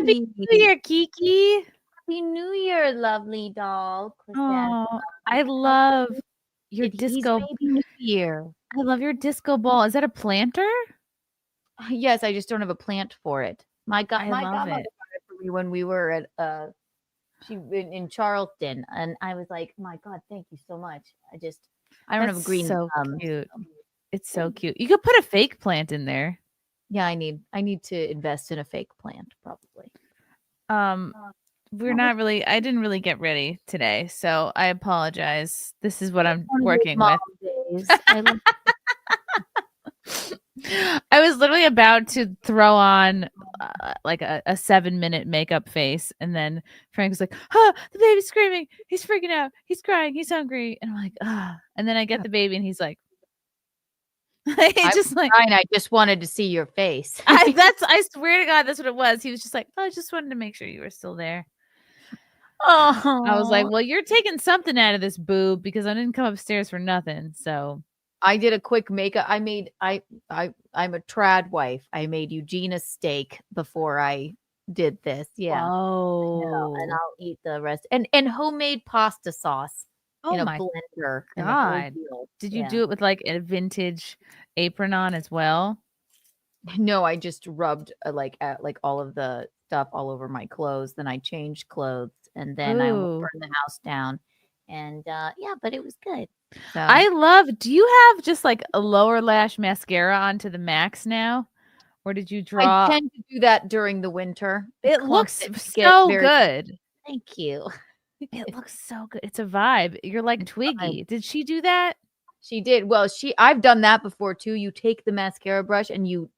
Happy New Year, Kiki. Happy New Year, lovely doll. Oh, I How love your did he's disco. baby New Year? I love your disco ball. Is that a planter? Yes, I just don't have a plant for it. My I love godmother it. got it for me when we were at in Charleston, and I was like, my God, thank you so much. I don't have That's a green so thumb. cute. So. It's so cute. You could put a fake plant in there. Yeah, I need to invest in a fake plant, probably. We're not really. I didn't really get ready today, so I apologize. This is what I'm working Mom with. days. I love I was literally about to throw on like a 7-minute makeup face, and then Frank was like, "Oh, the baby's screaming! He's freaking out! He's crying! He's hungry!" And I'm like, "Ah!" And then I get the baby, and he's like, I'm just like, fine. I just wanted to see your face. I swear to God, that's what it was. He was just like, "Oh, I just wanted to make sure you were still there." I was like, Oh, "Well, you're taking something out of this boob because I didn't come upstairs for nothing." So I did a quick makeup. I'm a trad wife. I made Eugenia steak before I did this. Yeah. Yeah, and whoa. I'll eat the rest. And homemade pasta sauce Oh in a my blender and the whole God. deal. Did you Yeah. do it with like a vintage apron on as well? No, I just rubbed like all of the stuff all over my clothes. Then I changed clothes, and then I almost Ooh. burned the house down. And yeah, but it was good. So I love, do you have just like a lower lash mascara onto the max now? Or did you I draw? tend to do that during the winter. I It clump looks it, make it so very good. thank you. It looks so good. It's a vibe. You're like It's fine. Twiggy. Did she do that? She did. Well, I've done that before too. You take the mascara brush and you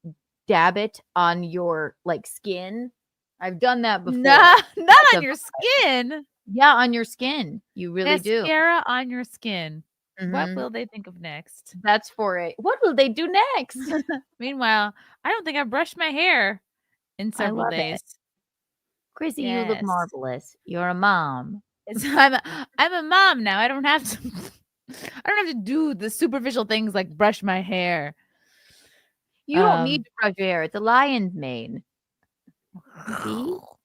dab it on your like skin. I've done that before. Nah, not That's on a your vibe. skin. Yeah, on your skin. You really do. Mascara on your skin. What Mhm. will they think of next? That's for it. What will they do next? Meanwhile, I don't think I've brushed my hair in I several love it. days. Chrissy, you look Yes. marvelous. You're a mom. I'm a mom now. I don't have to I don't have to do the superficial things like brush my hair. You don't need to brush your hair. It's a lion's mane. See? That's what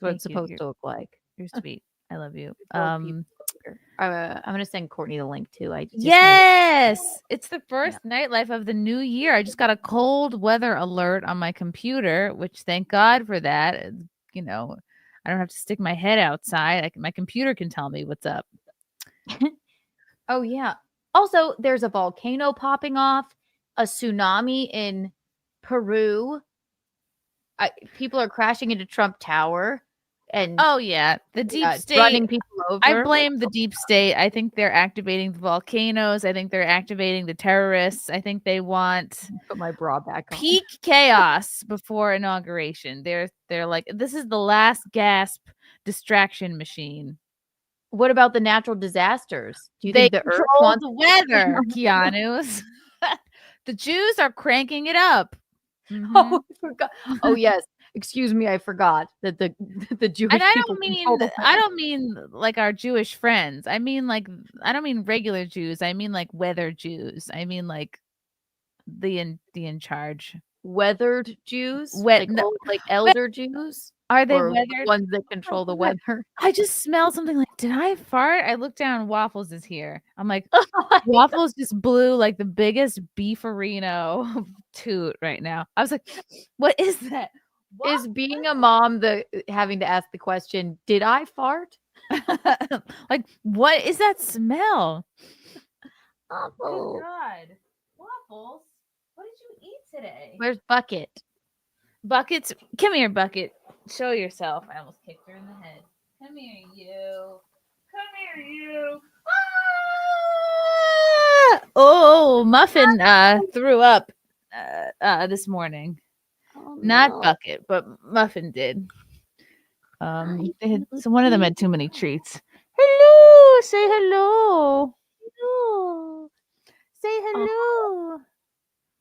Thank it's you. supposed to look like. You're sweet. I love you. I'm gonna send Courtney the link too. I just Yes, it's the first nightlife of the new year. I just got a cold weather alert on my computer, which thank God for that. You know, I don't have to stick my head outside. My computer can tell me what's up. Oh yeah. Also, there's a volcano popping off, a tsunami in Peru. People are crashing into Trump Tower, and Oh yeah, the deep state running people over. I blame the deep state. I think they're activating the volcanoes. I think they're activating the terrorists. I think they want Put my bra back on. Peak chaos before inauguration. They're like, this is the last gasp distraction machine. What about the natural disasters? Do you They think the Earth control wants the weather, Keanu? The Jews are cranking it up. Mm-hmm. Oh, I forgot. Oh yes. Excuse me, I forgot that the Jewish And I people don't mean like our Jewish friends. I don't mean regular Jews. I mean like weather Jews. I mean like the in charge. weathered Jews, No, like elder Jews, are they or the weathered? ones that control the weather. I just smelled something like, did I fart? I look down, Waffles is here. I'm like, Oh Waffles just blew like the biggest beefarino toot right now. I was like, what is that? Is being a mom having to ask the question, did I fart? Like, what is that smell? Oh, Good God. Waffles, what did you eat today? where's Bucket? Buckets, come here, Bucket. Show yourself. I almost kicked her in the head. Come here, you. Come here, you. Ah! Oh, Muffin threw up this morning. Oh, Not no. Bucket, but Muffin did. So one of them had too many treats. Hello, say hello. Hello. Say hello.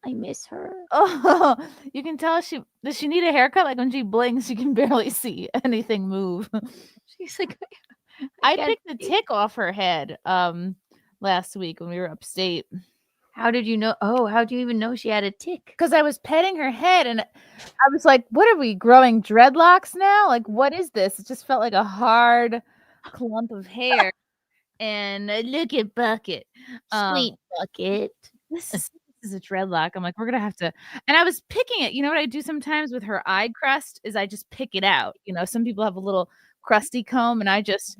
I miss her. Oh, you can tell does she need a haircut? Like when she blinks, you can barely see anything move. She's like, I picked the tick off her head last week when we were upstate. How did you know? Oh, how do you even know she had a tick? Because I was petting her head and I was like, what are we growing dreadlocks now? Like, what is this? It just felt like a hard clump of hair. And look at Bucket. Sweet Bucket. This is a dreadlock. I'm like, we're gonna have to. And I was picking it. You know what I do sometimes with her eye crust is I just pick it out. You know, some people have a little crusty comb, and I just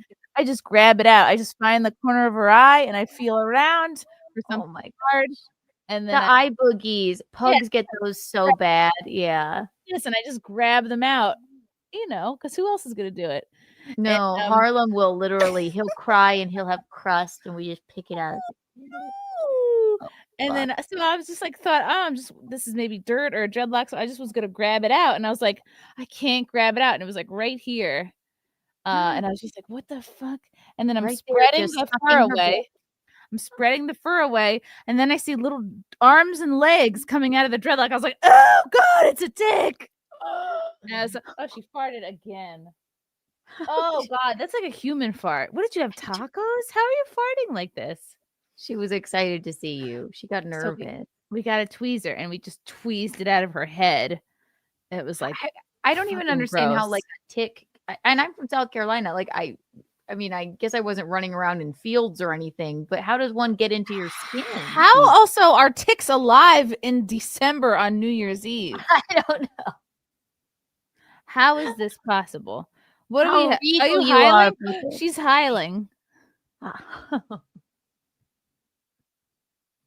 grab it out. I just find the corner of her eye, and I feel around for Oh something my hard, and The then eye boogies. yeah, Pugs get those so bad. Yeah. yes, and I just grab them out. You know, because who else is gonna do it? And No, Harlem will literally, he'll cry and he'll have crust and we just pick it out. Ooh. And then so I was just like thought, oh, this is maybe dirt or a dreadlock. So I just was gonna grab it out. And I was like, I can't grab it out. And it was like right here. And I was just like, what the fuck? And then I'm Right there, spreading just the sucking fur her away. I'm spreading the fur away. And then I see little arms and legs coming out of the dreadlock. I was like, oh god, it's a tick. And I was like, oh, she farted again. Oh god, that's like a human fart. What did you have, tacos? How are you farting like this? She was excited to see you. She got So nervous. we got a tweezer and we just tweezed it out of her head. It was like I don't even understand how gross. like a tick, and I'm from South Carolina. Like I mean, I guess I wasn't running around in fields or anything, but how does one get into your skin? How also are ticks alive in December on New Year's Eve? I don't know. How is this possible? What How do we? Are you regal you are, hiling? She's hiling.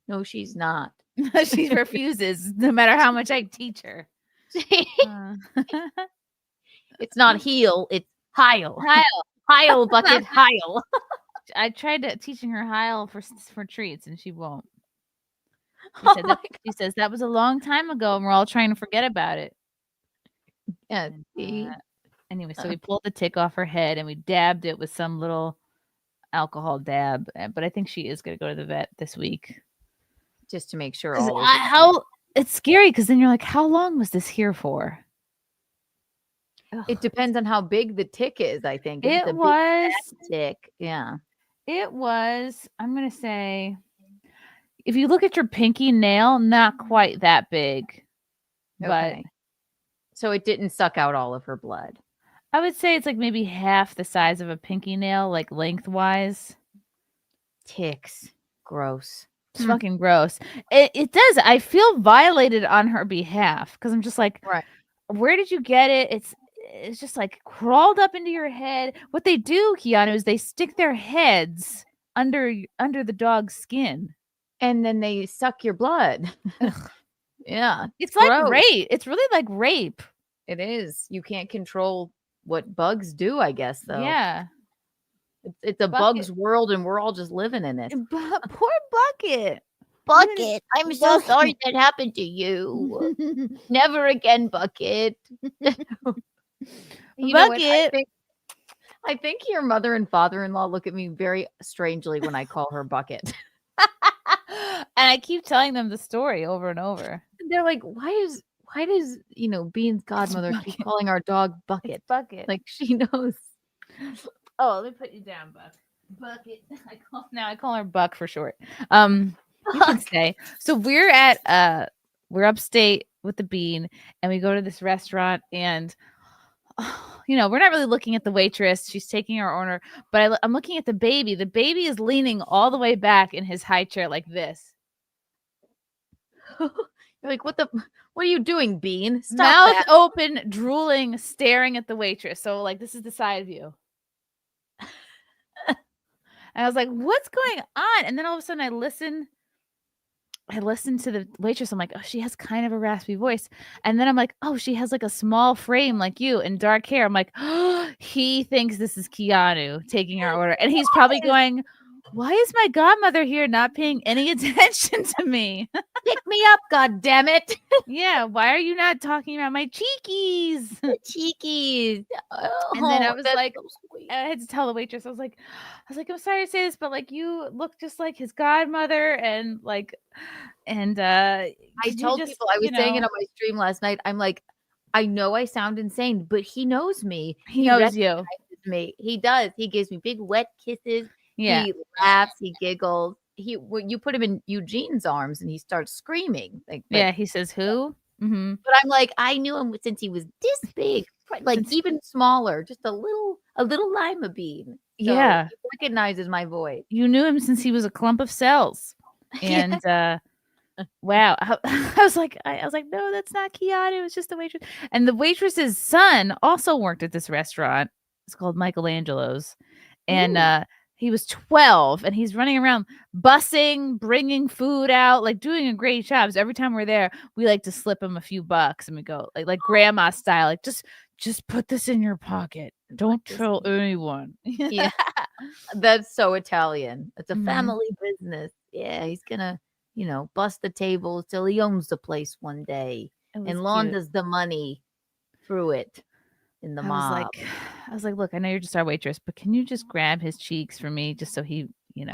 No, she's not. She refuses, no matter how much I teach her. It's not heel, it's Heil. Heil. Heil, Bucket, Heil. I tried teaching her Heil for treats, and she won't. She says that was a long time ago, and we're all trying to forget about it. Yeah. Anyway, so we pulled the tick off her head, and we dabbed it with some little alcohol dab. But I think she is going to go to the vet this week. Just to make sure it's scary because then you're like, how long was this here for? It depends on how big the tick is, I think. It was tick. Yeah. It was, I'm gonna say, if you look at your pinky nail, not quite that big. Okay. But so it didn't suck out all of her blood. I would say it's like maybe half the size of a pinky nail, like lengthwise. Ticks. Gross. It's fucking gross. It does. I feel violated on her behalf because I'm just like, right. Where did you get it? It's just like crawled up into your head. What they do, Keanu, is they stick their heads under the dog's skin. And then they suck your blood. Yeah. It's like rape. It's really like rape. It is. You can't control what bugs do, I guess, though. Yeah. It's a bug's world, and we're all just living in it. Poor Bucket. Bucket, I'm so sorry that happened to you. Never again, Bucket. Bucket. I think your mother and father-in-law look at me very strangely when I call her Bucket. And I keep telling them the story over and over. They're like, why does Bean's godmother keep calling our dog Bucket? It's Bucket. Like she knows. Oh, let me put you down, Buck. Bucket. I call her Buck for short. You can stay. So we're upstate with the Bean, and we go to this restaurant, and we're not really looking at the waitress. She's taking our order, but I'm looking at the baby. The baby is leaning all the way back in his high chair like this. You're like, what are you doing, Bean? Stop Mouth that. open, drooling, staring at the waitress. So like this is the side view. And I was like, what's going on? And then all of a sudden I listened to the waitress. I'm like, oh, she has kind of a raspy voice. And then I'm like, oh, she has like a small frame like you and dark hair. I'm like, oh, he thinks this is Keanu taking our order. And he's probably going, why is my godmother here not paying any attention to me? Pick me up, God damn it. Yeah, why are you not talking about my cheekies? The cheekies. And then I was like, I had to tell the waitress, I was like, I'm sorry to say this, but like you look just like his godmother, and I told people, I was saying it on my stream last night. I'm like, I know I sound insane, but he knows me. He knows you. Me. He does. He gives me big wet kisses. Yeah. He laughs. He giggles. when you put him in Eugene's arms and he starts screaming. Like, but, Yeah, he says who? Mm-hmm. but I'm like, I knew him since he was this big, like Since- even smaller, just a little lima bean. So Yeah. he recognizes my voice. You knew him since he was a clump of cells. Yeah. And wow. I was like, no, that's not Keanu. It was just the waitress. And the waitress's son also worked at this restaurant. It's called Michelangelo's. And Ooh. he was 12 and he's running around bussing, bringing food out, like doing a great job. So every time we're there, we like to slip him a few bucks and we go like grandma style, like just put this in your pocket. Don't tell anyone. Yeah. That's so Italian. It's a Mhm. family business. Yeah, he's gonna, bust the tables till he owns the place one day It was and cute. launders the money through it in the mob. I was like, look, I know you're just our waitress, but can you just grab his cheeks for me just so he, say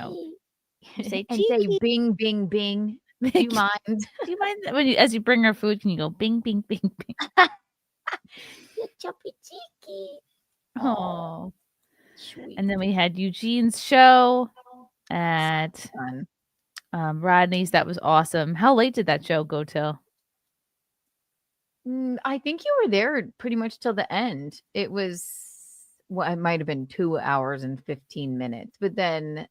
and say cheeky? bing, bing, bing. Do you mind? Do you mind that as you bring her food, can you go bing, bing, bing, bing? You choppy cheeky. Oh. Sweet. And then we had Eugene's show at Fun. Rodney's. That was awesome. How late did that show go till? I think you were there pretty much till the end. It was, well, it might have been 2 hours and 15 minutes, but then,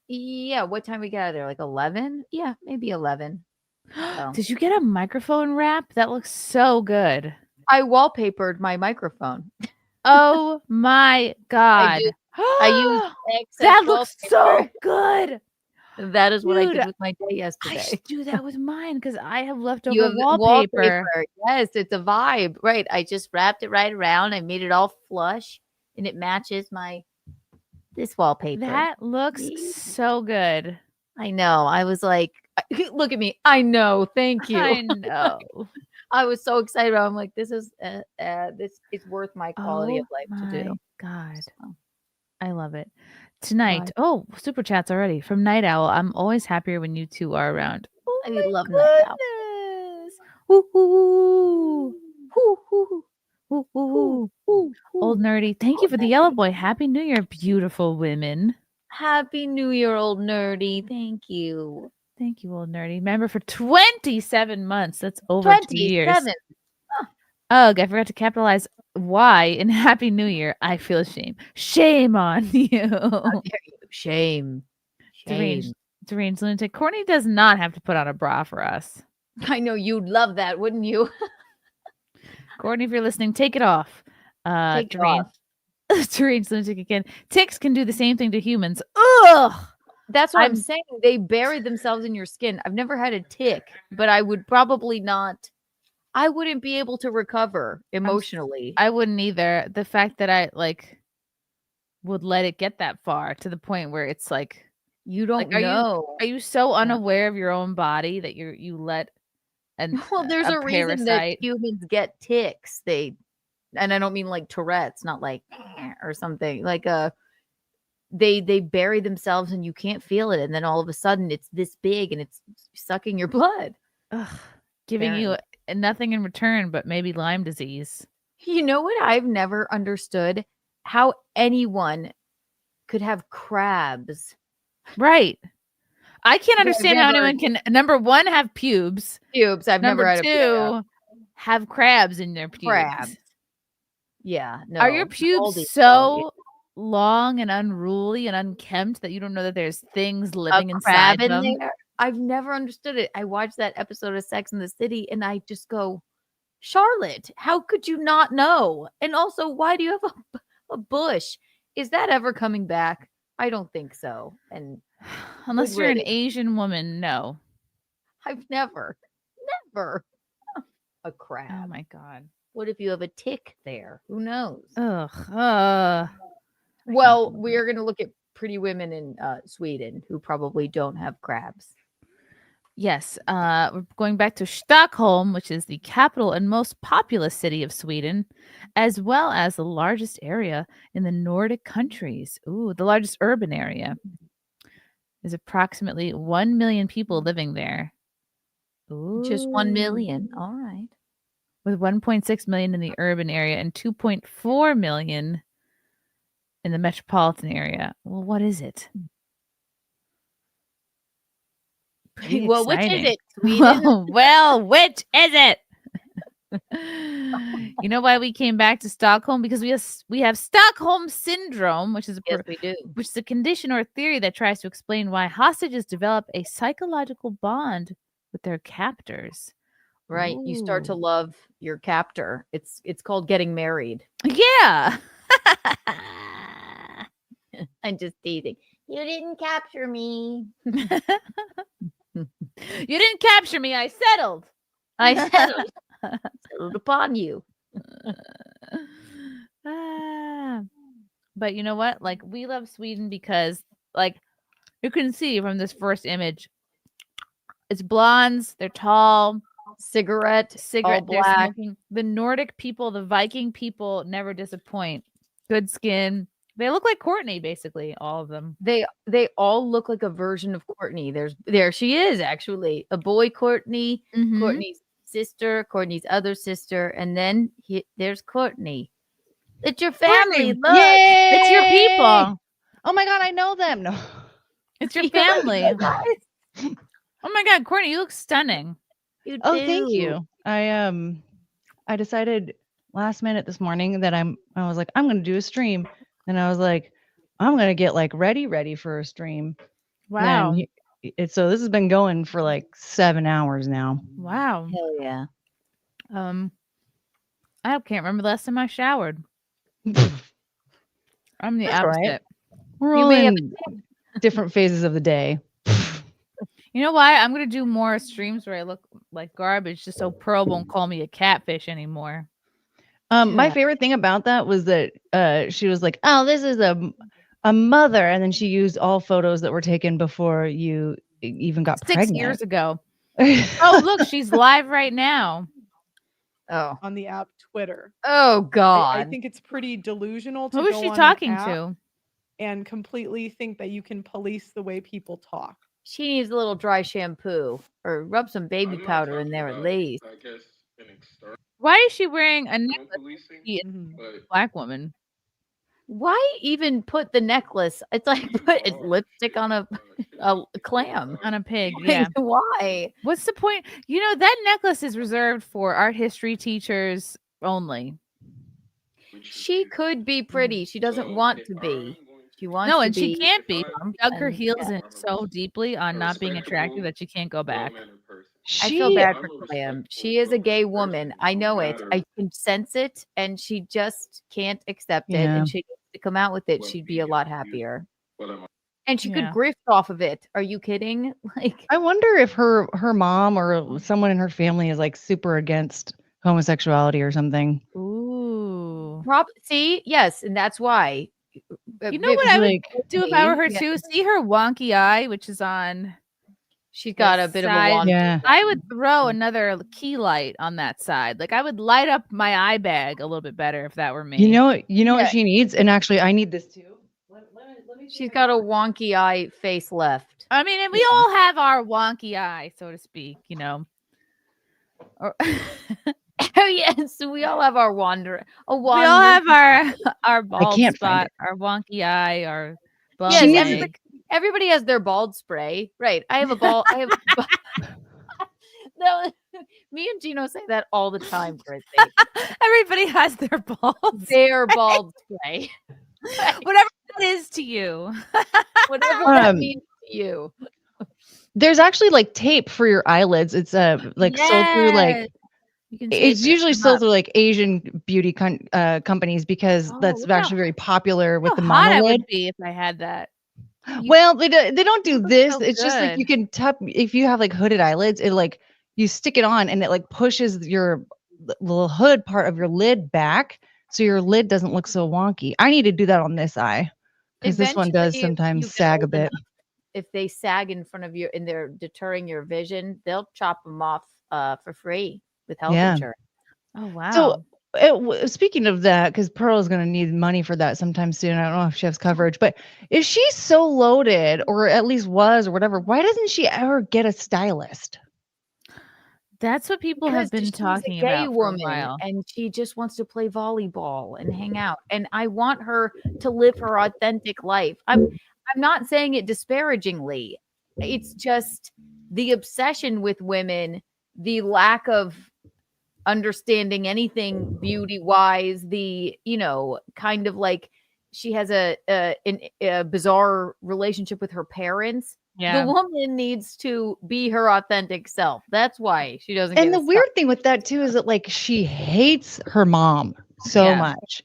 yeah, what time we got out of there? Like 11? Yeah, maybe 11. So. Did you get a microphone wrap? That looks so good. I wallpapered my microphone. Oh my God. I used excess that looks so wallpaper. good. That is what I Dude, did with my day yesterday. I should do that with mine because I have leftover wallpaper. Yes, it's a vibe. Right. I just wrapped it right around. I made it all flush and it matches this wallpaper. That looks so good. I know. I was like, look at me. I know. Thank you. I know. I was so excited. I'm like, this is worth my quality of life to do. God. I love it. Tonight. Oh, super chats already from Night Owl. I'm always happier when you two are around. Oh, I love Night Owl. Woo-hoo. Woo-hoo. Old nerdy. Thank you for the yellow boy. Happy New Year, beautiful women. Happy New Year, old nerdy. Thank you. Thank you, old nerdy. Remember, for 27 months. That's over 2 years. Ugh, I forgot to capitalize Y in Happy New Year. I feel ashamed. Shame on you. How dare you? Shame. Deranged lunatic. Courtney does not have to put on a bra for us. I know you'd love that, wouldn't you? Courtney, if you're listening, take it off. Take it off. Deranged lunatic again. Ticks can do the same thing to humans. Ugh. That's what I'm saying. They bury themselves in your skin. I've never had a tick, but I would probably not. I wouldn't be able to recover emotionally. I wouldn't either. The fact that I would let it get that far to the point where it's like you don't know. Are you so unaware of your own body that you let there's a reason that humans get ticks. And I don't mean like Tourette's, not like or something like they bury themselves and you can't feel it, and then all of a sudden it's this big and it's sucking your blood. Ugh, giving you nothing in return but maybe Lyme disease. You know what I've never understood? How anyone could have crabs. Right. I can't understand how anyone can, number one, have pubes. I've never had a pube. Have crabs in their pubes. Crabs. Yeah. No. Are your pubes so long and unruly and unkempt that you don't know that there's things living inside them? There? I've never understood it. I watched that episode of Sex and the City and I just go, Charlotte, how could you not know? And also, why do you have a bush? Is that ever coming back? I don't think so. And unless you're an Asian woman, no. I've never a crab. Oh my God. What if you have a tick there? Who knows? Ugh. Well, we are going to look at pretty women in Sweden who probably don't have crabs. Yes. We're going back to Stockholm, which is the capital and most populous city of Sweden, as well as the largest area in the Nordic countries. Ooh, the largest urban area. There's approximately 1 million people living there. Ooh. Just 1 million. All right. With 1.6 million in the urban area and 2.4 million in the metropolitan area. Well, what is it? Pretty Well, which is exciting. it, Sweden? Well, which is it? You know why we came back to Stockholm? Because we have Stockholm syndrome, which is Yes, we do. which is a condition or theory that tries to explain why hostages develop a psychological bond with their captors. Right. You start to Ooh. love your captor. It's called getting married. Yeah. I'm just teasing. You didn't capture me. You didn't capture me. I settled. I settled upon you. Ah. But you know what? Like, we love Sweden because, like, you can see from this first image, it's blondes, they're tall, Cigarette, all they're black. smoking. The Nordic people, the Viking people never disappoint. Good skin. They look like Courtney, basically, all of them. They all look like a version of Courtney. There she is, actually. A boy Courtney, Mhm. Courtney's sister, Courtney's other sister, and then there's Courtney. It's your family. Courtney. Look. It's your Yay! people. Oh my god, I know them. No. It's your You family. guys, Oh my god, Courtney, you look stunning. you Oh, thank do. you. I decided last minute this morning that I was like, I'm gonna do a stream. And I was like, I'm gonna get like ready for a stream. Wow. So this has been going for like 7 hours now. Wow. Hell yeah. I can't remember the last time I showered. I'm the That's all opposite. right. We're You all may have in different phases of the day. You know why? I'm gonna do more streams where I look like garbage, just so Pearl won't call me a catfish anymore. My favorite thing about that was that she was like, "Oh, this is a mother," and then she used all photos that were taken before you even got 6 pregnant. years ago. Oh, look, she's live right now. Oh. On the app Twitter. Oh God. I think it's pretty delusional to Who is go she on an talking app to? and completely think that you can police the way people talk. She needs a little dry shampoo or rub some baby powder in there at least. Why is she wearing a necklace? Mhm. Black woman. Why even put the necklace? It's like put lipstick on a clam. On a pig, Like, yeah. why? What's the point? You know, that necklace is reserved for art history teachers only. She could be pretty. She doesn't want to be. She wants No, to and she be can't be. plump Dug her and- heels in so deeply on not being attractive that she can't go back. I feel bad for Clam. She is a gay woman. I know it. I can sense it, and she just can't accept it. Yeah. And she needs to come out with it. She'd be a lot happier. And she could Yeah. grift off of it. Are you kidding? Like, I wonder if her mom or someone in her family is like super against homosexuality or something. Ooh. see, yes, and that's why. You know what I would Like, do if I were her Yeah. too? See her wonky eye, which is on. She's got a this bit of a side. wonky. yeah. I would throw another key light on that side. Like, I would light up my eye bag a little bit better if that were me. You know Yeah. what she needs? And actually, I need this too. Let me She's got a wonky eye face left. I mean, and we all have our wonky eye, so to speak, you know. Or Oh yes, we all have our wander. A we wander. all have our bald can't find spot, our wonky eye, our bum Yes, She needs leg. everybody has their bald spray, right? I have a bald. I have. No, me and Gino say that all the time, Chrissy. Everybody has their balls. Their bald spray, Whatever that is to you. whatever that means to you. There's actually like tape for your eyelids. It's like sold through like Yes. You can it's tape it usually them sold up. through like Asian beauty companies because Oh, that's look how- actually very popular with How the hot I monolid. would be if I had that. Well, they don't do look this. so It's just like good. you can tap if you have like hooded eyelids. It like you stick it on and it like pushes your little hood part of your lid back, so your lid doesn't look so wonky. I need to do that on this eye because this one does Eventually, if sometimes you get sag a old bit. enough, if they sag in front of you and they're deterring your vision, they'll chop them off for free with health Yeah. insurance. Oh wow. So speaking of that, because Pearl is going to need money for that sometime soon. I don't know if she has coverage, but if she's so loaded, or at least was, or whatever, why doesn't she ever get a stylist? That's what people have been She's talking a gay about for a woman while. and she just wants to play volleyball and hang out. And I want her to live her authentic life. I'm not saying it disparagingly. It's just the obsession with women, the lack of understanding anything beauty wise, the, you know, kind of like she has a bizarre relationship with her parents. Yeah. The woman needs to be her authentic self. That's why she doesn't And get the a star. weird thing with that too is that like she hates her mom so Yeah. much,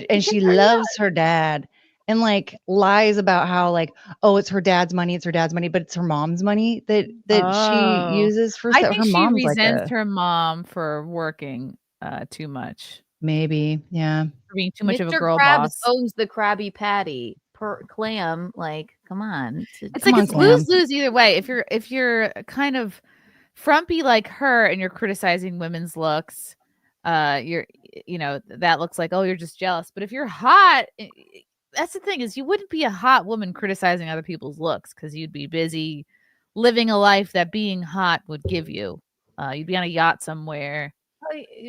and she loves her dad, and like lies about how like, oh, it's her dad's money, but it's her mom's money that she Oh. uses for I stuff. think Her she mom's like resents her mom for working too much, maybe, yeah. for being too much of a Mr. girl Krabs boss. owns the Krabby Patty. Per Clam, like, come on. It's Come like on, it's Clam. lose-lose either way. If you're kind of frumpy like her and you're criticizing women's looks, you're, you know, that looks like, oh, you're just jealous. But if you're hot, that's the thing, is you wouldn't be a hot woman criticizing other people's looks, because you'd be busy living a life that being hot would give you. You'd be on a yacht somewhere.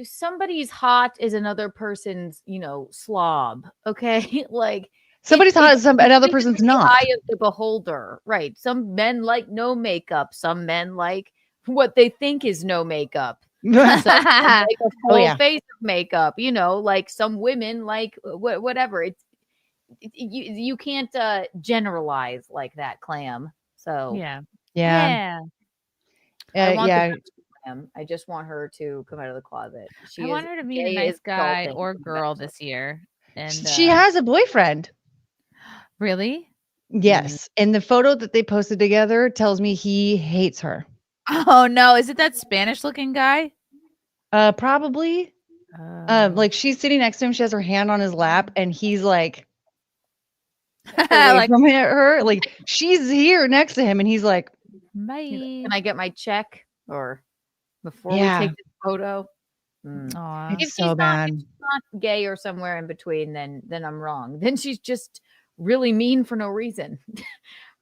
Somebody's hot is another person's, you know, slob. Okay. Like, Somebody's hot, another it's person's in the not. eye of the beholder, right? Some men like no makeup. Some men like what they think is no makeup. Some men like a full yeah. face of makeup. You know, like some women like whatever. You can't generalize like that, Clam. So Yeah. Yeah. I want Yeah. the best for Clam. I just want her to come out of the closet. I want her to meet a gay nice is guy adulting or for the girl best. this year. And She has a boyfriend. really? Yes. And the photo that they posted together tells me he hates her. Oh no, is it that Spanish looking guy? Probably. Oh. Like she's sitting next to him, she has her hand on his lap, and he's like away Like, from her. Like she's here next to him, and he's like, bye. Can I get my check or before Yeah. we take this photo? Aw. it's so bad. If she's not gay or somewhere in between, then I'm wrong. Then she's just really mean for no reason.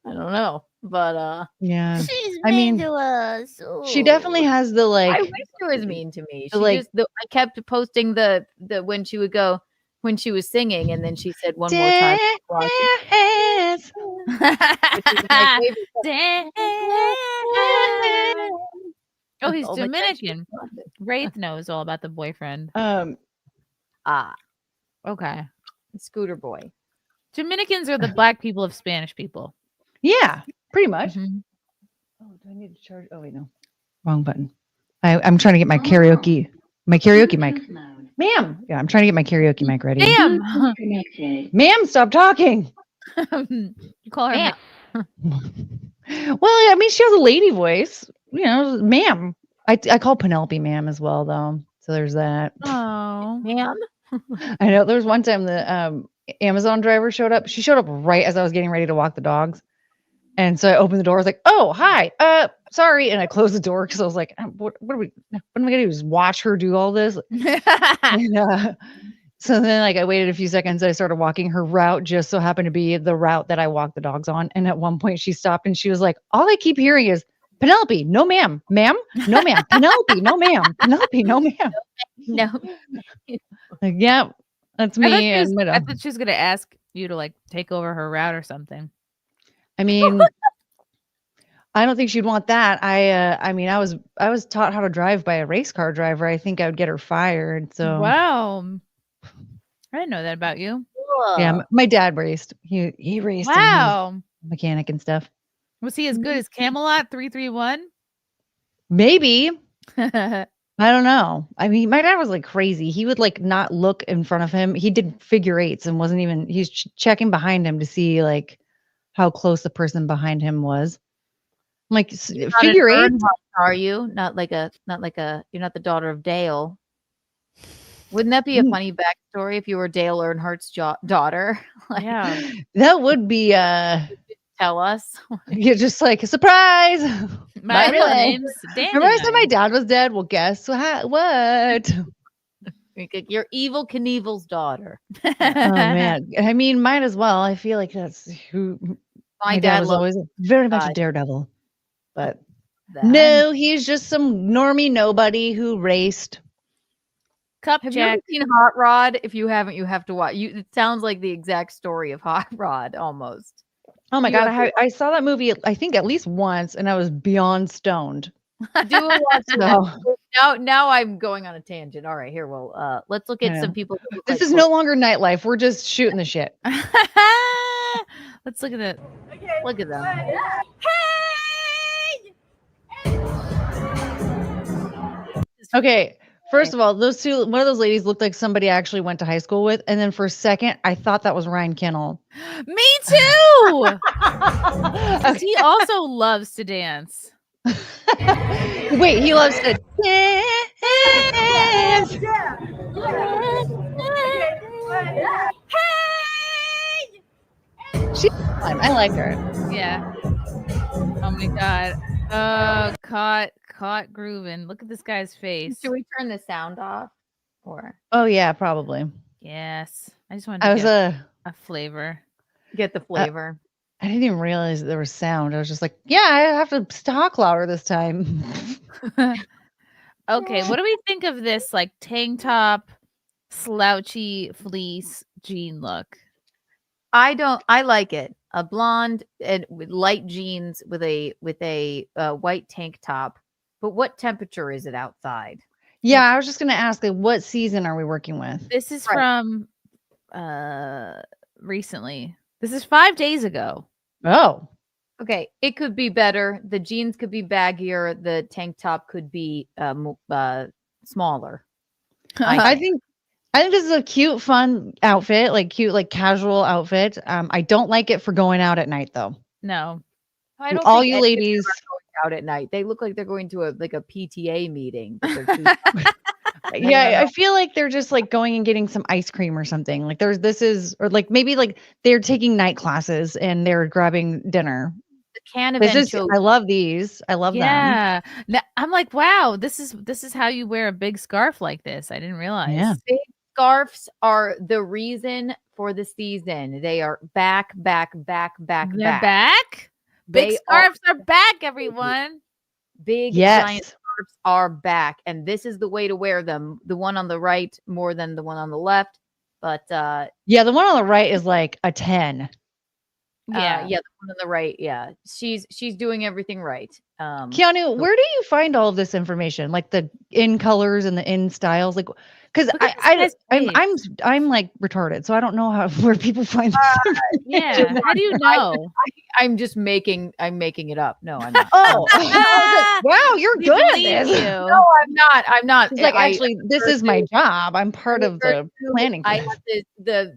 I don't know, but Yeah. She's I mean, to us. she definitely has the like I wish she was mean to me. She like- just I kept posting the when she would go when she was singing, and then she said one more time. dance. Which is my favorite song. Dance. Oh, he's Oh my God, she Dominican. loves it. Wraith knows all about the boyfriend. Ah, Okay. Scooter Boy. Dominicans are the black people of Spanish people. Yeah, pretty much. Mhm. Oh, do I need to charge? Oh wait, no. Wrong button. I'm trying to get my karaoke mic. Ma'am. Yeah, I'm trying to get my karaoke mic ready. Damn. Ma'am, stop talking. You call her Ma'am. Well, I mean, she has a lady voice. You know, ma'am. I call Penelope ma'am as well, though. So there's that. Oh. Ma'am. I know there was one time the Amazon driver showed up. She showed up right as I was getting ready to walk the dogs. And so I opened the door. I was like, oh, hi. Sorry. And I closed the door because I was like, what am I going to do? Just watch her do all this? And, so then like I waited a few seconds. I started walking. Her route just so happened to be the route that I walked the dogs on. And at one point she stopped and she was like, all I keep hearing is Penelope, no ma'am, ma'am, no ma'am, Penelope, no ma'am, Penelope, no ma'am. No. Like, yeah, that's me. I And, you know, thought she was gonna ask you to like take over her route or something. I mean, I don't think she'd want that. I mean, I was taught how to drive by a race car driver. I think I would get her fired. So Wow. I didn't know that about you. yeah, my dad raced. He raced. And he was Wow. a mechanic and stuff. Was he as good as Camelot 331? Maybe. I don't know. I mean, my dad was like crazy. He would like not look in front of him. He did figure eights and wasn't even, he's checking behind him to see like how close the person behind him was. I'm like, figure eight? Are you not like a you're not the daughter of Dale? Wouldn't that be a funny backstory if you were Dale Earnhardt's daughter? Like, Yeah. That would be tell us. you're just like a surprise. My By real the way, name's Danny. Remember I said my dad was dead? Well, guess what? You're Evil Knievel's daughter. Oh man. I mean, might as well. I feel like that's who My dad was loves always very much a God. daredevil. But that. no, he's just some normie nobody who raced. Cup Have you ever check. seen Hot Rod? If you haven't, you have to watch. It sounds like the exact story of Hot Rod almost. Oh my You god, have I saw that movie I think at least once, and I was beyond stoned. Do watch it. So Now I'm going on a tangent. All right, here. Well, let's look at Yeah. some people. That look this like is no longer nightlife. We're just shooting the shit. Let's look at it. Look at them. Okay. First of all, those two, one of those ladies looked like somebody I actually went to high school with. And then for a second, I thought that was Ryan Kinnell. Me too. 'Cause he also loves to dance. Wait, he loves to dance. She's fun. I like her. Yeah. Oh my god. Caught grooving. Look at this guy's face. Should we turn the sound off? Or Oh yeah, probably. Yes. I just wanted I to was get a flavor. get the flavor? I didn't even realize that there was sound. I was just like, yeah, I have to talk louder this time. Okay, what do we think of this like tank top, slouchy fleece jean look? I like it. A blonde and with light jeans with a white tank top. But what temperature is it outside? Yeah, I was just gonna ask, like, what season are we working with? This is Right. from recently. This is 5 days ago. Oh, Okay, it could be better. The jeans could be baggier. The tank top could be smaller. I think this is a cute, fun outfit, like cute, like casual outfit. I don't like it for going out at night though. No. I don't All think you any of them ladies, are going out at night. They look like they're going to a PTA meeting. But they're too yeah, I feel like they're just like going and getting some ice cream or something. Like or like maybe like they're taking night classes and they're grabbing dinner. the can of I love these. I love them. Yeah. I'm like, wow, this is how you wear a big scarf like this. I didn't realize. Yeah. Big scarves are the reason for the season. They are back. They're back. Big They scarves are back, everyone. Big Yes. giant scarves are back, and this is the way to wear them. The one on the right more than the one on the left, but Yeah, the one on the right is like a 10. Yeah. the one on the right, yeah, she's doing everything right. Keanu, where do you find all of this information? Like the in colors and the in styles? Like, because Look at this guy's I'm like retarded, so I don't know where people find this. Yeah. How do you know? I'm making it up. No, I'm not. Oh, I was like, wow, you're We good at believe this. you. No, I'm not. It's like, I- actually, this is my job. I'm part of the planning. I have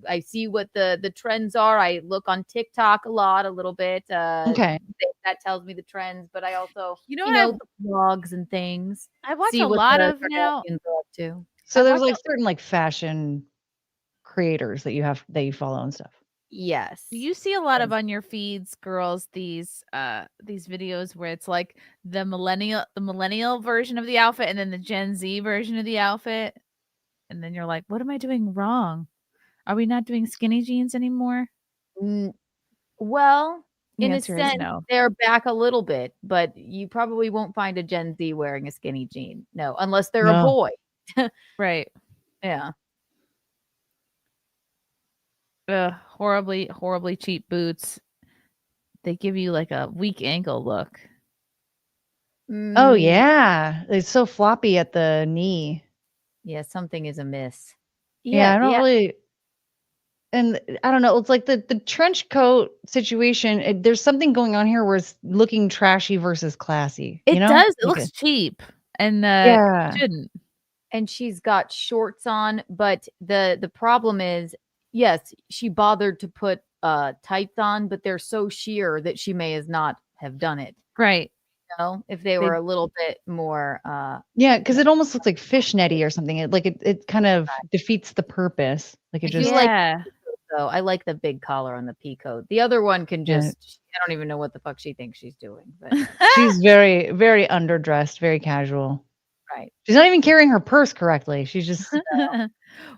I see what the trends are. I look on TikTok a little bit. Okay. That tells me the trends, but I also, You know what the vlogs and things. I watch see a what lot the of now. Kardashians are up to. So I there's watch like certain like fashion creators that you follow and stuff. Yes. You see a lot of on your feeds, girls, these videos where it's like the millennial version of the outfit and then the Gen Z version of the outfit. And then you're like, what am I doing wrong? Are we not doing skinny jeans anymore? Well, The in a answer is sense, no. they're back a little bit, but you probably won't find a Gen Z wearing a skinny jean. No, unless they're a No. boy. Right. Yeah. Horribly cheap boots. They give you like a weak ankle look. Oh Mm, yeah, it's so floppy at the knee. Yeah, something is amiss. Yeah, I don't really. And I don't know. It's like the trench coat situation. There's something going on here where it's looking trashy versus classy. It you know? does. It Like looks cheap. And Yeah. it shouldn't. And she's got shorts on, but the problem is, yes, she bothered to put tights on, but they're so sheer that she may as not have done it. Right. You know, if they were a little bit more Yeah, because it almost looks like fishnetty or something. It kind of defeats the purpose. Like it I just do like Yeah. though. I like the big collar on the pea coat. The other one can Yeah. just I don't even know what the fuck she thinks she's doing. But she's very, very underdressed, very casual. right. She's not even carrying her purse correctly. She's just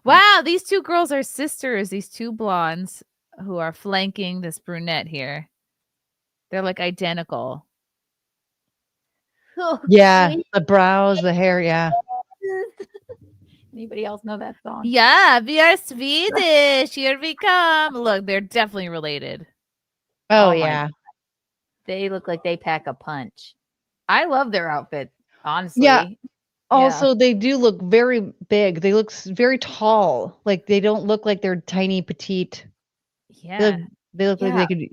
Wow, these two girls are sisters, these two blondes who are flanking this brunette here. They're like identical. yeah, the brows, the hair, yeah. Anybody else know that song? Yeah, we are Swedish. Here we come. Look, they're definitely related. Oh, my yeah. They look like they pack a punch. I love their outfit, honestly. Yeah. Also, they do look very big. They look very tall. Like they don't look like they're tiny, petite. Yeah. They look like Yeah. they could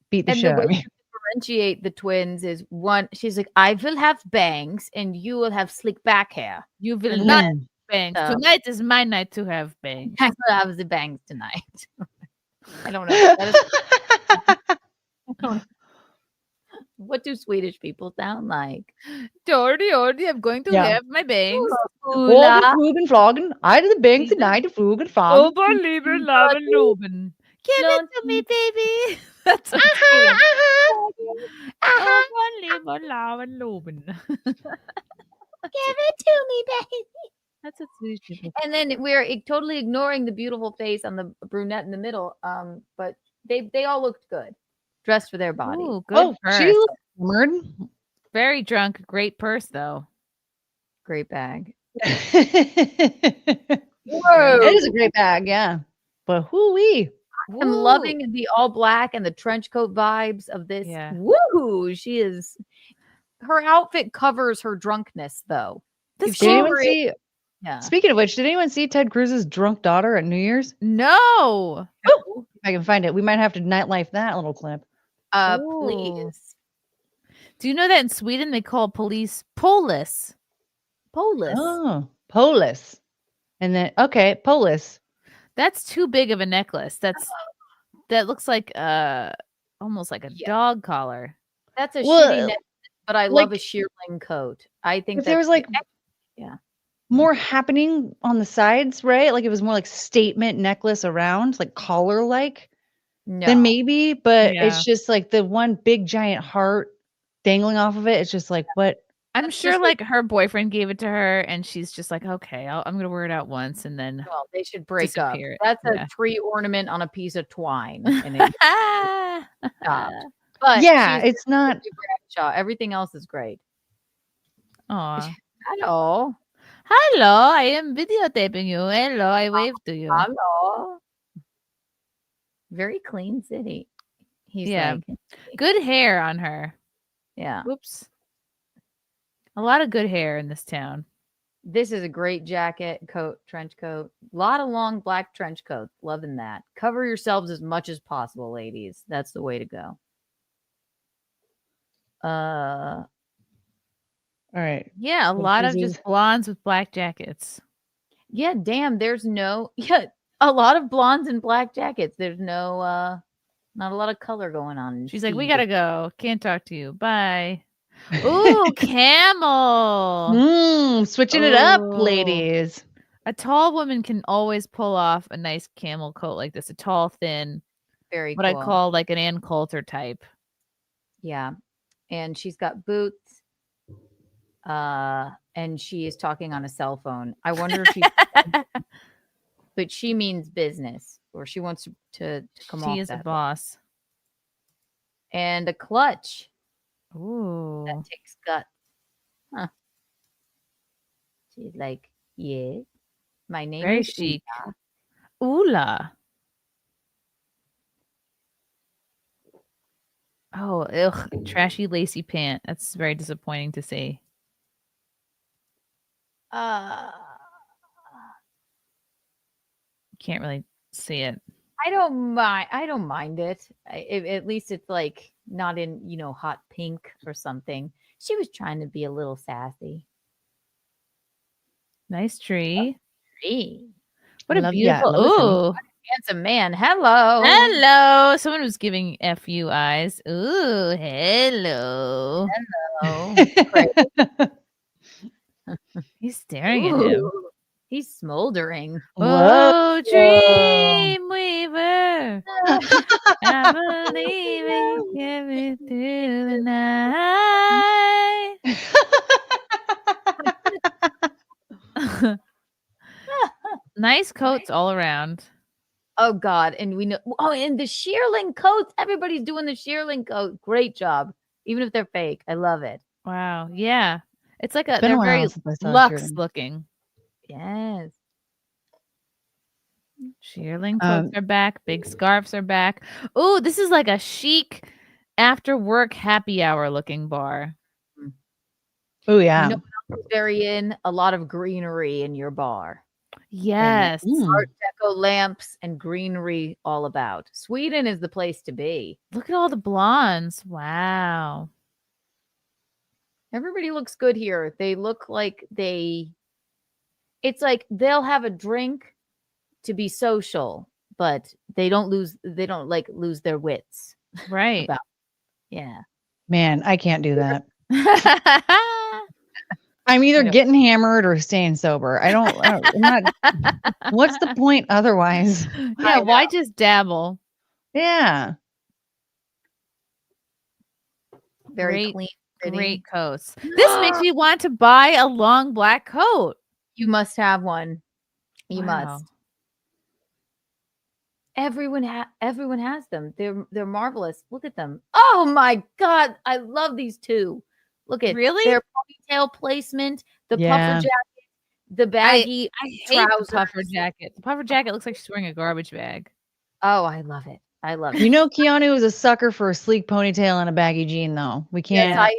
beat the And shit the out way of me. to differentiate the twins is one, she's like, I will have bangs and you will have slick back hair. You will And not Mm. have bangs. So- Tonight is my night to have bangs. I will have the bangs tonight. I don't know. That is, I don't know. What do Swedish people sound like? Dordy, I'm going to Yeah. have my bangs. Hula. Flogen, flogen. I did the bangs Lieben. tonight, flogen, flogen. Ober, lieber, laben, loben. Give it to me, baby. That's what it's saying. Ober, lieber, laben, loben. Give it to me, baby. That's what Swedish people. And then we're totally ignoring the beautiful face on the brunette in the middle. But they all looked good, dressed for their body. Ooh, good Oh, purse. she looked hammered. Very drunk. Great purse, though. Great bag. It is a great bag, yeah. But hoo-wee. I'm Woo. loving the all black and the trench coat vibes of this. Yeah. Woo! She is. Her outfit covers her drunkenness, though. This If Did she anyone were- see? Yeah. Speaking of which, did anyone see Ted Cruz's drunk daughter at New Year's? No. If I can find it, we might have to nightlife that little clip. Ooh. Please. Do you know that in Sweden they call police polis? Polis. Oh, Polis, and then okay, Polis. That's too big of a necklace. That looks like almost like a Yeah. dog collar. That's a Well, shitty necklace, but I love a like- shearling coat. I think If there was like yeah. more happening on the sides, right? Like it was more like statement necklace around, like collar like, no. then maybe. But Yeah. it's just like the one big giant heart dangling off of it. It's just like what? I'm That's sure just like her boyfriend gave it to her and she's just like, okay, I'm going to wear it out once and then. Well, they should break up. Disappear. That's Yeah. a tree ornament on a piece of twine. And it stopped. Aw. But Yeah, she's it's not. Tiffany Bradshaw. Everything else is great. Hello. Hello, I am videotaping you. Hello, I wave to you. Hello. Very clean city. He's Yeah. like, Good hair on her. yeah. Whoops. A lot of good hair in this town. This is a great jacket, coat, trench coat. A lot of long black trench coats. Loving that. Cover yourselves as much as possible, ladies. That's the way to go. All right. Yeah, a What lot of is just blondes with black jackets. Yeah, damn, there's no a lot of blondes in black jackets. There's no not a lot of color going on. in She's like, we Steve. gotta go. Can't talk to you. Bye. Ooh, camel. Switching it up, Oh. ladies. A tall woman can always pull off a nice camel coat like this. A tall, thin, Very what cool. I call like an Ann Coulter type. Yeah. And she's got boots. And she is talking on a cell phone. I wonder if she but she means business or she wants to come off She is a that. boss. And a clutch Ooh. that takes guts. Huh. She's like, yes. My name Very is chic. Ula." Oola. Oh, ugh. Trashy lacy pant. That's very disappointing to see. Can't really see it. I don't mind it. At least it's like not in, hot pink or something. She was trying to be a little sassy. Nice tree. Hey, What a Love- yeah, beautiful. love Ooh. handsome man. Hello. Hello. Someone was giving FU eyes. Ooh, hello. Hello. Great. He's staring at him. Ooh, he's smoldering. Whoa, dream weaver. I believe in carry through the night. Nice coats all around. Oh God. And we know and the shearling coats. Everybody's doing the shearling coat. Great job. Even if they're fake. I love it. Wow. Yeah. It's like Been a they're while very since I saw luxe Jordan. looking. Yes. Shearling coats are back. Big scarves are back. Ooh, this is like a chic after work happy hour looking bar. Oh yeah. You know what else is very in? A lot of greenery in your bar. Yes. Art Deco lamps and greenery all about. Sweden is the place to be. Look at all the blondes. Wow. Everybody looks good here. They look like it's like they'll have a drink to be social, but they don't lose their wits. Right. Yeah. Man, I can't do that. I'm either getting hammered or staying sober. I'm not. What's the point otherwise? Yeah, why just dabble? Yeah. Very clean. Great coats. This makes me want to buy a long black coat. You must have one. You Wow. must. Everyone has them. They're marvelous. Look at them. Oh my god, I love these two. Look at Really? their ponytail placement, the Yeah. puffer jacket, the baggy I hate the trousers. puffer jacket. The puffer jacket looks like she's wearing a garbage bag. Oh, I love it. I love it. You know, Keanu is a sucker for a sleek ponytail and a baggy jean, though. We Yes, can't.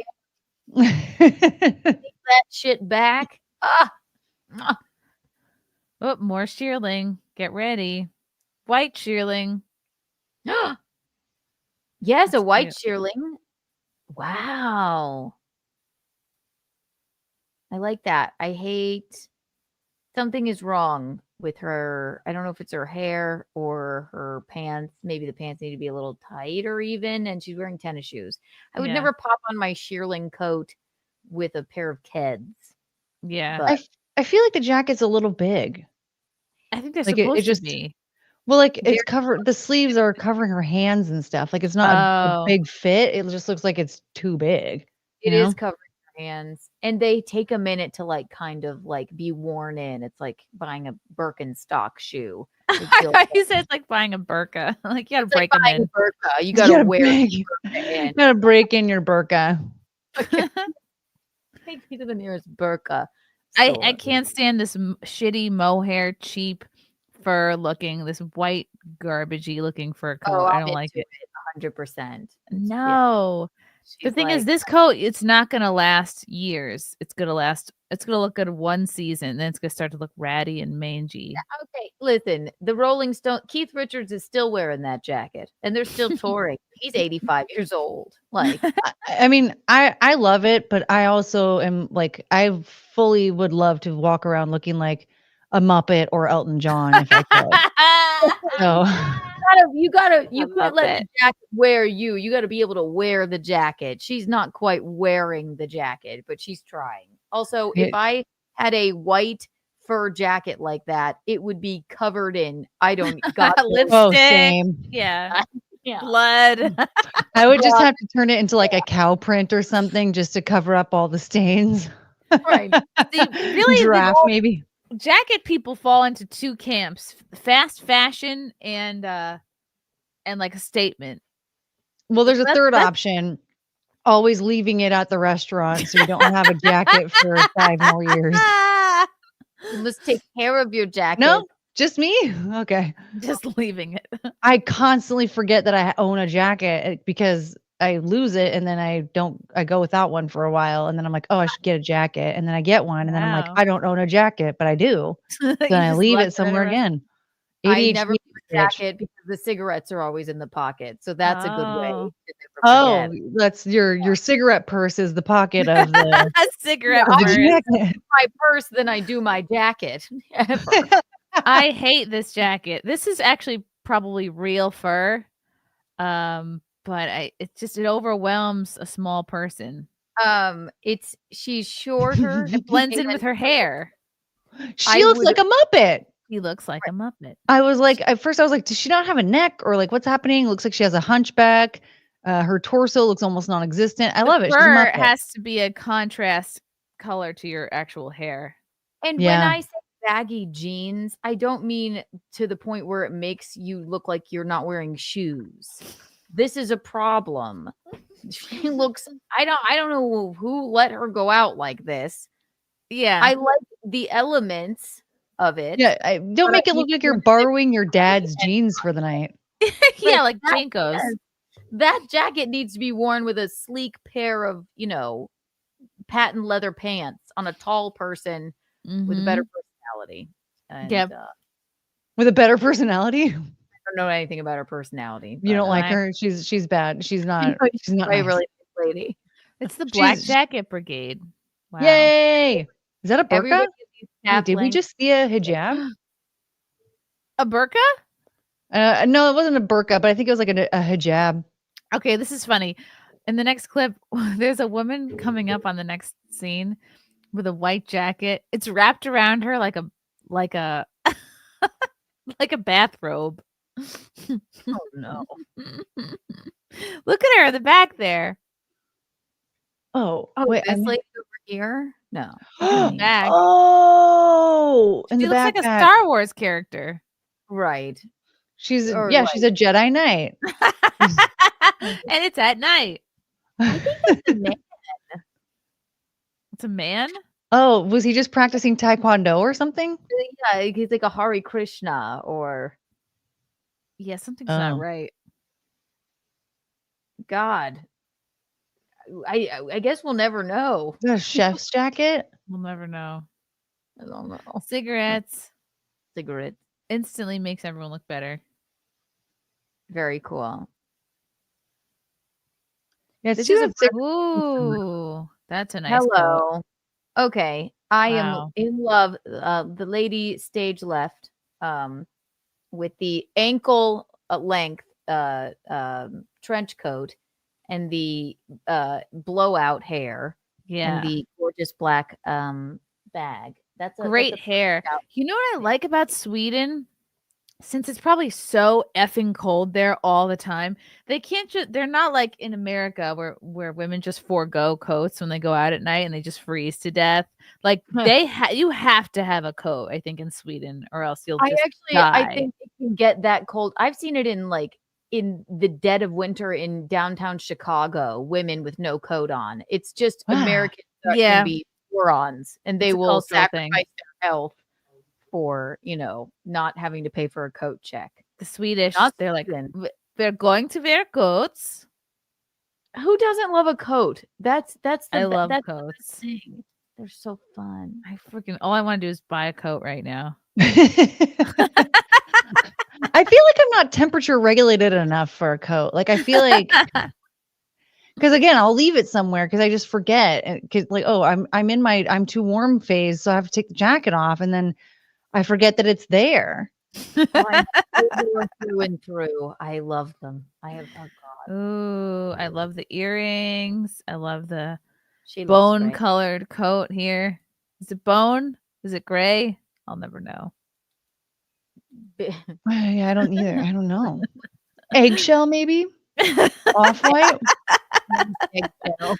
take that shit back. Oh, more shearling. Get ready. White shearling. Yes, a That's white cute. shearling. Wow. I like that. I hate something is wrong with her. I don't know if it's her hair or her pants. Maybe the pants need to be a little tighter even, and she's wearing tennis shoes. I would Yeah. never pop on my shearling coat with a pair of Keds. Yeah. But I feel like the jacket's a little big. I think they're Like, it supposed just- to be. Well, like Very it's covered. The sleeves are covering her hands and stuff. Like it's not a Oh. big fit. It just looks like it's too big. it you know? is covering her hands. And they take a minute to like kind of like be worn in. It's like buying a Birkenstock shoe. They feel He said it's like buying a burqa. Like you gotta it's like break them buying in. a burqa. You gotta wear break, the burqa in. you gotta break in your burqa. Take me to the nearest burqa. I store. can't stand this shitty mohair, cheap fur looking, this white garbagey looking fur coat. Oh, I I'm don't like into it. 100%. No. The thing is, this coat, it's not gonna last years. It's gonna look good one season, then it's gonna start to look ratty and mangy. Okay, listen, the Rolling Stone, Keith Richards is still wearing that jacket and they're still touring. He's 85 years old. Like, I mean, I love it, but I also am like I fully would love to walk around looking like a Muppet or Elton John if I could. So you love can't let it. the jacket wear you. You got to be able to wear the jacket. She's not quite wearing the jacket, but she's trying. Also, if I had a white fur jacket like that, it would be covered in, I don't, God, Lipstick. oh, same. Yeah. yeah. Blood. I would just have to turn it into like a cow print or something just to cover up all the stains. Right. See, really, the Giraffe, maybe. jacket people fall into two camps: fast fashion and like a statement. Well, there's a Let's- third let's- option. Always leaving it at the restaurant so you don't have a jacket for 5 more years. You must take care of your jacket. No, just me. Okay. Just leaving it. I constantly forget that I own a jacket because I lose it and then I go without one for a while and then I'm like, oh, I should get a jacket. And then I get one and then I'm like, Wow. I don't own a jacket, but I do. Then I leave it somewhere again. I ADHD never wear a bitch. jacket because the cigarettes are always in the pocket. So that's a good way Oh. to never Oh, forget. that's your cigarette purse is the pocket of the, A cigarette of the purse. jacket. My purse than I do my jacket. Ever. I hate this jacket. This is actually probably real fur. But it overwhelms a small person. She's shorter. It blends in with her hair. She I looks would- like a Muppet. He looks like a Muppet. I was like, at first I was like, does she not have a neck or like what's happening? Looks like she has a hunchback. Her torso looks almost non-existent. I love it. She's a Fur Muppet. has to be a contrast color to your actual hair. And Yeah. when I say baggy jeans, I don't mean to the point where it makes you look like you're not wearing shoes. This is a problem. She looks, I don't know who let her go out like this. Yeah. I like the elements, of it. Yeah, don't make it you look like can you're wear it borrowing your dad's jeans for the night. Yeah, like that- Jinkos. That jacket needs to be worn with a sleek pair of, patent leather pants on a tall person with a better personality. And Yep. With a better personality. I don't know anything about her personality. You don't like I- her. She's bad. She's not. No, She's not a nice. really nice lady. It's the Black She's- Jacket Brigade. Wow. Yay! Is that a burqa? Everybody needs Wait, did we length. just see a hijab? A burqa? No, it wasn't a burqa, but I think it was like a hijab. Okay, this is funny. In the next clip, there's a woman coming up on the next scene with a white jacket. It's wrapped around her like a like a bathrobe. Oh no. Look at her in the back there. Oh, Oh, wait. this lady over here? No. In the back. Oh, in She the looks back. like a Star Wars character. Right. She's or she's a Jedi Knight. And it's at night. The man- It's a man? Oh, was he just practicing Taekwondo or something? Yeah, he's like a Hare Krishna or Yeah, something's Oh. not right. God. I guess we'll never know. Is that a chef's jacket? We'll never know. I don't know. Cigarettes Cigarette. instantly makes everyone look better. Very cool. Yeah, This two is a of six. Ooh, that's a nice coat. Hello. Okay. I am Wow. in love. The lady stage left with the ankle length trench coat and the blowout hair Yeah. and the gorgeous black bag. That's a Great that's a hair. out. You know what I like about Sweden? Since it's probably so effing cold there all the time, they can't just they're not like in America where women just forego coats when they go out at night and they just freeze to death. Like you have to have a coat, I think, in Sweden, or else you'll just I die. think it can get that cold. I've seen it in the dead of winter in downtown Chicago, women with no coat on. It's just Americans that Yeah. can be morons and they It's a will cultural sacrifice thing. their health for, not having to pay for a coat check. The Swedish, Not they're like, Sweden. We're going to wear coats." Who doesn't love a coat? That's the I love that's the coats. thing. They're so fun. All I want to do is buy a coat right now. I feel like I'm not temperature regulated enough for a coat. Like I feel like because again, I'll leave it somewhere because I just forget. Because I'm too warm phase, so I have to take the jacket off, and then I forget that it's there. I'm through and through. I love them. I have God. Ooh, I love the earrings. I love the She looks bone great. colored coat here. Is it bone? Is it gray? I'll never know. Yeah, I don't either. I don't know. Eggshell, maybe off white. Eggshell.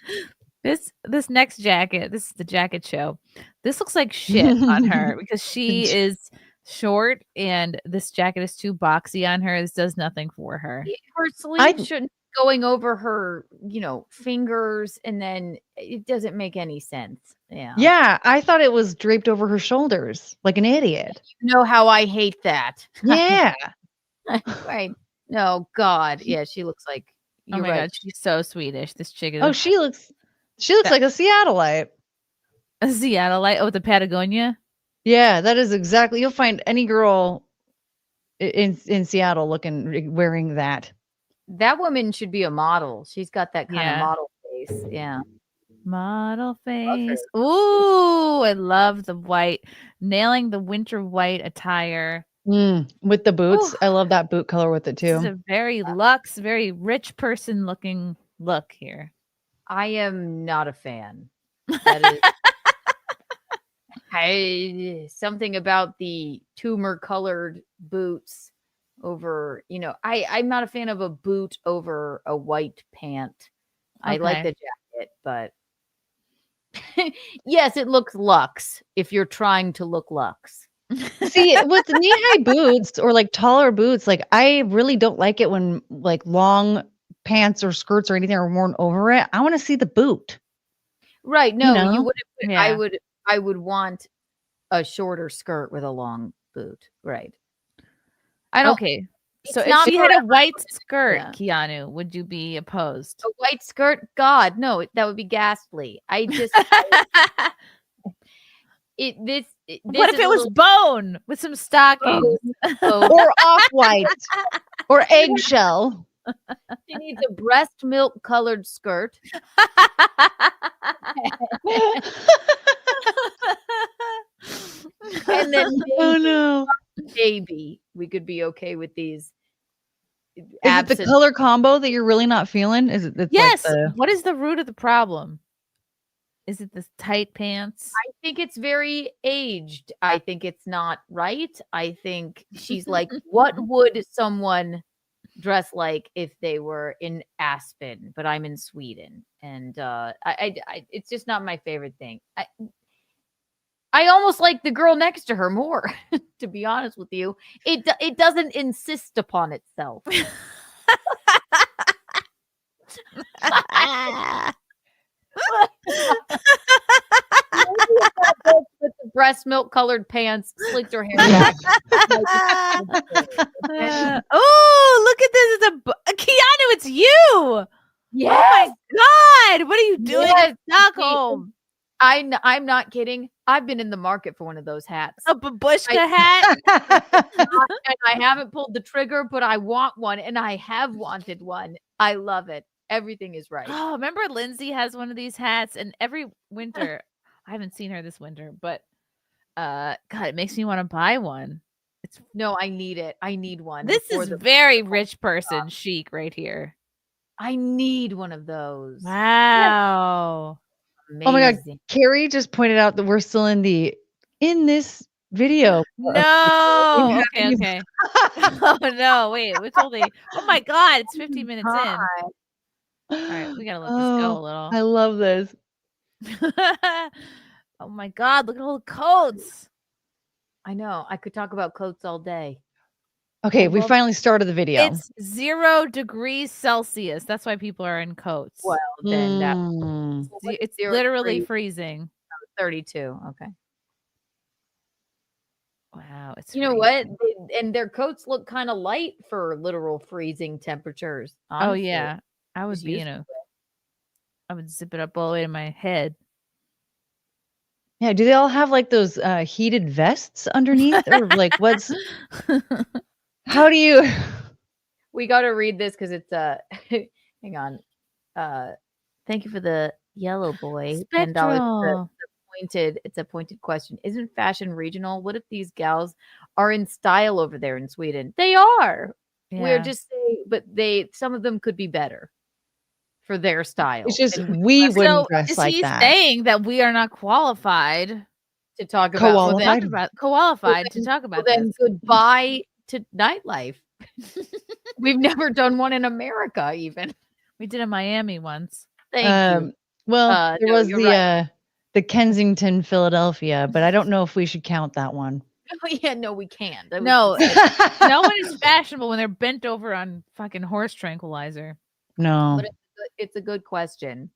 This next jacket, this is the jacket show. This looks like shit on her because she is short and this jacket is too boxy on her. This does nothing for her. Her sleeve shouldn't be going over her, fingers, and then it doesn't make any sense. Yeah. Yeah, I thought it was draped over her shoulders like an idiot. You know how I hate that. Yeah. Right. No, God. Yeah, she looks like Oh you're my right. god, she's so Swedish. This chick is Oh, she looks like a Seattleite. a Seattleite. Oh, the Patagonia. Yeah, that is exactly. You'll find any girl in Seattle wearing that. That woman should be a model. She's got that kind Yeah. of model face. Yeah. Model face. Ooh, I love the white. Nailing the winter white attire. With the boots. Ooh. I love that boot color with it This is too. a very luxe, very rich person looking look here. I am not a fan. That is something about the tumor colored boots over, I'm not a fan of a boot over a white pant. I like Okay. the jacket, but yes, it looks luxe if you're trying to look luxe. See, with knee-high boots or like taller boots, like I really don't like it when like long pants or skirts or anything are worn over it. I want to see the boot. Right. No, know? you wouldn't. Yeah. I would want a shorter skirt with a long boot, right? I don't. Okay. It's So if not she had a forever. white skirt, Yeah. Keanu, would you be opposed? A white skirt, God, no, that would be ghastly. I just this What if is it a was little bone with some stockings? bone. Or off-white or eggshell. She needs a breast milk colored skirt. And then Oh no. maybe we could be okay with these. Is it the color combo that you're really not feeling? Is it? It's Yes. Like What is the root of the problem? Is it the tight pants? I think it's very aged. I think it's not right. I think she's like, what would someone dress like if they were in Aspen, but I'm in Sweden? And I it's just not my favorite thing. I almost like the girl next to her more, to be honest with you. It doesn't insist upon itself. With the breast milk colored pants, slicked her hair back. Oh, look at this! It's a Keanu. It's you. Yes. Oh my God! What are you doing Yes. in Stockholm? I'm not kidding. I've been in the market for one of those hats. A babushka hat? And I haven't pulled the trigger, but I want one, and I have wanted one. I love it. Everything is right. Oh, remember Lindsay has one of these hats, and every winter, I haven't seen her this winter, but God, it makes me want to buy one. No, I need it. I need one. This before is the- very rich person chic right here. I need one of those. Wow. Amazing. Oh my God. Carrie just pointed out that we're still in this video. No. Okay. Oh no, wait. It's only. Oh my God, it's 15 minutes in. All right, we gotta let this go a little. I love this. Oh my God, look at all the coats. I know. I could talk about coats all day. Okay, we finally started the video. It's 0 degrees Celsius. That's why people are in coats. Well, then that It's 0 literally degrees? freezing. 32. Okay. Wow, it's You know what? And their coats look kind of light for literal freezing temperatures. Oh honestly. yeah, I would Just be used I would zip it up all the way to my head. Yeah, do they all have like those heated vests underneath, or like what's? How do you? We got to read this because it's hang on. Thank you for the yellow boy. $10. Spectral. It's a pointed question. Isn't fashion regional? What if these gals are in style over there in Sweden? They are. We're Yeah. just saying, but some of them could be better for their style. It's just And we So wouldn't dress is like he that. saying that we are not qualified? to talk about Qualified. To talk about then this? goodbye to nightlife. We've never done one in America, even. We did in Miami once. Thank you. Well, there no, was you're right. the Kensington, Philadelphia, but I don't know if we should count that one. Yeah, no, we can't. That was No, just- no one is fashionable when they're bent over on fucking horse tranquilizer. No. But it's a good question.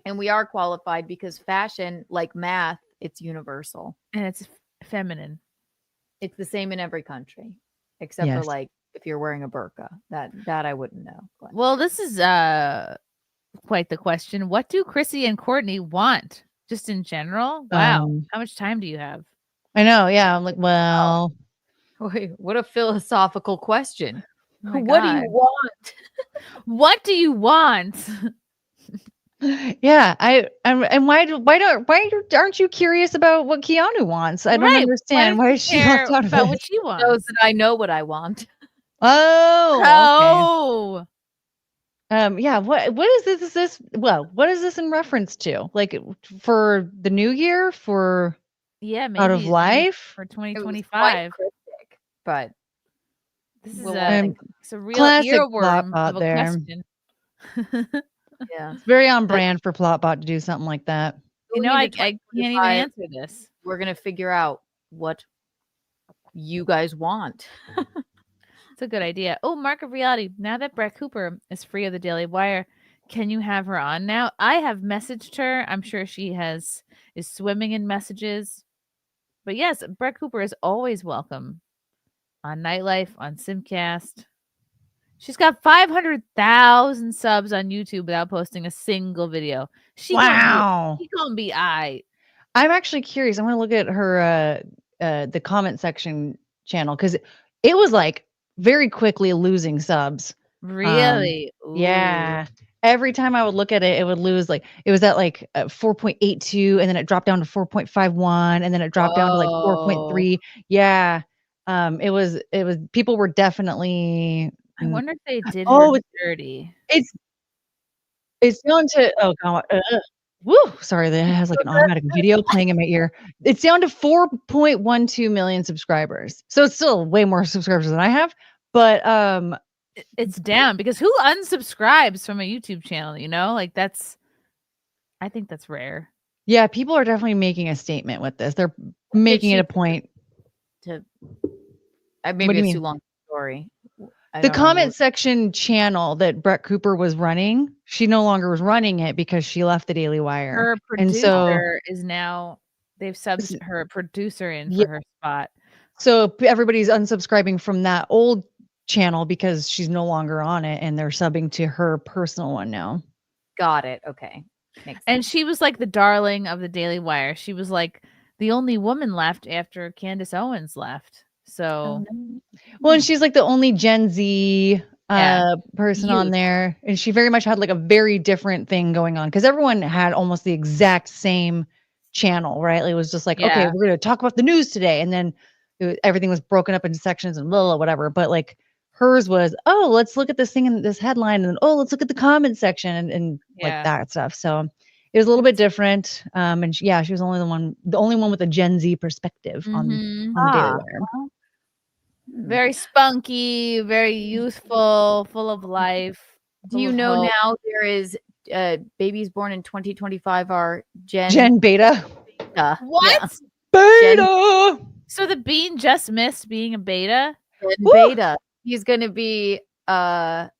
And we are qualified because fashion, like math, it's universal. And it's feminine. It's the same in every country, except for Yes. like if you're wearing a burqa. That I wouldn't know. But Well, this is quite the question. What do Chrissy and Courtney want? Just in general? Wow. How much time do you have? I know. Yeah. I'm like, well, wait, what a philosophical question. Oh my What do God. you want? What do you want? yeah. And aren't you curious about what Keanu wants? I don't Right. understand. Why is she Care left out of about it? what she wants? Knows that I know what I want. Oh. Oh. Yeah. What is this? Is this? Well, what is this in reference to? Like for the new year? For Yeah, maybe out of life? for It was quite 2025. cryptic, but This is we'll all think- it's a real Classic earworm Plotbot of a there. question. yeah. It's very on brand for Plotbot to do something like that. You know, Going I into can't even 2025, answer this. We're gonna figure out what you guys want. It's a good idea. Oh, Mark of Reality. Now that Brett Cooper is free of the Daily Wire, can you have her on now? I have messaged her. I'm sure she is swimming in messages. But yes, Brett Cooper is always welcome on Nightlife, on Simcast. She's got 500,000 subs on YouTube without posting a single video. Wow. She gonna be aight. I'm actually curious. I'm gonna look at her the comment section channel because it was like very quickly losing subs. Really? Yeah. Every time I would look at it, it would lose like it was at like 4.82 and then it dropped down to 4.51 and then it dropped down to like 4.3. Yeah. It was people were definitely I wonder if they did Oh, her dirty. it's down to oh god. Woo! Sorry, that has like an automatic video playing in my ear. It's down to 4.12 million subscribers. So it's still way more subscribers than I have, but It's down because who unsubscribes from a YouTube channel, you know? Like I think that's rare. yeah, people are definitely making a statement with this. They're making it a point. To What do maybe you it's mean? too long story. The comment section channel that Brett Cooper was running, she no longer was running it because she left the Daily Wire. Her And so producer is now they've subbed her producer in Yeah. for her spot. so everybody's unsubscribing from that old channel because she's no longer on it and they're subbing to her personal one now. Got it. Okay. Makes And sense. she was like the darling of the Daily Wire. She was like the only woman left after Candace Owens left. So Well, and she's like the only Gen Z Yeah. person on Youth. there. And she very much had like a very different thing going on because everyone had almost the exact same channel, right? It was just like, okay, Yeah. we're going to talk about the news today. And then everything was broken up into sections and blah, blah, whatever. But like hers was, oh, let's look at this thing in this headline. And then, oh, let's look at the comment section and like Yeah. that stuff. So it was a little bit different. And she was the only one with a Gen Z perspective on Mhm. the Daily Wire. Very spunky, very youthful, full of life. Do you know now there is babies born in 2025 are Gen Beta. Yeah. What? Beta. So the bean just missed being a beta? Gen Woo! Beta. He's gonna be An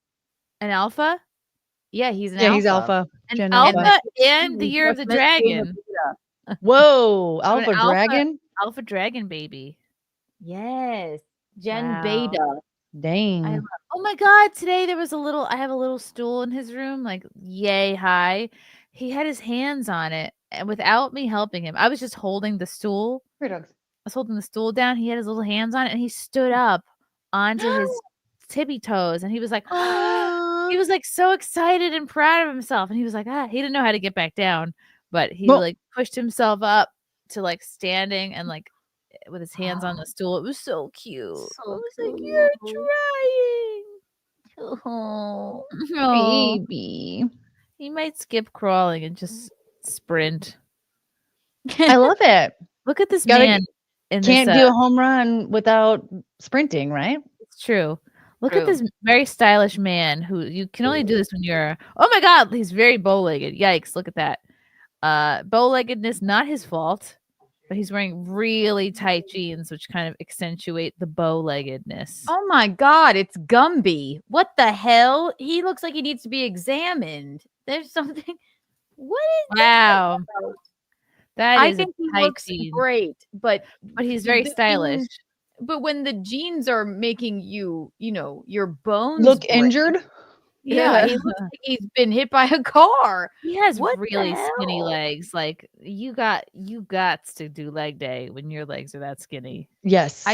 alpha? yeah, he's an Yeah, alpha. he's alpha. An Gen alpha and the year of the Just missed being a dragon. beta. Whoa, So an alpha dragon. Alpha dragon baby. Yes. Gen Wow. Beta. Dang. Oh my god, today there was I have a little stool in his room, like yay high. He had his hands on it and without me helping him. I was just holding the stool. I was holding the stool down. He had his little hands on it and he stood up onto his tippy toes and he was like he was like so excited and proud of himself and he was like he didn't know how to get back down, but he like pushed himself up to like standing and like with his hands on the stool. It was so cute. I was like, you're trying. Oh, Baby. He might skip crawling and just sprint. I love it. Look at this Gotta- man. Can't do a home run without sprinting, right? It's true. Look at this very stylish man who you can only do this when you're. Oh my god, he's very bow-legged. Yikes! Look at that. Bow-leggedness not his fault, but he's wearing really tight jeans, which kind of accentuate the bow-leggedness. Oh my god, it's Gumby. What the hell? He looks like he needs to be examined. There's something. What is Wow. That I is think he tight looks jean. great, but he's very the stylish. jeans- but when the jeans are making you, your bones Look break. injured. Yeah, he looks like he's been hit by a car. He has What the really skinny hell? legs. Like you got to do leg day when your legs are that skinny. Yes.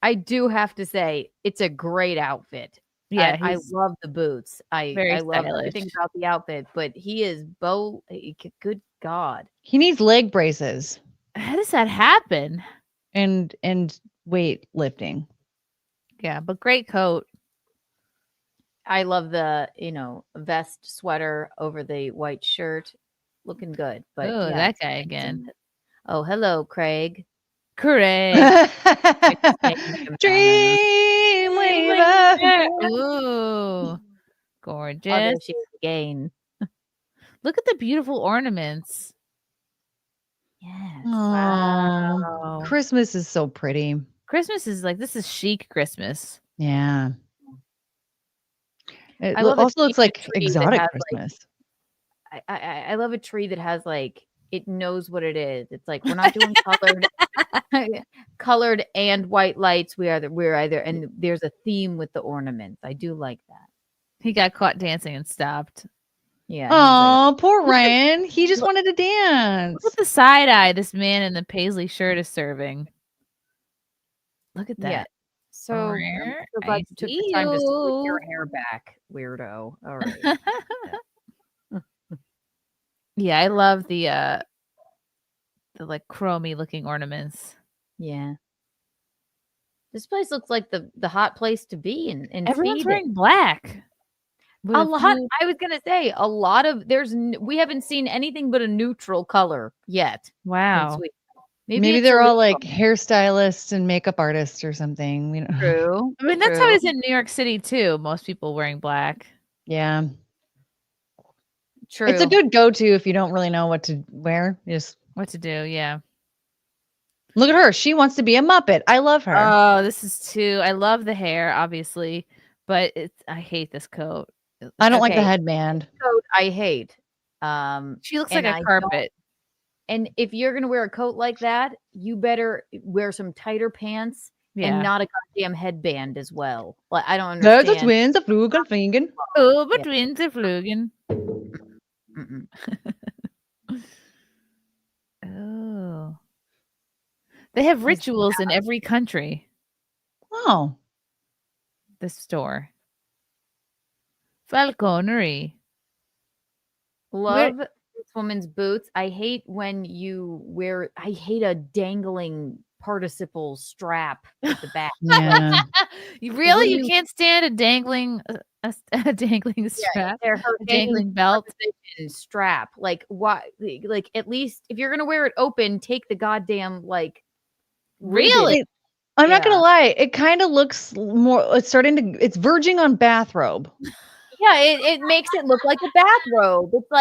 I do have to say it's a great outfit. Yeah, I he's love the boots. I very love stylish. everything about the outfit, but he is good God. He needs leg braces How does that happen? and weight lifting. Yeah, but great coat. I love the, vest sweater over the white shirt. Looking good. But Oh, yeah, that it's guy amazing. again. Oh, hello, Craig. Correct. Dreamweaver. Ooh, Oh, gorgeous. there she is again. Look at the beautiful ornaments. Yes. Wow. Christmas is so pretty. Christmas is like, this is chic Christmas. Yeah. It I love also a looks like tree that exotic has, Christmas. I love a tree that has like, it knows what it is. It's like we're not doing colored and white lights. We're either and there's a theme with the ornaments. I do like that. He got caught dancing and stopped. Yeah. he was like, Oh, poor Ryan. He just wanted to dance. Look at the side eye this man in the paisley shirt is serving. Look at that. yeah. So I'm Rare, so glad I you took see the time to slick your you. hair back, weirdo. All right. Yeah, I love the like chromy looking ornaments. Yeah. This place looks like the hot place to be in Everyone's Sweden. wearing black. with A a lot. few- I was gonna say a lot of we haven't seen anything but a neutral color yet. in Wow. Sweden. Maybe it's they're all illegal. like hairstylists and makeup artists or something. We don't. True. I mean, that's how it true. is in New York City too. Most people wearing black. Yeah, True. it's a good go-to if you don't really know what to wear. Just What to do? Yeah. look at her. She wants to be a Muppet. I love her. Oh, this is too. I love the hair, obviously, but I hate this coat. I don't like the okay. headband. coat I hate. She looks And like I a don't- carpet. And if you're gonna wear a coat like that, you better wear some tighter pants Yeah. and not a goddamn headband as well. Like I don't There's the understand. twins, the Flugel fliegen. Oh, between the Flugen. Mm-mm. Oh. They have rituals in every country. Oh, This store. Falconery. Love this woman's boots. I hate when you wear. I hate a dangling participle strap at the back. yeah. You really? do You you- can't stand a dangling a dangling strap? They're her A dangling belt? position strap. Like why? Like at least if you're gonna wear it open, take the goddamn like. Really? It- I'm not gonna Yeah. lie. It kind of looks more. It's starting to. It's verging on bathrobe. Yeah, it makes it look like a bathrobe. It's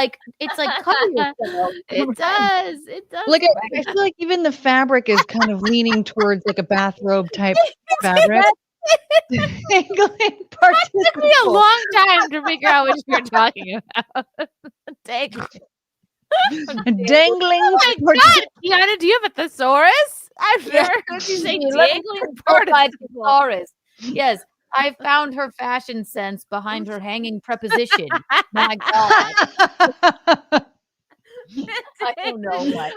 like cover yourself. It does. It does. Like I feel like even the fabric is kind of leaning towards like a bathrobe type fabric. Dangling It took me a participle. long time to figure out what you're talking about. Dangling. Dangling Oh my participle. God, Keanu, do you have a thesaurus? I've Yeah. never heard you say Let me dangling provide participle. thesaurus. Yes, I found her fashion sense behind her hanging preposition. My God, I don't know what.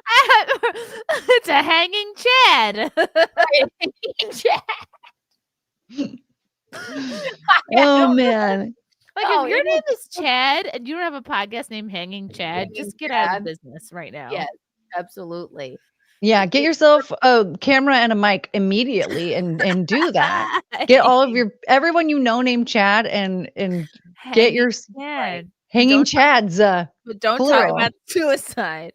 It's a hanging Chad. Oh man. Like Oh, if your it name is Chad and you don't have a podcast named Hanging Chad, Hanging just get out Chad. of business right now. Yes, absolutely. Yeah, get yourself a camera and a mic immediately and do that. Get all of your everyone you know named Chad and get your Chad. hanging Don't Chads. But don't Plural. talk about suicide.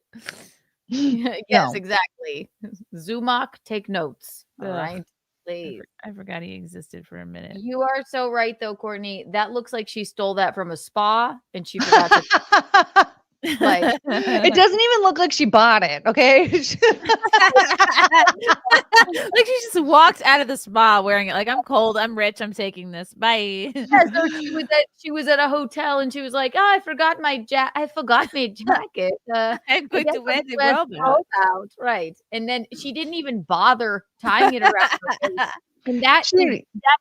Yes, No. exactly. Zumach, take notes. All Ugh. right, please. I forgot he existed for a minute. You are so right, though, Courtney. That looks like she stole that from a spa and she forgot to. Like, It doesn't even look like she bought it, okay? like she just walked out of the spa wearing it. Like, I'm cold, I'm rich, I'm taking this. Bye. yeah, so she was at a hotel and she was like, "Oh, I forgot my jacket. I forgot my jacket. I'm going guess to wear I'm the wearing robe the out. robe out." Right, and then she didn't even bother tying it around her face. And that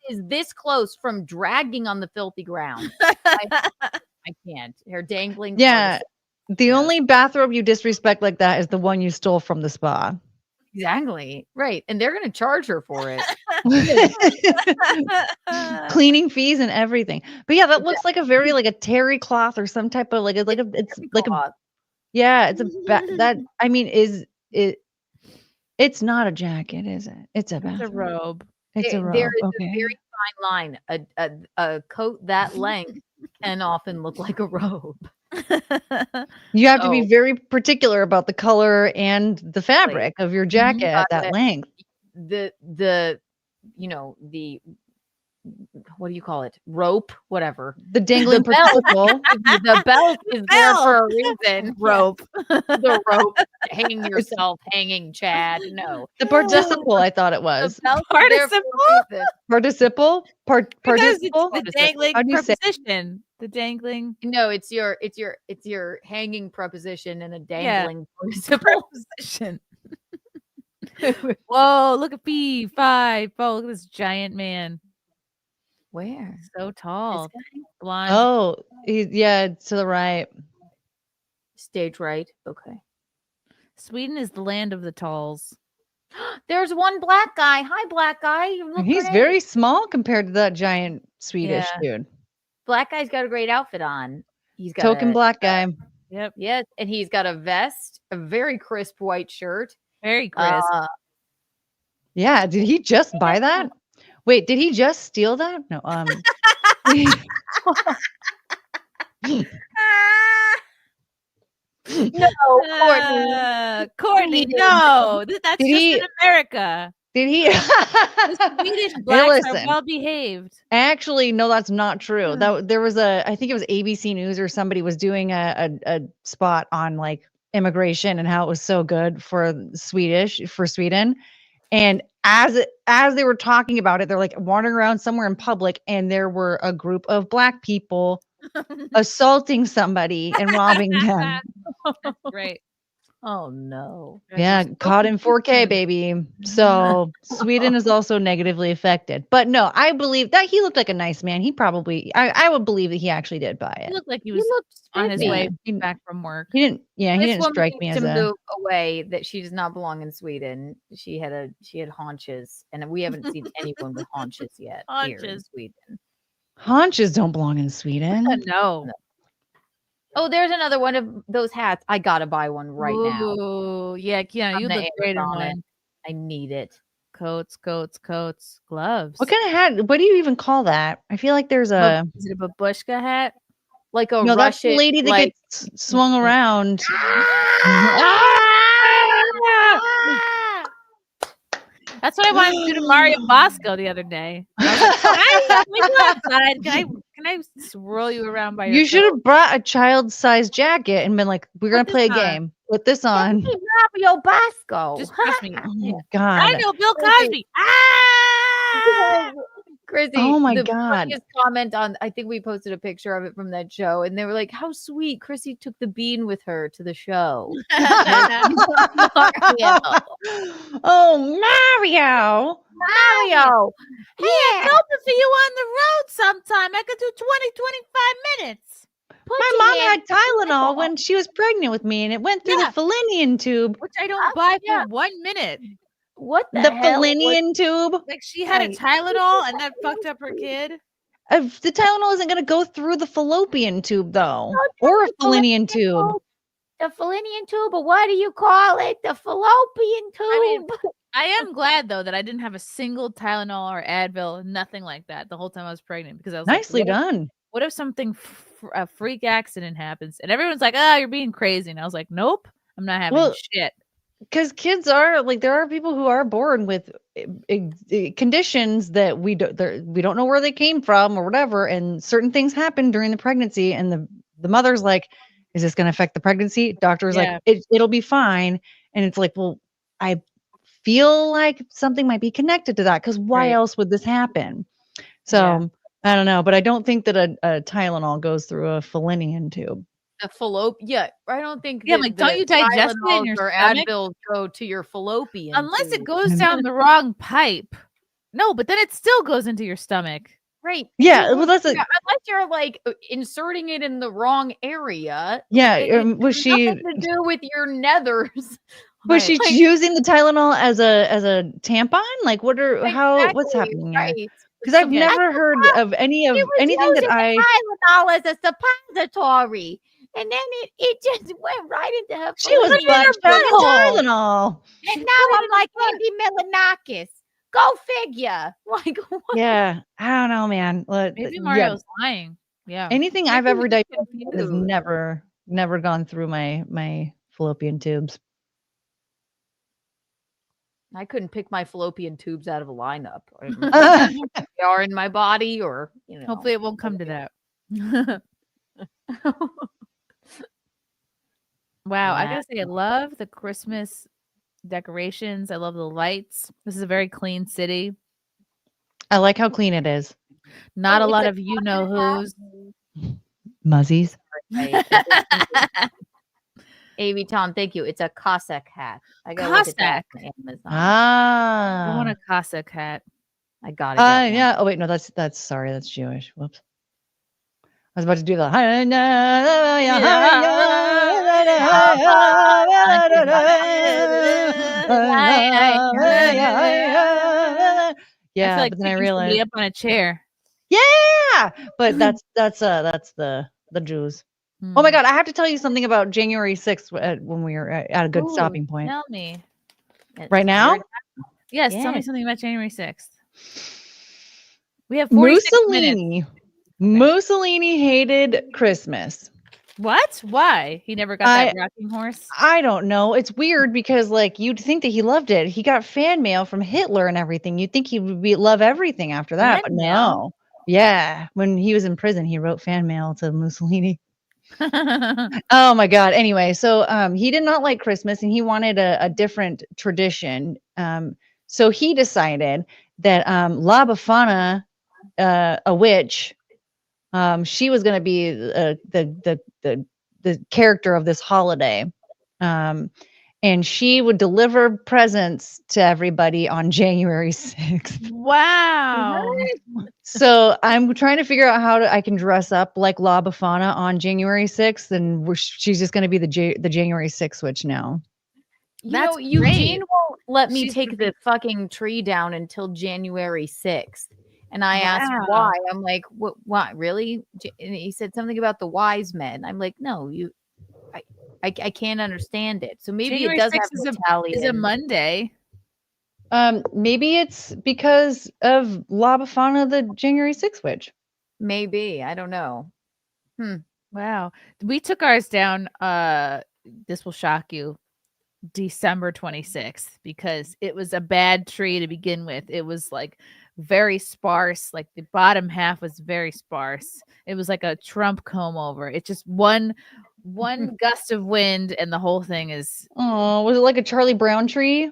is this close from dragging on the filthy ground. I can't. Her dangling. Yeah. participle. The only bathrobe you disrespect like that is the one you stole from the spa. Exactly. Right. And they're going to charge her for it. Cleaning fees and everything. But yeah, that looks like a very like a terry cloth or some type of it's like a Cloth. yeah, it's a that I mean is it it's not a jacket, is it? It's a It's a bathrobe. robe. It's a robe. There is Okay. a very fine line. A coat that length can often look like a robe. You have to be Oh. very particular about the color and the fabric of your jacket at that Got it. length. The what do you call it? Rope, whatever. The dangling The belt. participle. The belt is there Belt. for a reason. Rope. The rope. Hang yourself, hanging Chad. No. The participle, I thought it The was. belt is there for a reason. Participle? Sometimes Participle? it's the dangling How do you say it? preposition. The dangling No, it's your hanging preposition and a Yeah. dangling participle. preposition. Whoa, look at P5. Oh, look at this giant man. Where? So tall. This guy? Blonde. Oh, yeah, to the right. Stage right. Okay. Sweden is the land of the talls. There's one black guy. Hi, black guy. You look He's great. very small compared to that giant Swedish dude. Black guy's got a great outfit on. He's got Token a, black guy. Yep. yes, and he's got a vest, a very crisp white shirt. Very crisp. Yeah, did he just buy that? Wait, did he just steal that? No, No, Courtney. Courtney, He didn't. no. That's Did just he- in America. did he? The Swedish blacks are listen. well behaved. Actually, no, that's not true. That there was I think it was ABC News or somebody was doing a spot on like immigration and how it was so good for Sweden. And as they were talking about it, they're like wandering around somewhere in public, and there were a group of black people assaulting somebody and robbing them. That's great. Oh no. Yeah, caught in 4K, baby. So Sweden is also negatively affected. But no, I believe that he looked like a nice man. He probably, I would believe that he actually did buy He it. looked like he He was looked on his spiffy. way He- back from work. He didn't, yeah, he This didn't woman strike me needs as to a. move away. That she does not belong in Sweden. She had haunches, and we haven't seen anyone with haunches yet here in Haunches. Sweden. Haunches don't belong in Sweden. No. Oh, there's another one of those hats. I gotta buy one right now. Ooh, yeah, Keanu, I'm you gonna look great in Amazon it. one. I need it. Coats, gloves. What kind of hat? What do you even call that? I feel like there's a. Is it a babushka hat? Like a No, that's the Russian lady that like, gets swung around. That's what I wanted to do to Mario Bosco the other day. I was like, can I go outside? Can I swirl you around by your You should coat? have brought a child-sized jacket and been like, "We're gonna Put play a this on. game. Put this on." Mario Bosco. Just trust me. Oh Yeah. my god! I know Bill Cosby. Ah! Chrissy, Oh my the God. funniest comment on, I think we posted a picture of it from that show, and they were like, "How sweet! Chrissy took the bean with her to the show." Mario. Oh, Mario! Mario. Hey, I'm helping for you on the road sometime. I could do 20, 25 minutes. My mom had Tylenol when she was pregnant with me, and it went through Yeah. the Falinian tube. Which I don't buy yeah. for 1 minute. What the, The hell? Falinian tube. Like she had a Right. Tylenol and that fucked up her kid. The Tylenol isn't going to go through the fallopian tube, though, No, or a the Falinian tube. The Falinian tube, or what do you call it? The fallopian tube. I mean, I am glad though that I didn't have a single Tylenol or Advil, nothing like that the whole time I was pregnant because I was Nicely like, done. what if something a freak accident happens and everyone's like, "Oh, you're being crazy," and I was like, "Nope, I'm not having Well, shit." Because kids are like, there are people who are born with conditions that we don't know where they came from or whatever, and certain things happen during the pregnancy, and the mother's like, is this going to affect the pregnancy? Doctor's Yeah. like, it'll be fine, and it's like, well, I feel like something might be connected to that because why Right. else would this happen? So Yeah. I don't know, but I don't think that a Tylenol goes through a Falinian tube. the fallopian. Yeah, I don't think. Yeah, that like, don't the you digest it in Tylenols your or stomach? Advil go to your fallopian? Unless it tube. goes down the wrong pipe. No, but then it still goes into your stomach. Right. Yeah, well, that's a Yeah, unless you're like inserting it in the wrong area. yeah. it Was has she? nothing to do with your nethers. Was she Like, using the Tylenol as a tampon? Like, what are what's exactly, happening here? right. Because I've Okay. never heard of anything that I. Tylenol as a suppository, and then it just went right into her. She was fallopian butt tube. Tylenol. And now I'm like Andy Milanakis. Go figure. Like, what? Yeah, I don't know, man. Maybe Yeah, Mario's lying. Yeah. anything I've Maybe ever he's digested has confused. never gone through my fallopian tubes. I couldn't pick my fallopian tubes out of a lineup. They are in my body, or Hopefully it won't come to that. Wow, I gotta say, I love the Christmas decorations. I love the lights. This is a very clean city. I like how clean it is. Not a it's lot a of you know who's. Muzzies. AV Tom, thank you. It's a Cossack hat. I gotta look at that on Amazon. I want Ah. a Cossack hat. I gotta get one. Yeah. Oh wait, no, that's sorry, that's Jewish. Whoops. I was about to do the I feel yeah, like but then I picking somebody realized up on a chair. yeah, but that's the Jews. Oh my Hmm. God, I have to tell you something about January 6th when we were at a good Ooh, stopping point. Tell me. Right now? Yes, tell me Yeah. something about January 6th. We have 46 minutes. Mussolini. Mussolini hated Christmas. What? Why? He never got that rocking horse? I don't know. It's weird because like you'd think that he loved it. He got fan mail from Hitler and everything. You'd think he would love everything after that, but no. Yeah, when he was in prison, he wrote fan mail to Mussolini. Oh my God. Anyway, so he did not like Christmas and he wanted a different tradition. So he decided that La Befana, a witch, she was going to be the character of this holiday. And she would deliver presents to everybody on January 6th. Wow. So I'm trying to figure out how I can dress up like La Befana on January 6th, and she's just going to be the January 6th witch now. That's Eugene great. won't let me She's take the fucking tree down until January 6th. And I asked why. Wow. I'm like, what? Why? Really? And he said something about the wise men. I'm like, no, I can't understand it. So maybe January it does 6th have is a Monday. Maybe it's because of La Befana, the January 6th witch. Maybe. I don't know. Wow. We took ours down, this will shock you, December 26th, because it was a bad tree to begin with. It was like very sparse, like the bottom half was very sparse. It was like a Trump comb over. It just one gust of wind and the whole thing is Oh, was it like a Charlie Brown tree?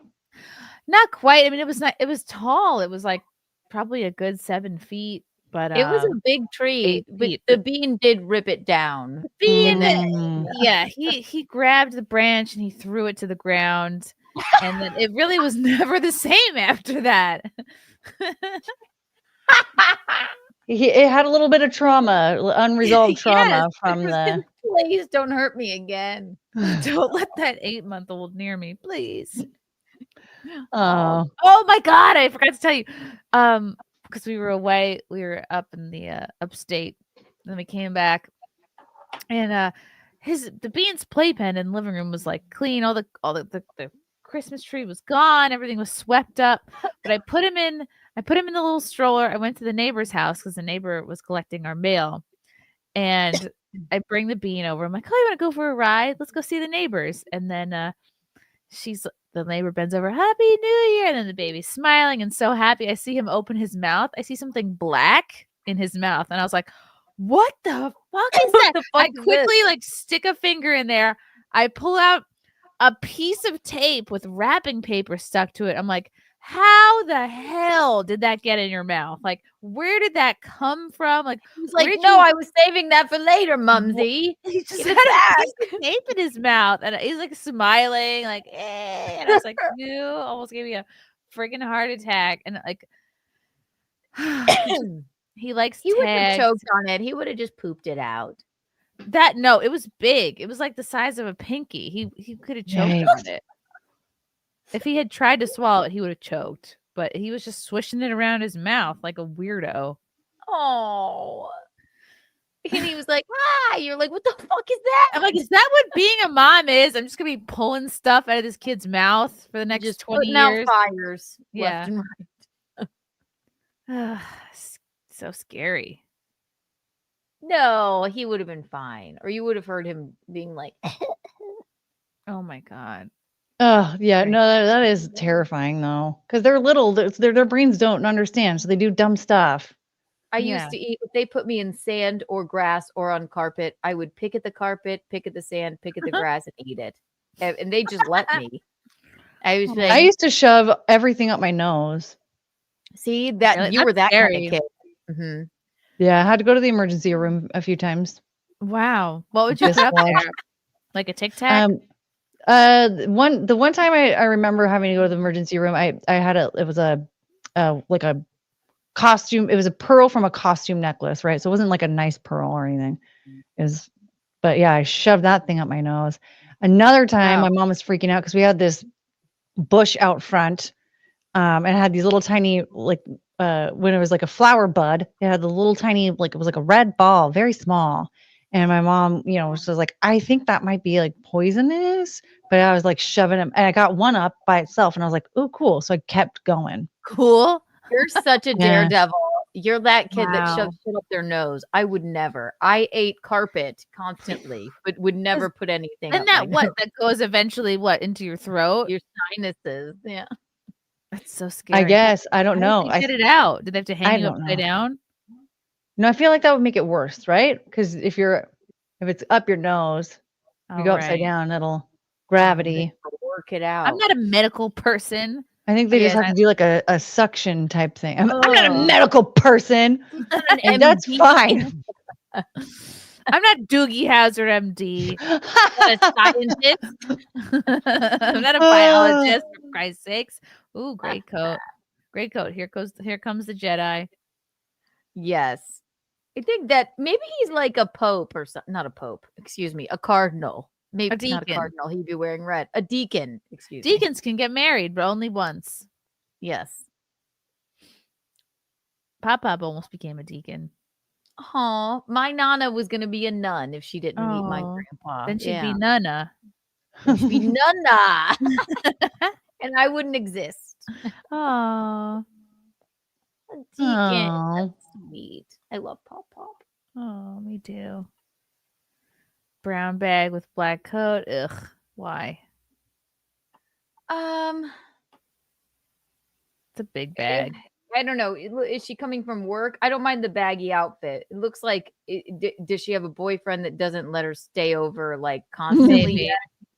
not quite. I mean, it was tall. It was like probably a good 7 feet, but It was a big tree, 8 but feet. the bean did rip it down. Bean, Mm. yeah, he grabbed the branch and he threw it to the ground, and then it really was never the same after that. It had a little bit of trauma, unresolved trauma from the. Please don't hurt me again. Don't let that 8-month-old near me, please. Oh, Oh my God, I forgot to tell you. Because we were away, we were up in the upstate, then we came back, and the Bean's playpen in the living room was like clean. All the Christmas tree was gone, everything was swept up. But I put him in the little stroller. I went to the neighbor's house because the neighbor was collecting our mail. And I bring the Bean over. I'm like, oh, you want to go for a ride? Let's go see the neighbors. And then the neighbor bends over, Happy New Year. And then the baby's smiling and so happy. I see him open his mouth. I see something black in his mouth. And I was like, what the fuck is that? I quickly like stick a finger in there. I pull out a piece of tape with wrapping paper stuck to it. I'm like, how the hell did that get in your mouth? Like, where did that come from? Like, he's like, no, I was saving that for later, Mumsy. He just had a piece of tape in his mouth, and he's like smiling, like, eh. And I was like, you almost gave me a freaking heart attack. And like, he likes he would have tags. choked on it. He would have just pooped it out. No, it was big. It was like the size of a pinky. He could have choked on it. If he had tried to swallow it, he would have choked. But he was just swishing it around his mouth like a weirdo. Oh. And he was like, you're like, what the fuck is that? I'm like, is that what being a mom is? I'm just gonna be pulling stuff out of this kid's mouth for the next just 20 out years. Fires Yeah. left and right. So scary. No, he would have been fine. Or you would have heard him being like, oh my God. Oh, yeah. Right. No, that is terrifying though. Because they're little. Their brains don't understand. So they do dumb stuff. I Yeah. used to eat if they put me in sand or grass or on carpet, I would pick at the carpet, pick at the sand, pick at the grass, and eat it. And they just let me. I was I like, used to shove everything up my nose. see that Really? you were That's that kind scary. of kid. Hmm. Yeah, I had to go to the emergency room a few times. Wow. What would you This put up was- there? Like a Tic Tac? the one time I remember having to go to the emergency room, it was like a costume. It was a pearl from a costume necklace, right? So it wasn't like a nice pearl or anything. But yeah, I shoved that thing up my nose. Another time, Wow. my mom was freaking out because we had this bush out front, and it had these little tiny when it was like a flower bud, it had the little tiny it was like a red ball, very small. And my mom, was just like, I think that might be like poisonous, but I was like shoving them, and I got one up by itself, and I was like, oh, cool. So I kept going. Cool. You're such a Yeah. daredevil. You're that kid that Wow. shoves shit up their nose. I would never. I ate carpet constantly, but would never put anything And up that my what nose. that goes eventually into your throat? Your sinuses. Yeah. That's so scary. I guess I don't How did know. they get it out? Did they have to hang I you don't upside know. down? No, I feel like that would make it worse, right? Because if it's up your nose, Oh, you go upside right. down, it'll gravity. Work it out. I'm not a medical person. I think they just Yes, have to do like a suction type thing. I'm not a Oh. medical person, an and that's MD. fine. I'm not Doogie Hazard, MD. I'm not a scientist. I'm not a biologist, for Christ's sakes. Ooh, great coat. Great coat. Here comes the Jedi. Yes. I think that maybe he's like a pope or something. Not a pope. Excuse me. A cardinal. Maybe A not a deacon. cardinal. He'd be wearing red. A deacon. Excuse me. Deacons can get married, but only once. Yes. Pop almost became a deacon. Oh, my Nana was going to be a nun if she didn't meet my Oh, grandpa. Then she'd Yeah. be Nana. She'd be Nana. And I wouldn't exist. Oh, A deacon. Oh. That's sweet. I love Pop. oh, me too. Brown bag with black coat. Ugh, why? It's a big bag. I don't know. Is she coming from work? I don't mind the baggy outfit. It looks like, does she have a boyfriend that doesn't let her stay over like constantly? Maybe.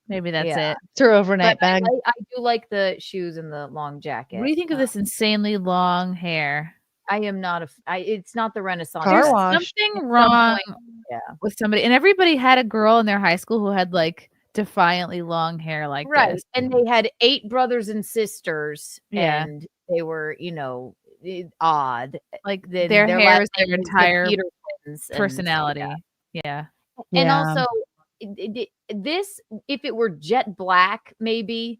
Maybe that's Yeah. it. It's her overnight But bag. I do like the shoes and the long jacket. What do you think of this insanely long hair? I am not it's not the Renaissance. Car There's wash. something wrong Yeah. with somebody, and everybody had a girl in their high school who had like defiantly long hair like Right. this. And they had 8 brothers and sisters. Yeah. And they were, odd. Like Then their hair last is their name was the entire Petersons, and personality. yeah. Yeah. And Yeah. also, this, if it were jet black, maybe.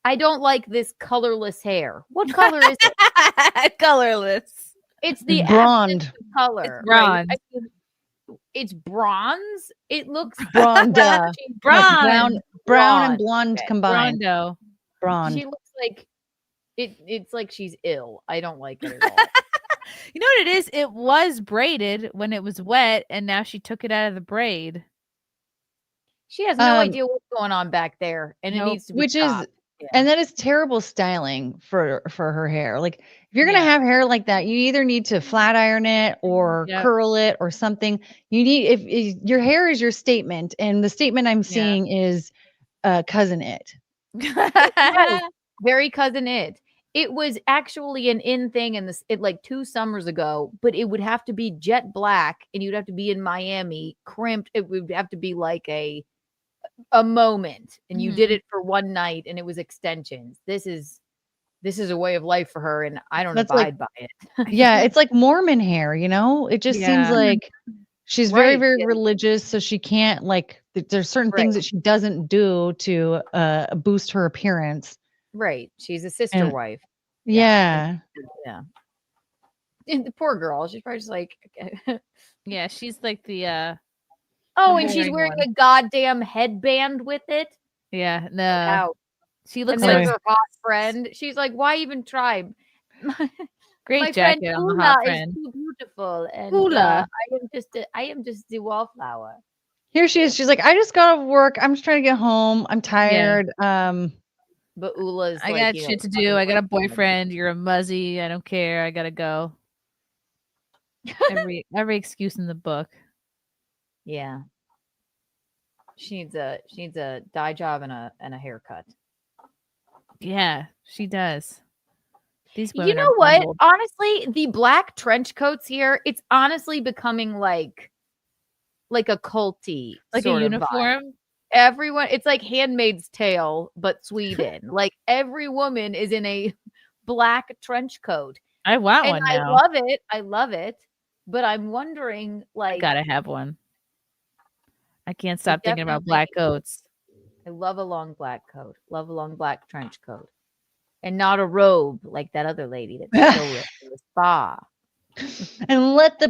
I don't like this colorless hair. What color is it? Colorless. It's the Blonde. absence of color. It's right? bronze. I mean, it's bronze. It looks Blonde. She's Bronze. Brown and Blonde. blonde Okay. combined. Rondo. Blonde. She looks like it's like she's ill. I don't like it at all. You know what it is? It was braided when it was wet, and now she took it out of the braid. She has no Um, idea what's going on back there, and it Nope. needs to be Which is stopped. Yeah. and that is terrible styling for her hair. Like if you're gonna Yeah. have hair like that, you either need to flat iron it or Yep. curl it or something. You need if your hair is your statement, and the statement I'm seeing is cousin it. No, very cousin it. It was actually an in thing in this like 2 summers ago, but it would have to be jet black, and you'd have to be in Miami, crimped. It would have to be like a moment, and you did it for one night, and it was extensions. This is a way of life for her, and I don't That's like- abide by it. Yeah, it's like Mormon hair, It just seems Yeah. like she's very, Right, very yeah. religious, so she can't there's certain things that she doesn't do to boost her appearance. Right. She's a sister And- wife. Yeah. Yeah. And the poor girl. She's probably just like, okay. Yeah, she's like the Oh, and she's boring wearing one. a goddamn headband with it. yeah, no. Wow. She And looks there's like Anyway. her hot friend. She's like, why even try? great My jacket friend on the Hula hot is friend. too beautiful, and Hula. I am just the wallflower. Here she is. She's like, I just got off work. I'm just trying to get home. I'm tired. But Ula's I like, got you know, shit to do. I got a boyfriend. You're a muzzy. I don't care. I gotta go. Every excuse in the book. Yeah. She needs a dye job and a haircut. Yeah, she does. These You women know are what? bundled. Honestly, the black trench coats here, it's honestly becoming like a culty Like a sort of vibe. uniform. Everyone, it's like Handmaid's Tale, but Sweden. Like every woman is in a black trench coat. I want And one I now. love it. I love it. But I'm wondering, I like, gotta have one. I can't stop thinking about black coats. I love a long black coat. Love a long black trench coat. And not a robe like that other lady that stole it from the spa. And let the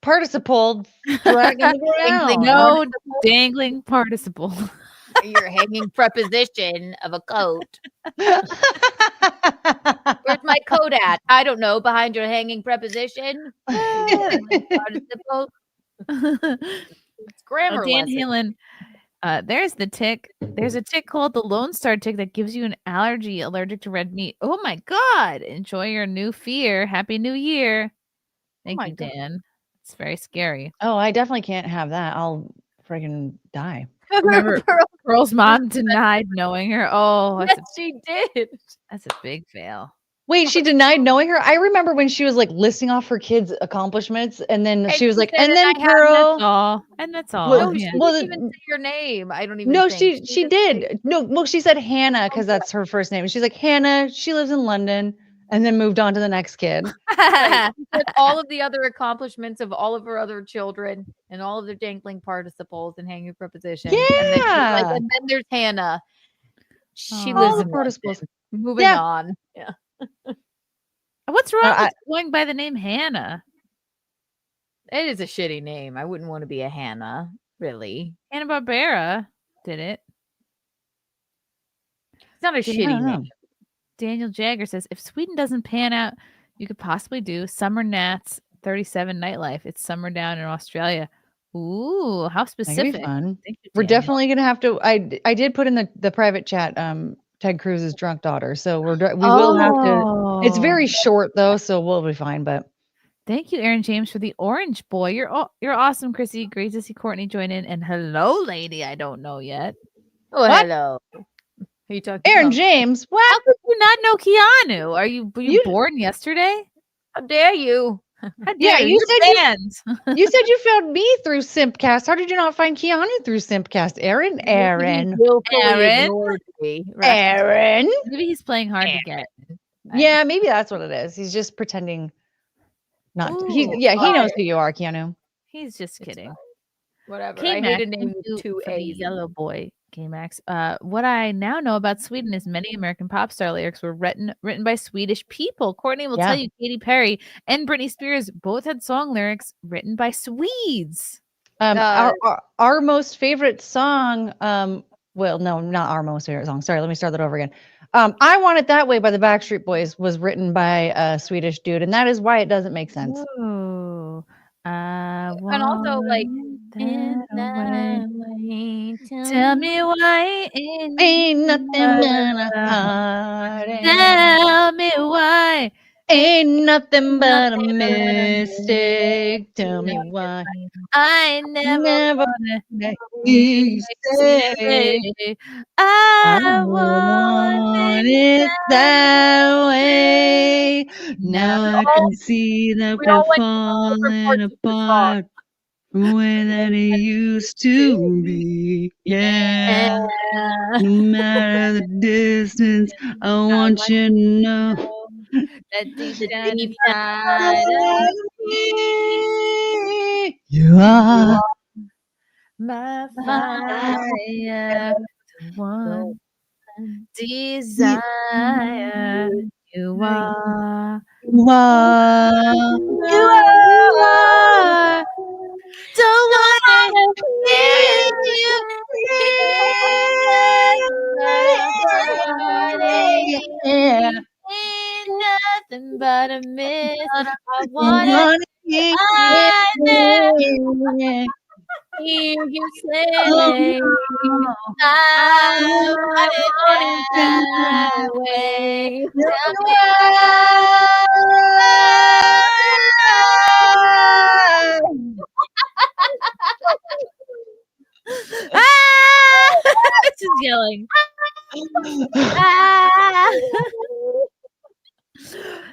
participle drag on the Dangling ground. No dangling participle. Your hanging preposition of a coat. Where's my coat at? I don't know. Behind your hanging preposition. Participle. It's grammar Dan lesson. Halen. There's the tick. There's a tick called the Lone Star tick that gives you an allergic to red meat. Oh my God. Enjoy your new fear. Happy New Year. Thank my you, God. Dan. It's very scary. Oh, I definitely can't have that. I'll freaking die. Remember, Pearl's mom denied knowing her. Oh, Yes, she did. that's a big fail. Wait, she denied knowing her? I remember when she was like listing off her kids' accomplishments, and then she was she like, said, and "And then I have Pearl. All. And that's all. Well, No, she Yeah. well, didn't even say your name. I don't even no, think. she just said- did. No, well, she said Hannah because that's her first name. And she's like, Hannah, she lives in London, and then moved on to the next kid. Right. She said all of the other accomplishments of all of her other children and all of their dangling participles and hanging prepositions. And then, she was like, Yeah. and then there's Hannah. She Aw. lives All the in participles. London. Moving Yeah. on. Yeah. What's wrong I- with going by the name Hannah? It is a shitty name. I wouldn't want to be a Hannah, really. Hanna-Barbera did it. It's not a shitty name. Daniel Jagger says, if Sweden doesn't pan out, you could possibly do Summer Nats 37 Nightlife. It's summer down in Australia. Ooh, how That could be specific. fun. Thank you, We're Daniel. definitely gonna have to. I did put in the private chat. Ted Cruz's drunk daughter. So we will have to. It's very Oh. short though, so we'll be fine. But Thank you, Aaron James, for the orange boy. You're awesome, Chrissy. Great to see Courtney join in. And hello, lady. I don't know yet. Oh, What? hello. Are you talking Aaron about? James, How what? could you not know Keanu? Were you You- born yesterday? How dare you? How Yeah, dare you You're said you- banned. You said you found me through Simpcast. How did you not find Keanu through Simpcast? Aaron, Aaron, He willfully Aaron? ignored me. Right. Aaron. Maybe he's playing hard to get. Yeah, maybe that's what it is. He's just pretending not. He Ooh, knows who you are, Keanu. He's just kidding. Whatever. I K-Max, hate a name thank with you two for the A's. yellow boy, K-Max. What I now know about Sweden is many American pop star lyrics were written by Swedish people. Courtney will Yeah. tell you Katy Perry and Britney Spears both had song lyrics written by Swedes. Our most favorite song. Well, no, not our most favorite song. Sorry, let me start that over again. I Want It That Way by the Backstreet Boys was written by a Swedish dude, and that is why it doesn't make sense. Ooh, I And also, like, want in that way. that way, Tell me why it Ain't nothing but a heartache. Tell me why. Ain't nothing but a mistake. Tell me why. I never Never wanna let you say I I want want it that way. Now I can see that we all we're went to different falling parts of the song. apart from the way that it used to be. Yeah. No matter the distance, I want you to know that deep The down deep inside of me, you are my fire, the one desire you are. You are. Don't wanna leave you. Yeah. Ain't nothing but a miss. I want it. Yeah. hear you say, I want it that way. Tell me Ah! Just yelling. Ah!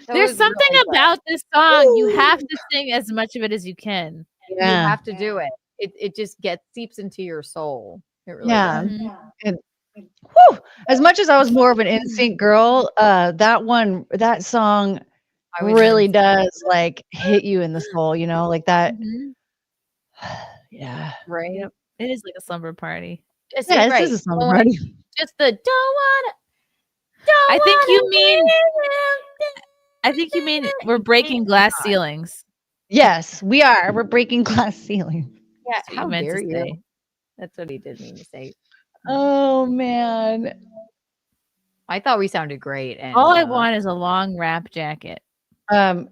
That There's was something really good. about this song. You have to sing as much of it as you can. You Yeah. have to do it. It just seeps into your soul. It really Yeah. does. Mhm. And whew, as much as I was more of an NSYNC girl, that song I was really in- does like hit you in the soul, like that. Mhm. Yeah. right. Yep. It is like a slumber party. Just, Yeah, this right. is a summer Going- party. Just the don't I think you wanna mean live. I think you mean we're breaking glass ceilings. Yes, we are. We're breaking glass ceilings. Yeah, That's what you how meant dare to you? say. That's what he did mean to say. Oh man. I thought we sounded great. And All I want is a long wrap jacket.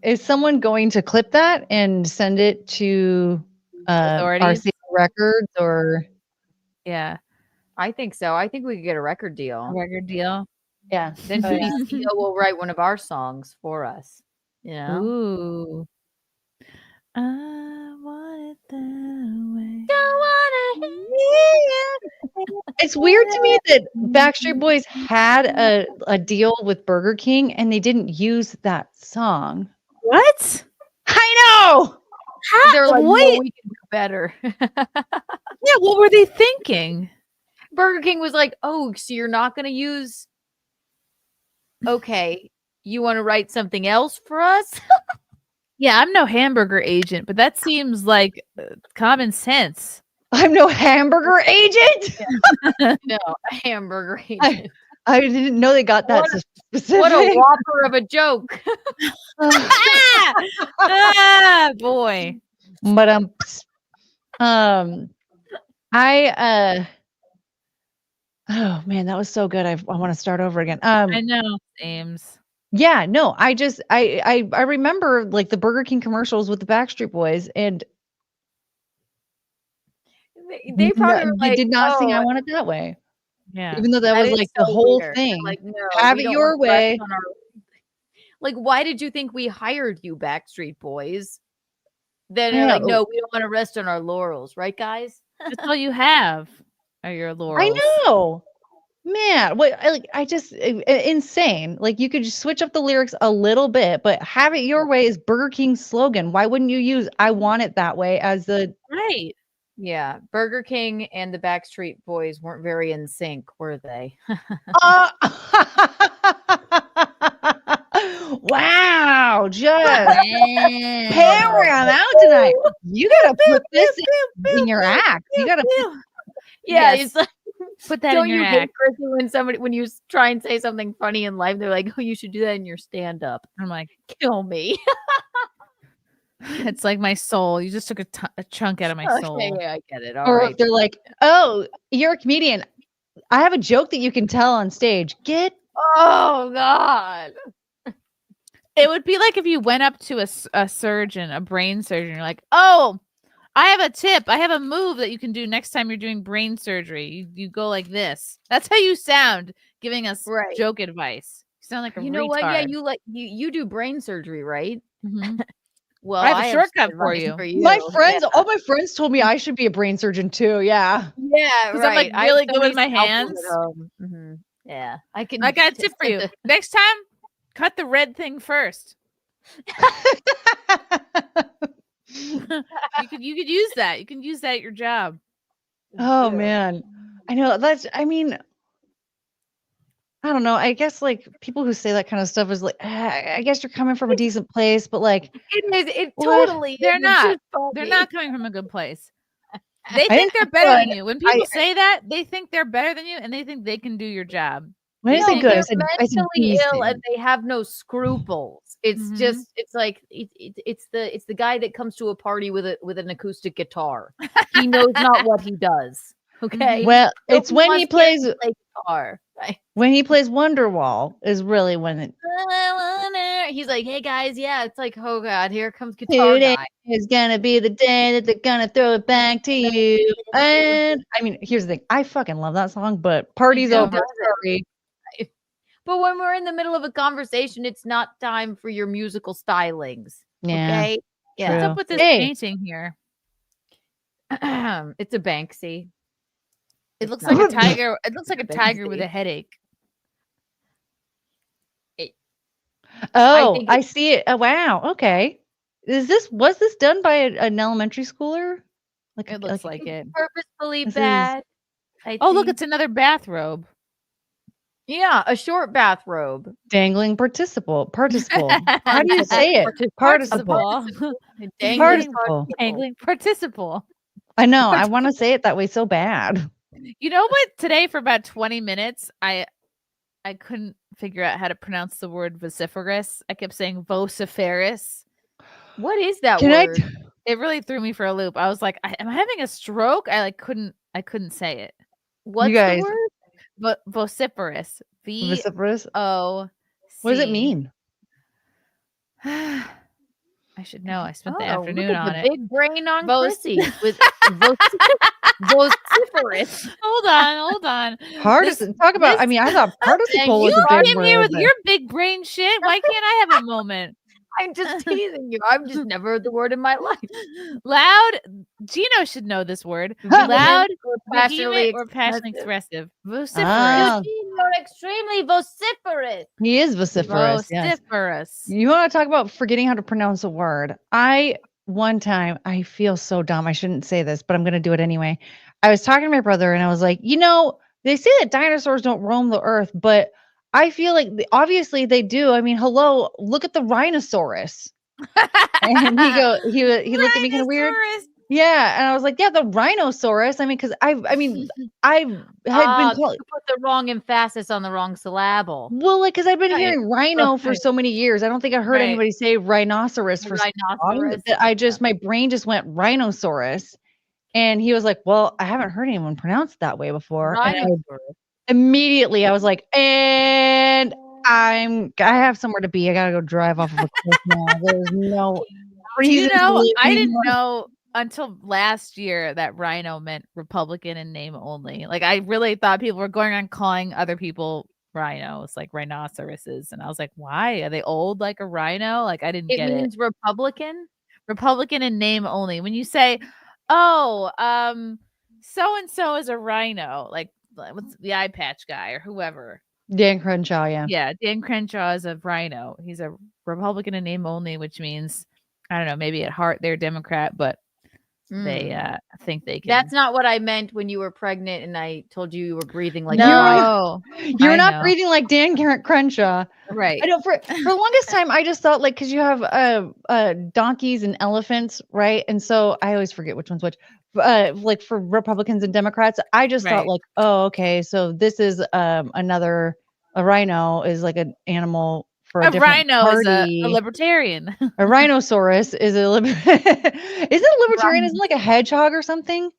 Is someone going to clip that and send it to Authorities? RC Records or Yeah. I think so. I think we could get a record A deal. record deal. Then Oh, yeah. BCO will write one of our songs for us. You know? Ooh. I want it that way. Don't wanna hear It's weird to me that Backstreet Boys had a deal with Burger King and they didn't use that song. What? I know. They're like, no, Wait. we can do better. Yeah, what were they thinking? Burger King was like, oh, so you're not going to use. Okay, you want to write something else for us? Yeah, I'm no hamburger agent, but that seems like common sense. I'm no hamburger agent. No, a hamburger I- agent. I didn't know they got that so specific. What a whopper of a joke. Ah, boy. But I oh man, that was so good. I want to start over again. I know, Ames. Yeah, no, I remember like the Burger King commercials with the Backstreet Boys, and They probably were they like, did not sing "I "Oh, Want It That Way," Yeah. even though that was is like the so whole weird." thing. They're like, no, Have we it don't your want to rest way. on our- Like, why did you think we hired you, Backstreet Boys? Then they're Yeah, like, no, we don't want to rest on our laurels, right, guys? That's all you have are your laurels. I know, man. What I just insane. Like you could just switch up the lyrics a little bit, but "Have It Your Way" is Burger King's slogan. Why wouldn't you use "I Want It That Way" as the Right. Yeah, Burger King and the Backstreet Boys weren't very in sync, were they? Wow, just powering out tonight. You gotta put this in your act. You gotta put, Yeah, Yes. it's like, Put that don't in your you hate act. Chrissy when you try and say something funny in life, they're like, oh, you should do that in your stand up. I'm like, Kill me. it's like my soul. You just took a chunk out of my soul. Okay, I get it. All or right. if they're like, "Oh, you're a comedian. I have a joke that you can tell on stage. Get Oh God. It would be like if you went up to a surgeon, a brain surgeon, you're like, oh, I have a tip. I have a move that you can do next time you're doing brain surgery. You go like this. That's how you sound giving us Right. joke advice. You sound like a You know what? Yeah, retard. you do brain surgery, right? Mhm. Well, I have a some shortcut for advice you. my you. friends. All my friends told me I should be a brain surgeon too. Yeah. Yeah, 'Cause I'm, like, right. I really have good with somebody my scalpels at hands. home. Mhm. Yeah, I can. I got a tip for you. Next time, cut the red thing first. You could use that. You can use that at your job. Oh man, I know I mean, I don't know. I guess like people who say that kind of stuff is like, I guess you're coming from a decent place, but like, It is. It What? totally. They're is. It's not. just They're funny. not coming from a good place. They I think didn't they're think better than good. you. When people say that, they think they're better than you, and they think they can do your job. when I No, say good, I They're said mentally ill decent. and they have no scruples. It's Mhm. just. It's like it's the guy that comes to a party with an acoustic guitar. He knows not what he does. Okay. Well, No it's one when he wants to hear him plays play guitar. Right? when he plays Wonderwall is really when it. He's like, hey guys, yeah, it's like, oh god, here comes guitar Today guy. is gonna be the day that they're gonna throw it back to you. And I mean, here's the thing. I fucking love that song, but party's too. over. Sorry. But when we're in the middle of a conversation, it's not time for your musical stylings. Yeah. Okay. What's True. up with this Hey. painting here? It's a Banksy. It looks not. like a tiger. It looks like a Banksy. tiger with a headache. Oh, think I see it. Oh, wow. Okay. Was this done by an elementary schooler? It looks like it. Purposefully This is- bad. I Oh, look, think. it's another bathrobe. Yeah, a short bathrobe. dangling participle. How do you say it? Participle. Dangling Participle. Dangling participle. I know. I want to say it that way so bad. You know what? Today for about 20 minutes, I couldn't figure out how to pronounce the word vociferous. I kept saying vociferous. What is that Can I word? It really threw me for a loop. I was like, am I having a stroke? I couldn't say it. What's guys- the word? But vociferous. Vociferous? VO. What does it mean? I should know. I spent the Oh, look afternoon at on the it. big brain on Voc- Chrissy with vociferous. Hold on. Partisan. Talk about. I mean, I thought participle was You a big came here word. with your big brain shit. Why can't I have a moment? I'm just teasing you. I've just never heard the word in my life. Loud. Gino should know this word. Huh. Loud, Or passionately, or passionately expressive. Vociferous. Ah. You're extremely vociferous. He is vociferous. Yes. Vociferous. You want to talk about forgetting how to pronounce a word? One time, I feel so dumb. I shouldn't say this, but I'm going to do it anyway. I was talking to my brother and I was like, they say that dinosaurs don't roam the earth, but I feel like obviously they do. I mean, hello, look at the rhinoceros. And he looked at me kind of weird. Rhinoceros. Yeah. And I was like, yeah, the rhinoceros. I mean, because I had been called. You put the wrong emphasis on the wrong syllable. Well, like, because I've been Right. hearing rhino for Right. so many years. I don't think I heard Right. anybody say rhinoceros for so long Rhinoceros. that my brain just went rhinoceros. And he was like, well, I haven't heard anyone pronounce it that way before. And Rhinoceros. immediately I was like, and I have somewhere to be. I got to go drive off of a cliff now. There's no reason to live I didn't anymore. know until last year that rhino meant Republican in name only. Like, I really thought people were going on calling other people rhinos, like rhinoceroses. And I was like, why? Are they old like a rhino? Like, I didn't It get it. means Republican. Republican in name only. When you say, oh, so and so is a rhino, like what's the eye patch guy or whoever. Dan Crenshaw, yeah. Yeah, Dan Crenshaw is a rhino. He's a Republican in name only, which means, I don't know, maybe at heart they're Democrat, but they think they can. That's not what I meant when you were pregnant and I told you were breathing like no. You're I not know. breathing like Dan Crenshaw. Right. I know for the longest time I just thought, like, because you have donkeys and elephants, right? And so I always forget which one's which. Like for Republicans and Democrats, I just thought, Right. like, oh, okay, so this is a rhino is like an animal for a A different rhino is party. a libertarian. A rhinoceros is a isn't a libertarian? Isn't like a hedgehog or something?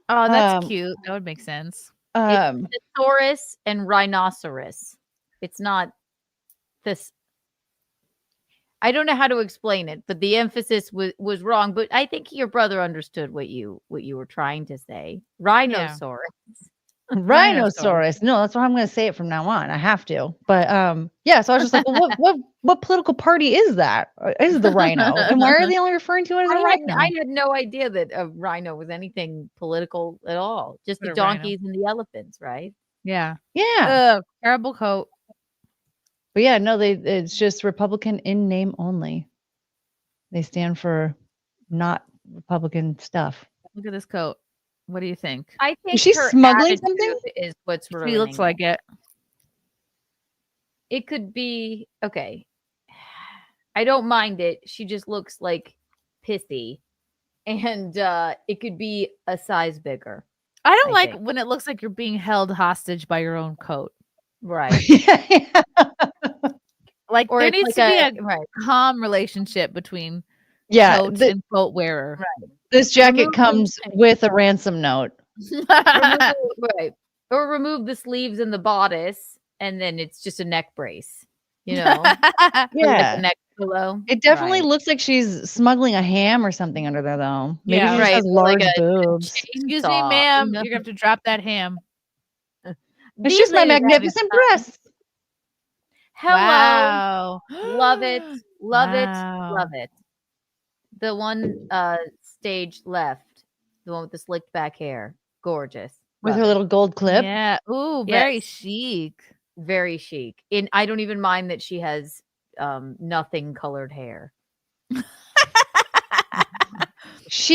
Oh, that's cute. That would make sense. It's Thesaurus and rhinoceros. It's not this. I don't know how to explain it, but the emphasis was wrong. But I think your brother understood what you were trying to say. Rhinoceros. Rhinoceros. No, that's what I'm going to say it from now on. I have to. But yeah. So I was just like, well, what political party is that? Is the rhino? And why are they only referring to it as a rhino? I had no idea that a rhino was anything political at all. Just What the a rhino. donkeys and the elephants, right? Yeah. Yeah. Terrible coat. But yeah, no, it's just Republican in name only. They stand for not Republican stuff. Look at this coat. What do you think? I think she her smuggling attitude something? is what's He ruining looks like it. It could be okay. I don't mind it. She just looks like pissy, and it could be a size bigger. I don't like think. when it looks like you're being held hostage by your own coat. Right. Like, Or there it's needs like to be a right. calm relationship between Yeah. coach and coat wearer. This jacket Remove comes the- with a ransom note. Right. Or remove the sleeves and the bodice, and then it's just a neck brace. You know, Or like Yeah. a neck Below. It definitely Right. looks like she's smuggling a ham or something under there, though. Maybe Yeah, she just right. has Or large like a boobs. Excuse me, chainsaw. ma'am. No. You're gonna have to drop that ham. It's These just my ladies are having magnificent fun. breasts. Hello. Wow. Love it. Love it. Wow. Love it. The one stage left, the one with the slicked back hair. Gorgeous. With Love her it. little gold clip. Yeah. Ooh, very Yes. chic. Very chic. And I don't even mind that she has nothing colored hair.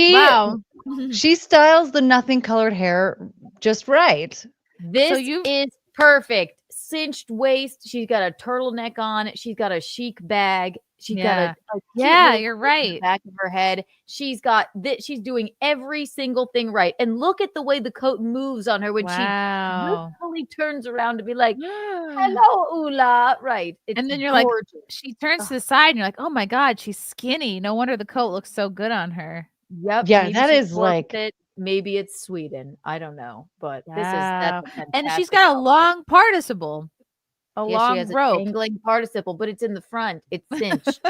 Wow. She styles the nothing colored hair just right. This you- is perfect. Cinched waist. She's got a turtleneck on. She's got a chic bag. She's got a cute Yeah, little you're clip in the right. back of her head. She's got this. She's doing every single thing right. And look at the way the coat moves on her when Wow. she really turns around to be like, "Hello, Ula." Right. It's And then you're like, gorgeous. she turns to the side and you're like, oh my God, she's skinny. No wonder the coat looks so good on her. Yep. Yeah, maybe that she is dwarfed like- it. Maybe it's Sweden. I don't know. But Wow. that's a And she's fantastic got a outfit. long participle. A Yeah, long she has rope. a dangling participle, but it's in the front. It's cinched.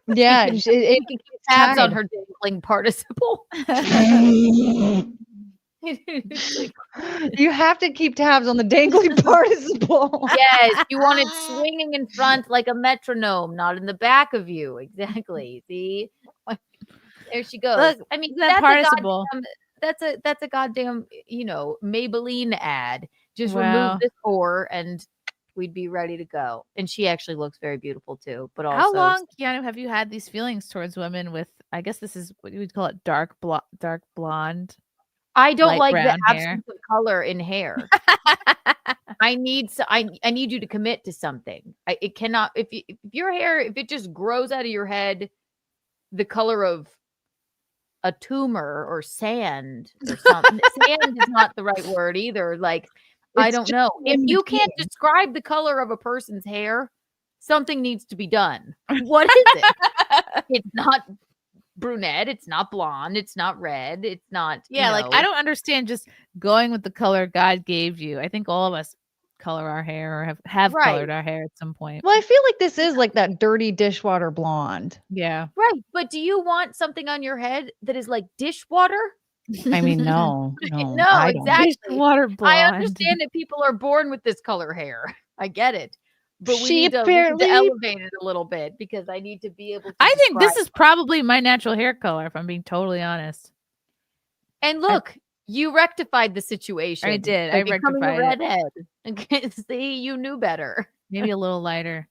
Yeah, You it, can keep tabs on tied. her dangling participle. It's like, You have to keep tabs on the dangling participle. yes, you want it swinging in front like a metronome, not in the back of you. Exactly. See, there she goes. Look, I mean, that participle. that's a goddamn, Maybelline ad. Just Wow. remove this whore and we'd be ready to go. And she actually looks very beautiful too. But also, How long, Keanu, have you had these feelings towards women with, I guess this is what you would call it, dark blonde? I don't light like the brown hair? absence of color in hair. I need you to commit to something. It cannot if your hair, if it just grows out of your head the color of a tumor or sand or something. Sand is not the right word either. Like, I It's don't just know. If in you can't between. describe the color of a person's hair, something needs to be done. What is it? It's not brunette, it's not blonde, it's not red, it's not, Yeah, like I don't understand just going with the color God gave you. I think all of us color our hair or have Right. colored our hair at some point. Well, I feel like this is like that dirty dishwater blonde. Yeah. Right. But do you want something on your head that is like dishwater? I mean, no, no, No, I don't. exactly. Dishwater blonde. I understand that people are born with this color hair. I get it. But we She need to apparently- elevate it a little bit because I need to be able to I think this describe- is probably my natural hair color, if I'm being totally honest. And look, you rectified the situation. I did. by I becoming a rectified it. redhead. Okay, see, you knew better. Maybe a little lighter.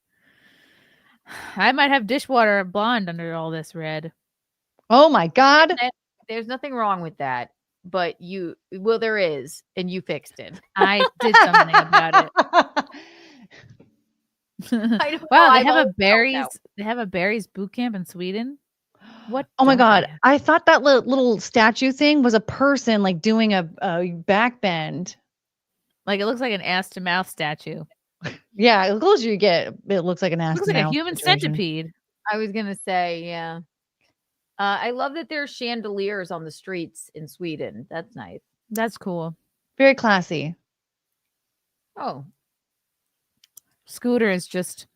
I might have dishwater blonde under all this red. Oh my God. There's nothing wrong with that. But there is, and you fixed it. I did something about it. I don't know, Wow, I've they have always a felt berries. that They have a berries boot camp in Sweden. What? Oh my don't God. they have? I thought that little statue thing was a person like doing a back bend. Like it looks like an ass to mouth statue. Yeah, the closer you get, it looks like an ass. It looks to like a mouth human situation. centipede. I was gonna say, yeah. I love that there's chandeliers on the streets in Sweden. That's nice. That's cool. Very classy. Oh, Scooter is just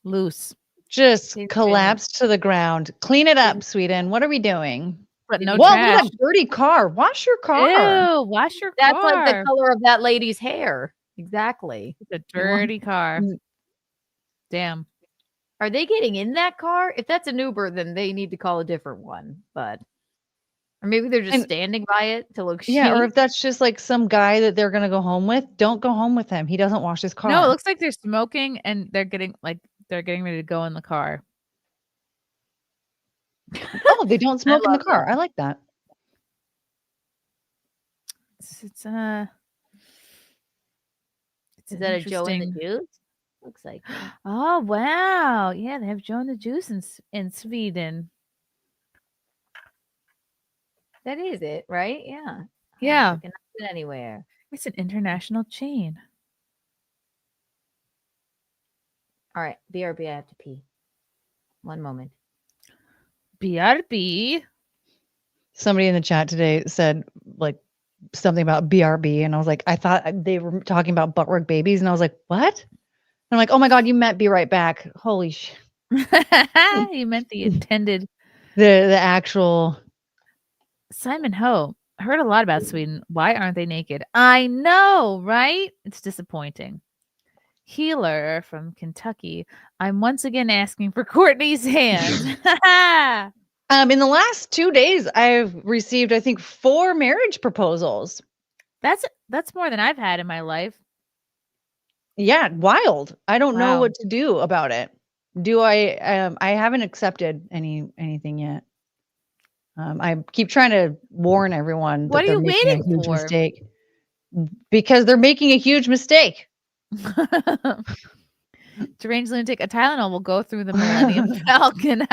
loose, Just He's collapsed to the ground. Clean it up, Sweden. What are we doing? but no Whoa, look at trash. that dirty car. Wash your car. Ew, wash your that's car. like the color of that lady's hair. Exactly. It's a dirty car. Mm. Damn. Are they getting in that car? If that's an Uber, then they need to call a different one. Or maybe they're just And- standing by it to look Yeah, or chic. if that's just like some guy that they're gonna go home with, don't go home with him. He doesn't wash his car. No, it looks like they're smoking and they're getting ready to go in the car. Oh, they don't smoke in the love car. I like that. It's Is that a Joe in the interesting- Juice? Looks like it. Oh wow. Yeah, they have Joe and the Juice in Sweden. That is it, right? Yeah. Yeah. I can get anywhere. It's an international chain. All right, BRB, I have to pee. One moment. BRB. Somebody in the chat today said like something about BRB, and I was like, I thought they were talking about butt work babies, and I was like, what? And I'm like, oh my God, you meant be right back. Holy shit. You meant the intended. The actual. Simon Ho. Heard a lot about Sweden. Why aren't they naked? I know, right? It's disappointing. Healer from Kentucky. I'm once again asking for Courtney's hand. In the last 2 days, I've received, I think, 4 marriage proposals. That's more than I've had in my life. Yeah, wild. I don't know Wow. what to do about it. Do I? I haven't accepted anything yet. I keep trying to warn everyone What that are they're you making a waiting huge for? mistake because they're making a huge mistake. Deranged lunatic. A Tylenol will go through the Millennium Falcon.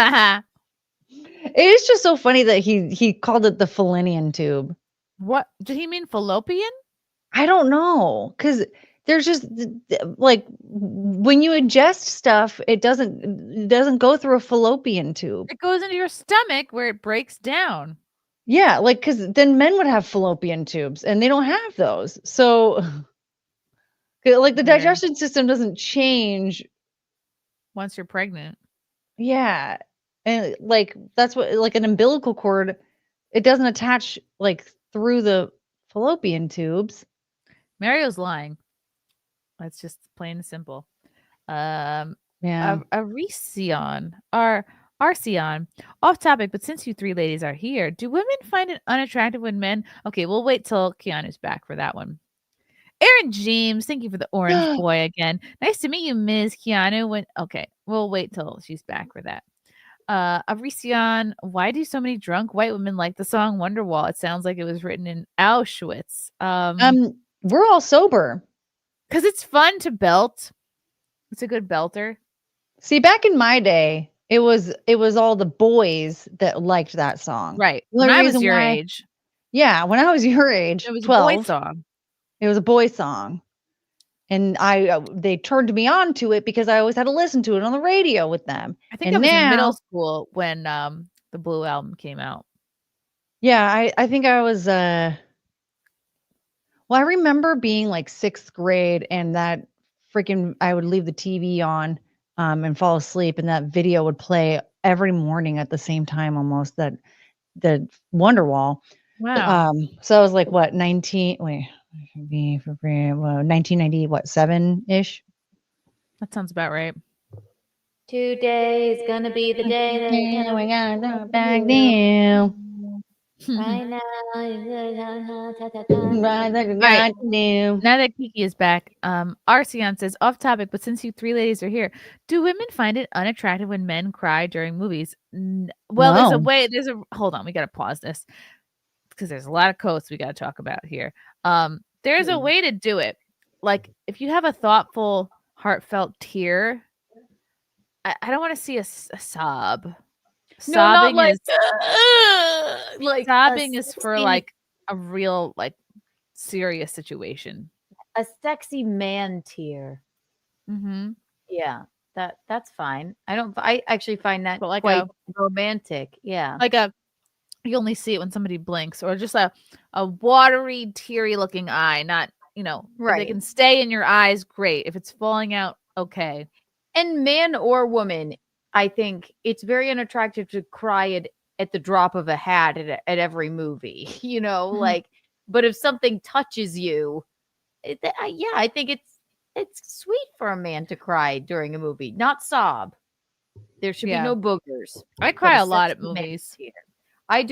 It is just so funny that he called it the Falinian tube. What did he mean? Fallopian? I don't know, because there's just like when you ingest stuff, it doesn't go through a fallopian tube. It goes into your stomach where it breaks down. Yeah, like because then men would have fallopian tubes, and they don't have those. So, like the Weird. digestion system doesn't change. Once you're pregnant. Yeah, and like that's what like an umbilical cord, it doesn't attach like through the fallopian tubes. Mario's lying. That's just plain and simple. Yeah. Arceon. Arceon. Off topic, but since you 3 ladies are here, do women find it unattractive when men? Okay, we'll wait till Keanu's back for that one. Aaron James, thank you for the orange boy again. Nice to meet you, Ms. Keanu. Okay, we'll wait till she's back for that. Arceon, why do so many drunk white women like the song Wonderwall? It sounds like it was written in Auschwitz. We're all sober. Because it's fun to belt. It's a good belter. See, back in my day, it was all the boys that liked that song. Right. The When I reason was your why- age, Yeah, when I was your age, it was 12, a boy song. it was a boy song. And they turned me on to it because I always had to listen to it on the radio with them. I think And I was in now- middle school when the Blue album came out. Yeah, I think I was well, I remember being like 6th grade and that freaking I would leave the TV on and fall asleep and that video would play every morning at the same time almost, that the Wonderwall. Wow. So I was like what, 1990 what, 7-ish? That sounds about right. Today's gonna be the day that Yeah, can we gotta go back now. right now. Right, that we right. got to do. Now that Kiki is back, Arceon says, off topic, but since you 3 ladies are here, do women find it unattractive when men cry during movies? Well, there's a No. way. Hold on, we got to pause this because there's a lot of quotes we got to talk about here. There's a way to do it. Like if you have a thoughtful, heartfelt tear, I don't want to see a sob. No, not Sobbing like, is like sobbing is for sexy- like a real like serious situation. a sexy man tear. Mm-hmm. Yeah, that's fine. I actually find that But like quite romantic. Yeah. like you only see it when somebody blinks, or just a watery, teary looking eye. Not if they Right. can stay in your eyes, great. If it's falling out, okay. And man or woman, I think it's very unattractive to cry at the drop of a hat at every movie, Mhm. but if something touches you, I think it's sweet for a man to cry during a movie, not sob. There should Yeah. be no boogers. I but cry a a lot at sexy man movies. tear. I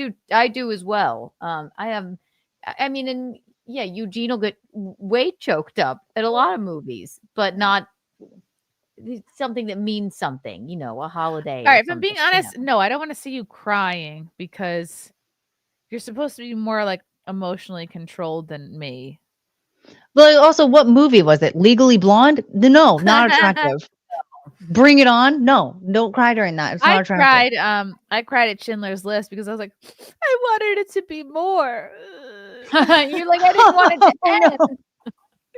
do as well. I mean, and yeah, Eugene will get way choked up at a lot of movies, but not something that means something, a holiday. All right, or if I'm being something, honest, no, I don't want to see you crying because you're supposed to be more like emotionally controlled than me. But also, what movie was it? Legally Blonde? No, not attractive. Bring It On? No, don't cry during that. It's not attractive. I cried at Schindler's List because I was like, I wanted it to be more. You're like, I didn't want it to Oh, end. no.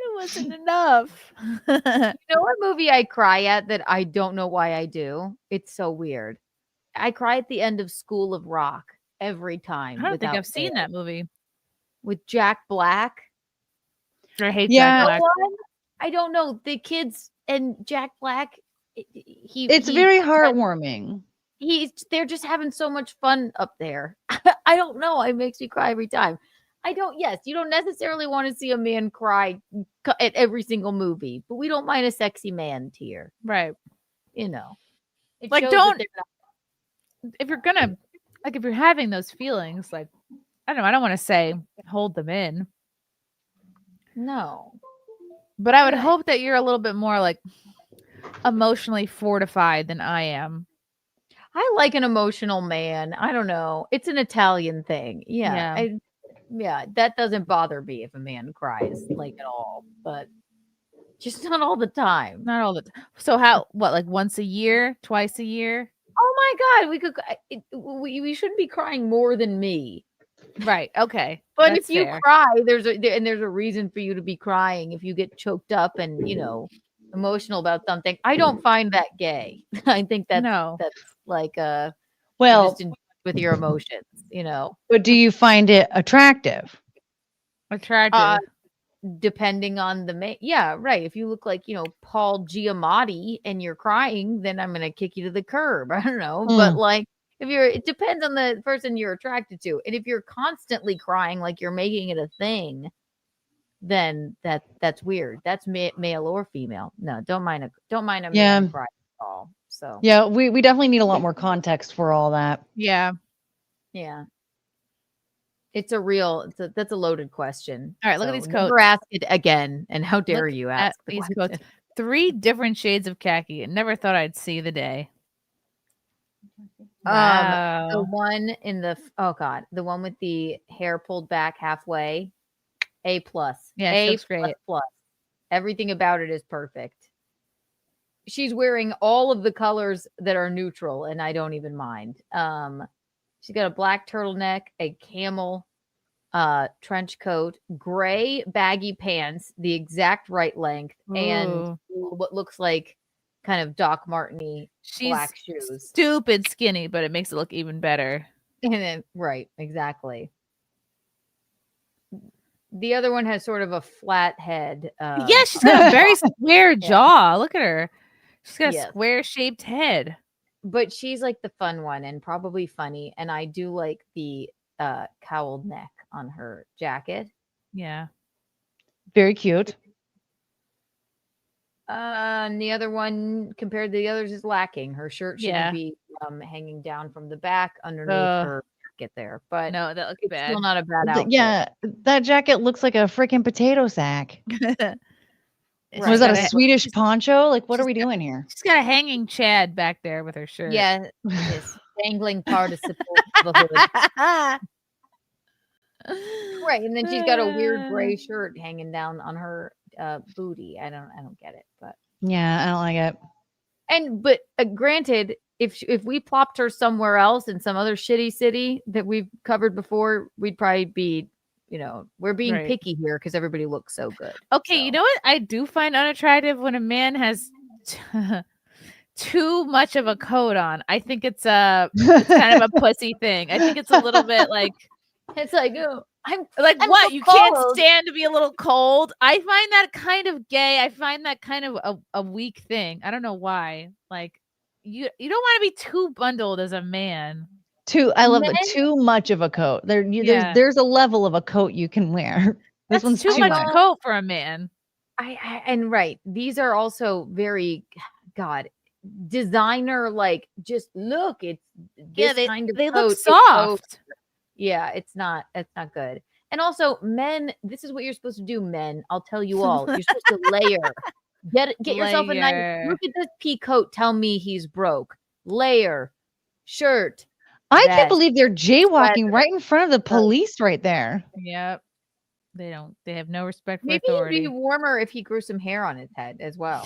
It wasn't enough. You know what movie I cry at that I don't know why I do? It's so weird. I cry at the end of School of Rock every time. I don't think without I've seen fail. that movie. With Jack Black. I hate Yeah. Jack Black. I don't know. The kids and Jack Black It's very heartwarming. They're just having so much fun up there. I don't know. It makes me cry every time. Yes, you don't necessarily want to see a man cry at every single movie, but we don't mind a sexy man tear. Right. You know, it Like, shows that don't- they're not- If you're gonna, like, if you're having those feelings, like, I don't want to say hold them in, No. but I would Yeah. hope that you're a little bit more like emotionally fortified than I am. I like an emotional man. I don't know. It's an Italian thing. Yeah. Yeah. That doesn't bother me if a man cries like at all, but just not all the time. Not all the time. So how? What? Like once a year, twice a year? Oh my God, we shouldn't be crying more than me. Right. Okay. But That's if you fair. cry, there's a reason for you to be crying. If you get choked up and emotional about something, I don't find that gay. I think that's like you're just in with your emotions, But do you find it attractive? Attractive. Depending on the yeah, right. If you look like Paul Giamatti and you're crying, then I'm gonna kick you to the curb. I don't know, but like it depends on the person you're attracted to, and if you're constantly crying like you're making it a thing, then that's weird. That's male or female. No, don't mind a man crying at all. So yeah, we definitely need a lot more context for all that. Yeah. It's that's a loaded question. All right, look at these coats. Never ask it again, and how dare you ask these the coats? question. 3 different shades of khaki. I never thought I'd see the day. The Wow. one in the the one with the hair pulled back halfway, A+. Yeah, she A looks great. plus. Everything about it is perfect. She's wearing all of the colors that are neutral, and I don't even mind. She's got a black turtleneck, a camel trench coat, gray baggy pants, the exact right length, and Ooh. what looks like kind of Doc Marteny black shoes. Stupid skinny, but it makes it look even better. And then, right, exactly. The other one has sort of a flat head. Yeah, she's got a very square jaw. Look at her. She's got a square shaped head. But she's like the fun one and probably funny. And I do like the cowled neck on her jacket. Yeah. Very cute. And the other one, compared to the others, is lacking. Her shirt shouldn't be hanging down from the back underneath her jacket there. But no, that looks bad. Still not a bad outfit. Yeah, that jacket looks like a freaking potato sack. Was that a Swedish poncho? Like, what are we doing here? She's got a hanging Chad back there with her shirt. Yeah, this dangling participle of a hood. Right, and then she's got a weird gray shirt hanging down on her booty. I don't get it, but yeah, I don't like it. But granted, if we plopped her somewhere else in some other shitty city that we've covered before, we'd probably be, we're being picky here because everybody looks so good. Okay, so. You know what I do find unattractive when a man has too much of a coat on. I think it's it's kind of a pussy thing. I think it's a little bit like. It's like, oh, I'm what? So you cold. Can't stand to be a little cold. I find that kind of gay. I find that kind of a weak thing. I don't know why. Like you don't want to be too bundled as a man. I love it. Too much of a coat. There's a level of a coat you can wear. This one's too much coat for a man. And right. These are also very designer. Like, just look. It's this kind of they coat. Look soft. Yeah, it's not good. And also, men, this is what you're supposed to do, men. I'll tell you all. You're supposed to layer. Get yourself a nice, look at this pea coat. Tell me he's broke. Layer. Shirt. I can't believe they're jaywalking right in front of the police right there. Yep. They have no respect for Maybe authority. it'd be warmer if he grew some hair on his head as well.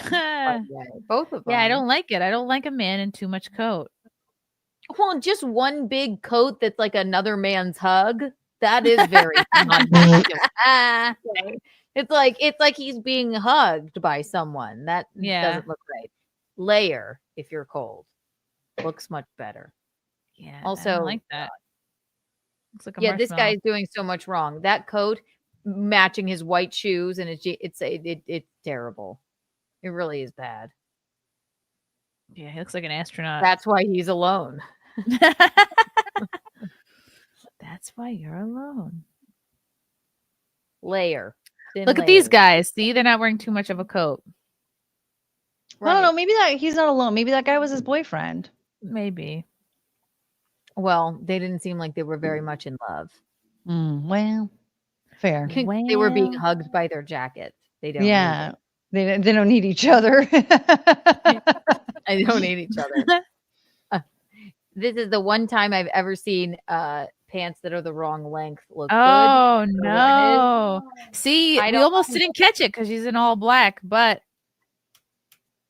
Both of them. Yeah, I don't like it. I don't like a man in too much coat. Well, just one big coat that's like another man's hug. That is very It's like he's being hugged by someone. That doesn't look right. Layer if you're cold. Looks much better. Yeah. Also, I don't like that. Looks like a this guy's doing so much wrong. That coat matching his white shoes, and it's terrible. It really is bad. Yeah, he looks like an astronaut. That's why he's alone. That's why you're alone. Layer. Thin Look at these layers. guys. See, they're not wearing too much of a coat. I don't know. Right. Maybe that he's not alone. Maybe that guy was his boyfriend. Maybe. Well, they didn't seem like they were very much in love. Well, fair. They were being Well. hugged by their jackets. They don't. Yeah, they don't need each other. They don't need each other. This is the one time I've ever seen pants that are the wrong length look good. Oh So no! See, I we don't almost know. didn't catch it because she's in all black, but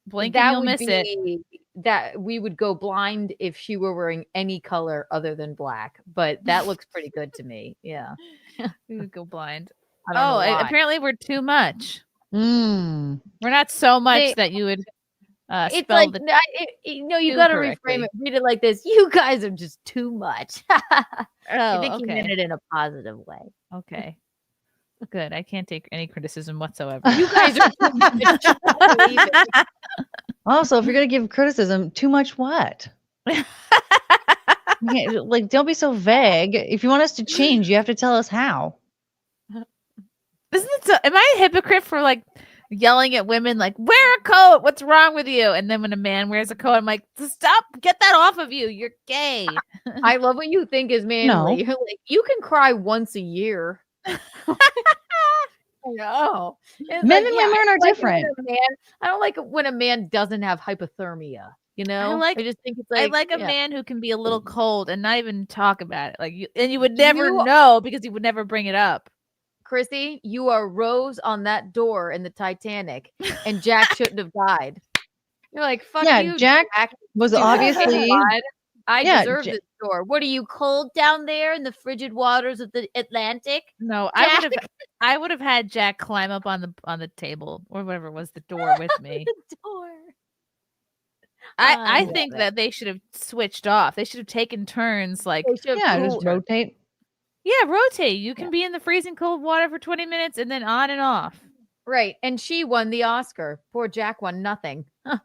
blink and That you'll would miss it. be that we would go blind if she were wearing any color other than black. But that looks pretty good to me. Yeah. We would go blind. I don't know why. Apparently we're too much. Mm. We're not so much They- that you would It's spell like the. you too got to correctly. reframe it. Read it like this: you guys are just too much. I Oh, think he meant okay. it in a positive way. Okay. Good. I can't take any criticism whatsoever. You guys are too much. Believe it. Also, if you're gonna give criticism, too much what? Like, don't be so vague. If you want us to change, you have to tell us how. Isn't it so? Am I a hypocrite for like yelling at women like wear a coat? What's wrong with you? And then when a man wears a coat, I'm like, stop! Get that off of you! You're gay. I love what you think is manly. You're like, you can cry once a year. No, Men and women are different. I don't like it when a man doesn't have hypothermia. You know, like- I just think it's I like like a yeah. man who can be a little cold and not even talk about it. Like you, and you would never You- know because he would never bring it up. Chrissy, you are Rose on that door in the Titanic, and Jack shouldn't have died. You're like, fuck Yeah, you, Jack was You obviously God. I Yeah, deserve this door. What are you, cold down there in the frigid waters of the Atlantic? No, Jack. I would have had Jack climb up on the table or whatever was the door with me. The door. I love think it. that they should have switched off. They should have taken turns. Like, They should have yeah, cooled just her. rotate. yeah, rotate. You can be in the freezing cold water for 20 minutes and then on and off. Right. And she won the Oscar. Poor Jack won nothing. Huh.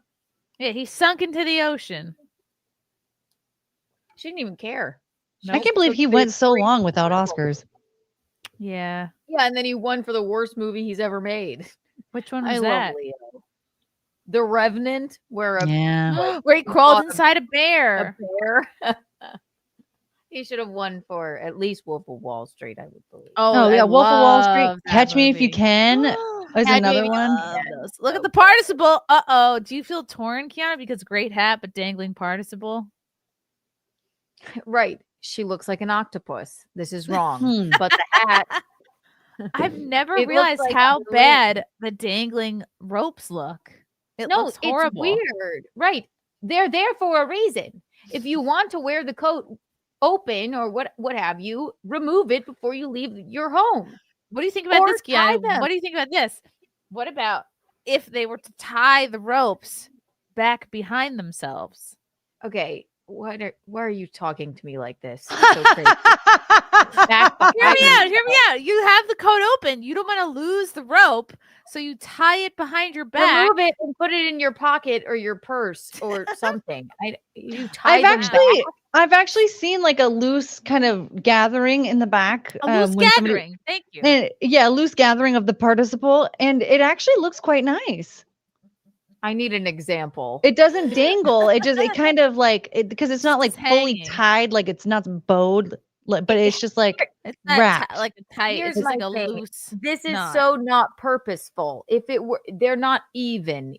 Yeah, he sunk into the ocean. She didn't even care. I can't believe he went so long without Oscars. Yeah. Yeah, and then he won for the worst movie he's ever made. Which one I was love that? Leo. The Revenant, where a Yeah. Where he crawled fought inside a a bear. bear. He should have won for at least Wolf of Wall Street, I would believe. Oh I yeah, Wolf of Wall Street. love that Catch Me If You movie. Can is Catch Me another If You one. Love those. Look at the participle. Uh-oh. Do you feel torn, Keanu? Because great hat, but dangling participle. Right. She looks like an octopus. This is wrong. Hmm. But the hat. I've never It looks realized like how a balloon. bad the dangling ropes look. It No, looks horrible. it's weird. Right. They're there for a reason. If you want to wear the coat open or what have you, remove it before you leave your home. What do you think about Or this, tie Keanu? them. What do you think about this? What about if they were to tie the ropes back behind themselves? Okay. Why are you talking to me like this? So crazy. Back Hear me behind out. Hear me out. You have the coat open. You don't want to lose the rope, so you tie it behind your back. Remove it and put it in your pocket or your purse or something. You tie I've them actually back. I've actually seen like a loose kind of gathering in the back. A loose when somebody- gathering. Thank you. yeah, a loose gathering of the participle, and it actually looks quite nice. I need an example. It doesn't dangle. It kind of like it because it's not like It's fully hanging. tied, like it's not bowed, but it's just like It's not wrapped. like a tight. Here's It's like my a thing. loose. This is knot. so not purposeful. If it were, they're not even,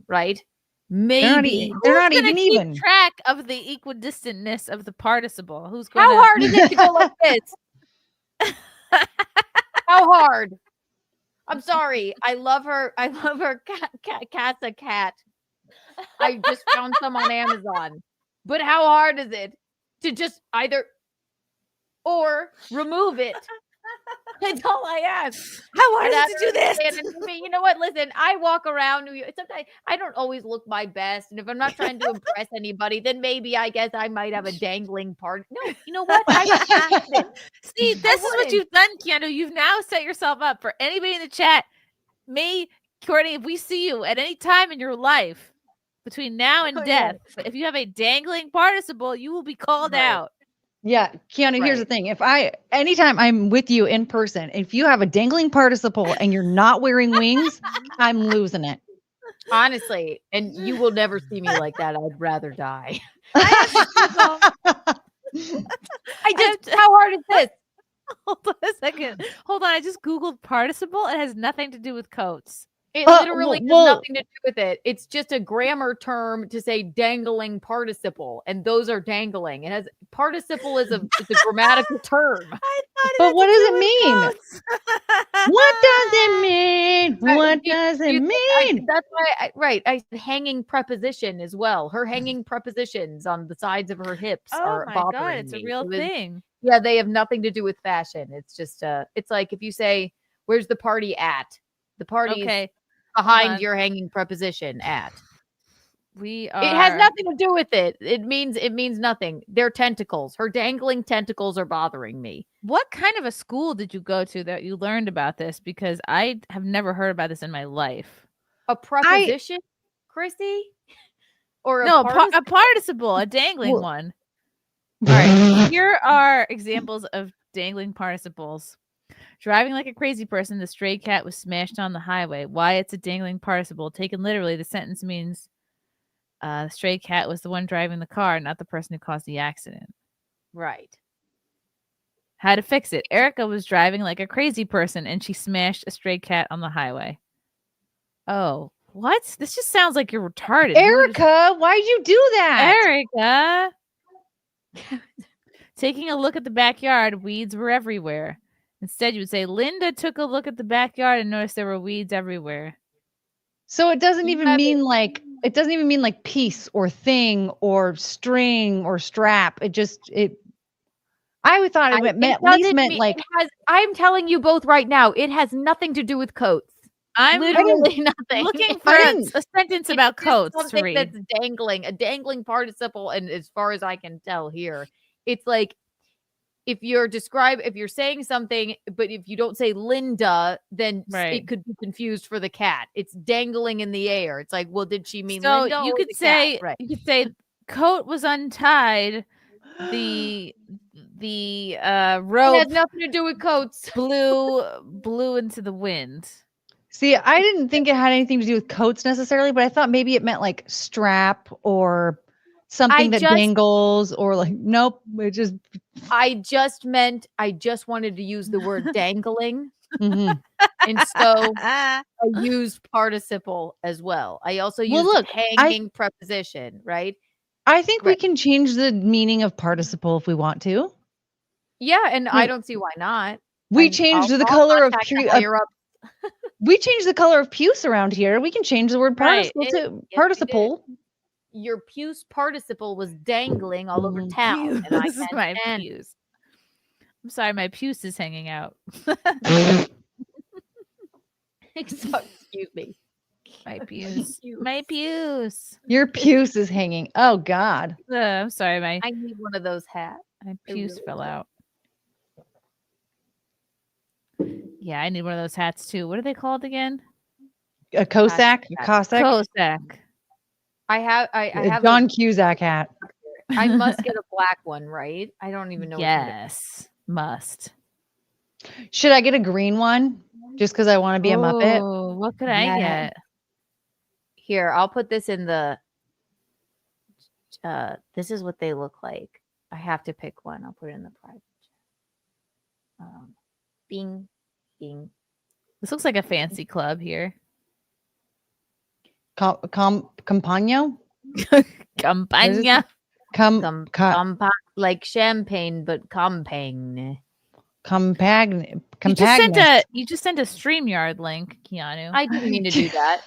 right? they're not, Maybe. they're not Who's gonna even keep even. track of the equidistantness of the participle? Who's going How hard is it to go like this? How hard? I'm sorry. I love her. I love her. Cat's a cat. I just found some on Amazon. But how hard is it to just either or remove it? That's all I ask. How hard And is it to do this? And to me, you know what? Listen, I walk around New York. Sometimes I don't always look my best. And if I'm not trying to impress anybody, then maybe I guess I might have a dangling part. No, you know what? I wouldn't. See, this is what wouldn't. you've done, Keanu. You've now set yourself up for anybody in the chat. Me, Courtney, if we see you at any time in your life, between now and Oh, yeah. death. But if you have a dangling participle, you will be called Right. out. Yeah, Keanu, here's the Right. thing. Anytime I'm with you in person, if you have a dangling participle and you're not wearing wings, I'm losing it. Honestly, and you will never see me like that. I'd rather die. I have to Google. How hard is this? Hold on a second. Hold on. I just Googled participle. It has nothing to do with coats. It literally has well- nothing to do with it. It's just a grammar term to say dangling participle, and those are dangling. It has participle is it's a grammatical term. I thought But had what to does do it with mean? coats. What does it mean? What does it mean? That's why I said hanging preposition as well. Her hanging prepositions on the sides of her hips Oh are my bothering god, it's me. a real It was- thing. Yeah, they have nothing to do with fashion. It's just it's like if you say, "Where's the party at?" The party Okay, is behind on. your hanging preposition at. we are. It has nothing to do with it. It means nothing. They're tentacles. Her dangling tentacles are bothering me. What kind of a school did you go to that you learned about this? Because I have never heard about this in my life. A preposition, Chrissy? Or No, a participle? a participle, a dangling Well- one. All right, here are examples of dangling participles. Driving like a crazy person, the stray cat was smashed on the highway. Why it's a dangling participle? Taken literally, the sentence means the stray cat was the one driving the car, not the person who caused the accident. Right. How to fix it? Erica was driving like a crazy person and she smashed a stray cat on the highway. Oh, what? This just sounds like you're retarded. You were just- Erica, why'd you do that? Erica. Taking a look at the backyard, weeds were everywhere. Instead, you would say, Linda took a look at the backyard and noticed there were weeds everywhere. So it doesn't even Yeah, mean like piece or thing or string or strap. I would thought it meant I'm telling you both right now, it has nothing to do with coats. I'm Literally nothing. looking for I a didn't- sentence It's about just coats to something read. that's dangling, a dangling participle, and as far as I can tell here, it's like if you're saying something, but if you don't say Linda, then Right. it could be confused for the cat. It's dangling in the air. It's like, well, did she mean So Linda? you or could the say cat? Right. you could say coat was untied. The It rope has nothing to do with coats. blew into the wind. See, I didn't think it had anything to do with coats necessarily, but I thought maybe it meant like strap or something that dangles or like nope. It just I just wanted to use the word dangling. mhm. And so I used participle as well. I also used look, hanging preposition, right? I think we Right. can change the meaning of participle if we want to. Yeah, and Yeah. I don't see why not. We changed the color of we changed the color of puce around here. We can change the word Right. participle too. Yes, we did. Participle. Your puce participle was dangling all over Mhm. town, and I This is can't my stand- puce. I'm sorry, my puce is hanging out. Excuse me. My puce. My puce. Your puce is hanging. Oh God. I'm sorry, my I need one of those hats. puce really fell do. out. Yeah, I need one of those hats too. What are they called again? A Cossack, a Cossack, Cossack. I have a John Cusack hat. I must get a black one, right? I don't even know. Yes, must. Should I get a green one just because I want to be a Muppet? Oh, what could I Yeah. get? Here, I'll put this in the. This is what they look like. I have to pick one. I'll put it in the private. Bing, bing. This looks like a fancy club here. Campagno? Campagna. Like champagne, but campagne. You just sent a StreamYard link, Keanu. I didn't mean to do that.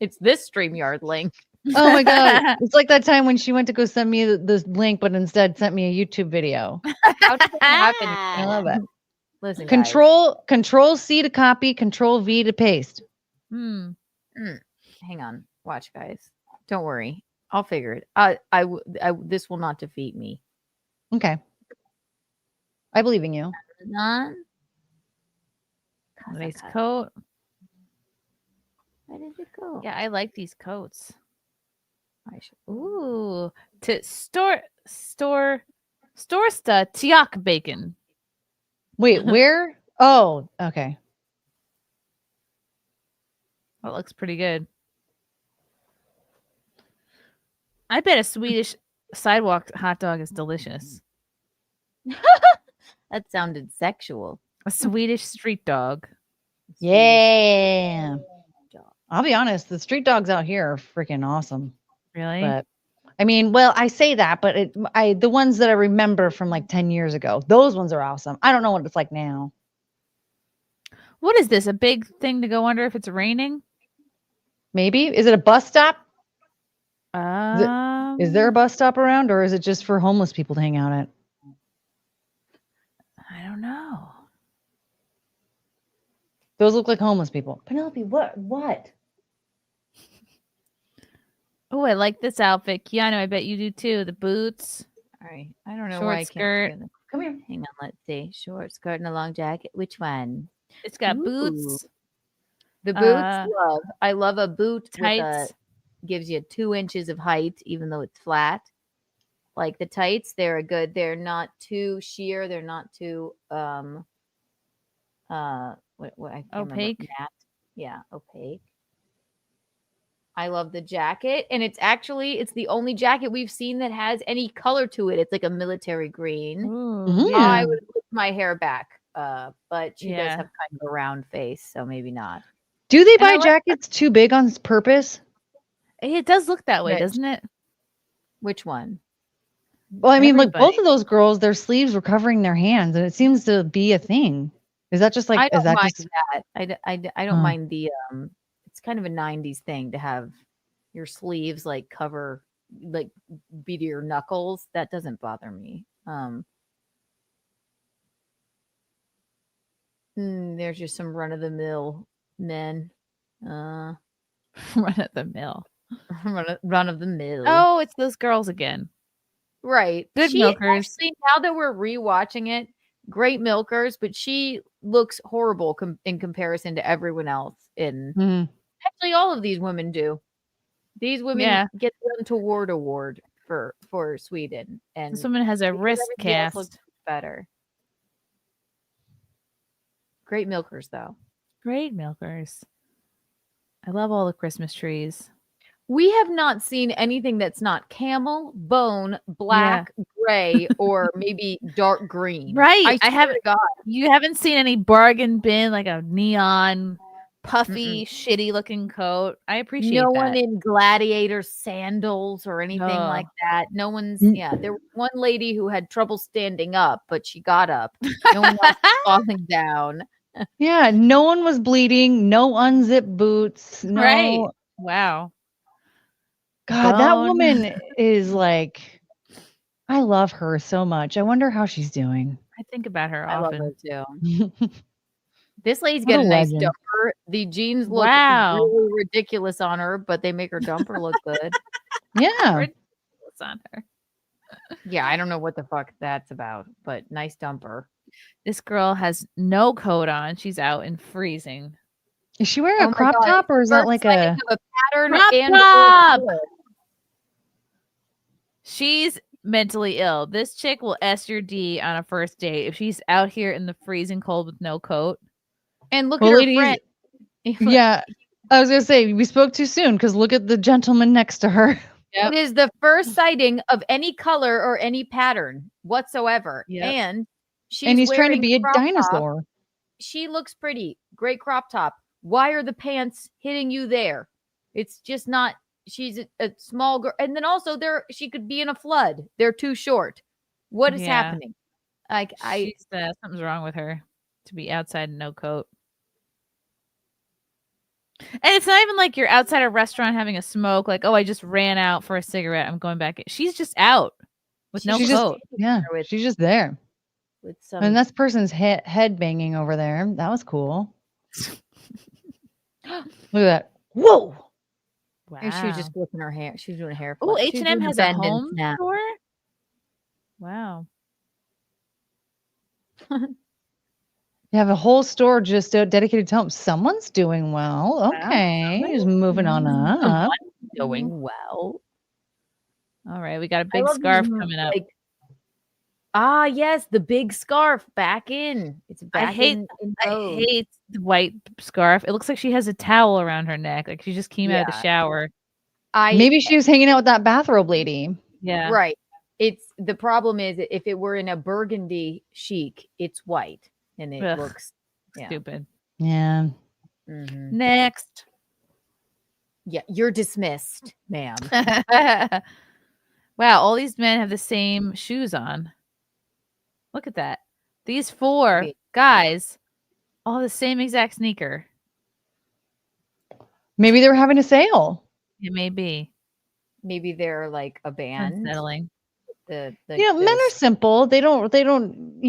It's this StreamYard link. Oh my God. It's like that time when she went to go send me this link, but instead sent me a YouTube video. How did that happen? I love it. Listen, Control C to copy, Control V to paste. Hmm. hang on. Watch, guys. Don't worry. I'll figure it. This will not defeat me. Okay. I believe in you. None. Nice coat. Where did it go? Yeah, I like these coats. Ooh, to Storsta Tiak bacon. Wait, where? Oh, okay. That looks pretty good. I bet a Swedish sidewalk hot dog is delicious. That sounded sexual. A Swedish street dog. Yeah. dog. I'll be honest, the street dogs out here are freaking awesome. Really? But I mean, well, I say that, but the ones that I remember from like 10 years ago, those ones are awesome. I don't know what it's like now. What is this? A big thing to go under if it's raining? Maybe. Is it a bus stop? Is there a Um, bus stop around, or is it just for homeless people to hang out at? I don't know. Those look like homeless people. Penelope, what? Oh, I like this outfit. Keanu, I bet you do too. The boots. All right. I don't know Short why I skirt. can't. Come here. Hang on. Let's see. Short skirt and a long jacket. Which one? It's got Ooh. boots. The boots. Love. I love a boot Tights. gives you 2 inches of height, even though it's flat. Like the tights, they're good. They're not too sheer. They're not too what I can't remember. Opaque? Matte. Yeah, opaque. I love the jacket, and it's the only jacket we've seen that has any color to it. It's like a military green. Ooh, Mhm. yeah. I would put my hair back, but she does Yeah. have kind of a round face, so maybe not. Do they And I buy like jackets too big on purpose? It does look that way, Rich. doesn't it? Which one? Well, I mean, like Everybody. both of those girls, their sleeves were covering their hands, and it seems to be a thing. Is that just I like? don't Is that mind just? that. I don't Huh. mind the it's kind of a 90s thing to have your sleeves like cover like be to your knuckles. That doesn't bother me. There's just some run of the mill men. Run at the mill. Run of the mill. Oh, it's those girls again. right. Good She milkers. actually, now that we're rewatching it, great milkers, but she looks horrible in comparison to everyone else. Mhm. Actually, all of these women do. These women Yeah. get the Untoward Award for Sweden, and This woman has a because wrist everybody else cast. looks better. Great milkers, though. Great milkers. I love all the Christmas trees. We have not seen anything that's not camel, bone, black, gray, or maybe dark green. Right. I swear haven't. to God. You haven't seen any bargain bin, like a neon, puffy, shitty looking coat. I appreciate No that. one in gladiator sandals or anything like that. No one's, there was one lady who had trouble standing up, but she got up. No one else was falling down. Yeah, no one was bleeding. No unzipped boots. No. Right. Wow. God, that Bone. woman is like, I love her so much. I wonder how she's doing. I think about her I love often. her too. This lady's What got a a nice legend. dumper. The jeans look Wow. really ridiculous on her, but they make her dumper look good. Yeah. Ridiculous on her. Yeah, I don't know what the fuck that's about, but nice dumper. This girl has no coat on. She's out and freezing. Is she wearing Oh a my crop God, top, or is that First like sighting a? of a pattern Crop and top! or- She's mentally ill. This chick will S your D on a first date if she's out here in the freezing cold with no coat. And look Well, at her ladies, friend. Yeah, I was gonna say we spoke too soon because look at the gentleman next to her. It is the first sighting of any color or any pattern whatsoever. Yep. And she's And he's trying to wearing be a crop top. dinosaur. She looks pretty. Great crop top. Why are the pants hitting you there? It's just not. She's a small girl. And then also she could be in a flood. They're too short. What is Yeah. happening? Like She's, something's wrong with her to be outside in no coat. And it's not even like you're outside a restaurant having a smoke. Like, oh, I just ran out for a cigarette. I'm going back. She's just out with no She's just- coat. Yeah, with- she's just there. with some And that's person's head banging over there. That was cool. Look at that. Whoa. Wow. And she was just flipping her hair. She was doing a hair Oh, flip. She was H&M doing has bend a and home snap. store? Wow. You have a whole store just dedicated to home. Someone's doing well. Okay. Just moving on up. Doing well. All right, we got a I big love scarf these, coming up. Yes, the big scarf back in. It's back hate- in I vogue. hate the white scarf. It looks like she has a towel around her neck, like she just came out of the Yeah. shower. Maybe she was hanging out with that bathrobe lady. Yeah, Right. It's the problem is if it were in a burgundy chic, it's white and it Ugh. looks yeah. stupid. Yeah. Mhm. Next. Yeah, you're dismissed, ma'am. Wow, all these men have the same shoes on. Look at that. These 4 Wait. guys all the same exact sneaker. Maybe they were having a sale. It may be Maybe they're like a band. unsettling. The Men are simple. They don't, they don't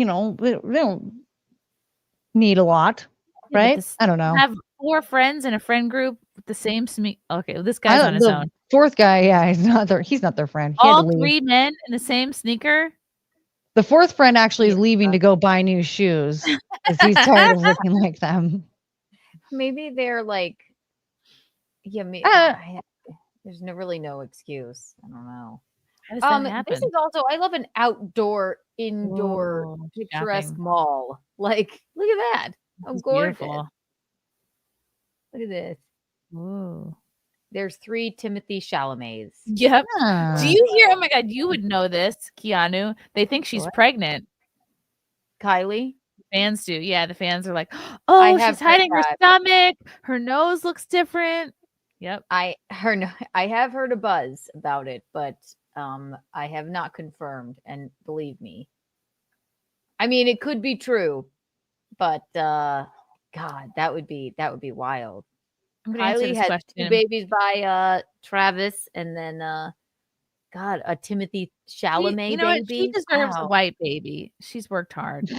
need a lot, Yeah, but right? this- I don't know. Have 4 friends in a friend group with the same Okay, well, this guy's I- on his the own. fourth guy, yeah, he's not their friend. He had to All leave. 3 men in the same sneaker. The fourth friend actually is Yeah. leaving to go buy new shoes because he's tired of looking like them. maybe they're like Uh, there's really no excuse. I don't know. How does that happen? This is also I love an outdoor indoor Whoa, picturesque shopping. mall. Like, look at that. How This is gorgeous. beautiful. Look at this. Whoa. There's 3 Timothy Chalamets. Yep. yeah. Do you hear? Oh my God, you would know this, Keanu. They think she's What? pregnant. Kylie? Fans do. Yeah, the fans are like, oh, have she's heard hiding her that. stomach. Her nose looks different. Yep. I have heard a buzz about it, but I have not confirmed, and believe me. I mean, it could be true, but God, that would be wild. I'm going to answer Kylie this had question. 2 babies by Travis, and then God, a Timothy Chalamet You know what? baby. She deserves a Wow. white baby. She's worked hard.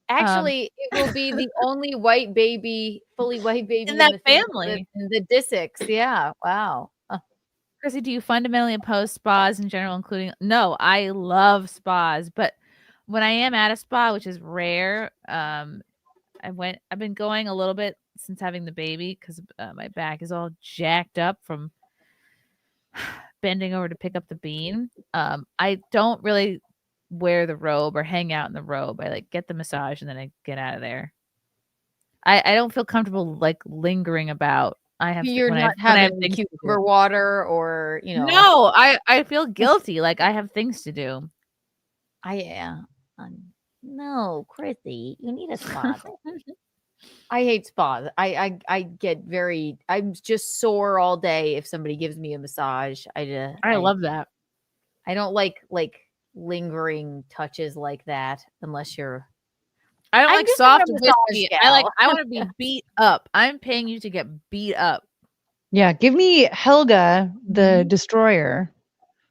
Actually, it will be the only white baby, fully white baby In that the family. in the Disics. Yeah. Wow. Chrissy, do you fundamentally oppose spas in general, including? No, I love spas, but when I am at a spa, which is rare, I've been going a little bit since having the baby because my back is all jacked up from bending over to pick up the bean. I don't really wear the robe or hang out in the robe. I like get the massage and then I get out of there. I don't feel comfortable like lingering about. I have You're when I not when I have having things to do. cucumber water or No, I feel guilty. Like I have things to do. No, Chrissy, you need a spa. I hate spas. I get I'm just sore all day if somebody gives me a massage. I love that. I don't like lingering touches like that unless you're I don't I'm like just soft not a massage whiskey. gal. I want to be beat up. I'm paying you to get beat up. Yeah, give me Helga, the Mhm. destroyer,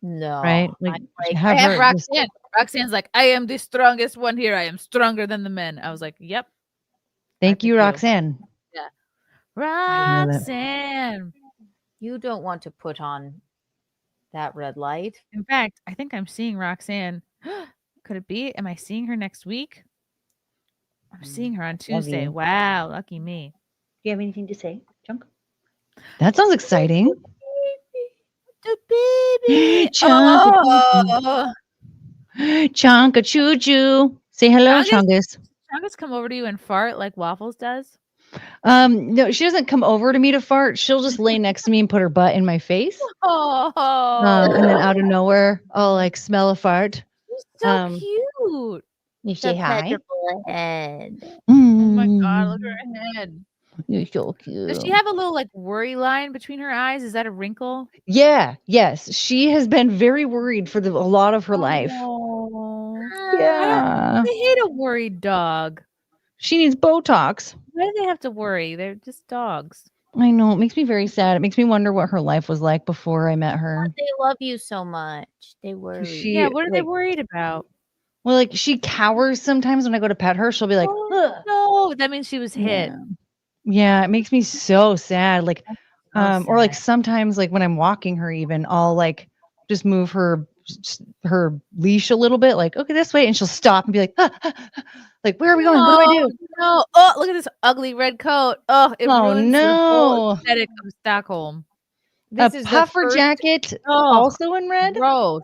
no. right? I have I have her just- Roxanne. Roxanne's like, I am the strongest one here. I am stronger than the men. I was like, yep. Thank pick you, you. Roxanne. I love it. Roxanne. You don't want to put on that red light. In fact, I think I'm seeing Roxanne. Could it be? Am I seeing her next week? I'm seeing her on Tuesday. you. Wow, lucky me. Do you have anything to say, Chunk? That sounds exciting. The baby. Chunk, Oh, Chunka choo choo. Say hello, Chungus. Chungus. Chungus come over to you and fart like Waffles does. No, she doesn't come over to me to fart. She'll just lay next to me and put her butt in my face. Oh, And then out of nowhere, I'll like smell a fart. she's so cute. You say hi. Head. Oh my god, look at her head. You're so cute. Does she have a little like worry line between her eyes? Is that a wrinkle? Yeah, yes. She has been very worried for a lot of her life. Oh, Yeah. I hate a worried dog. She needs Botox. Why do they have to worry? They're just dogs. I know. It makes me very sad. It makes me wonder what her life was like before I met her. They love you so much. They worry. She- Yeah, what are they like- worried about? Well, like she cowers sometimes when I go to pet her. She'll be like, Oh, no, that means she was hit. Yeah, it makes me so sad. Like, So or like sad. sometimes, like when I'm walking her, even I'll like just move her leash a little bit, like okay, this way, and she'll stop and be like, like where are we going? What do I do? No. Oh, look at this ugly red coat. Oh, it Oh, ruins the no. whole aesthetic of Stockholm. A This is the puffer first- jacket, Oh, also in red. gross.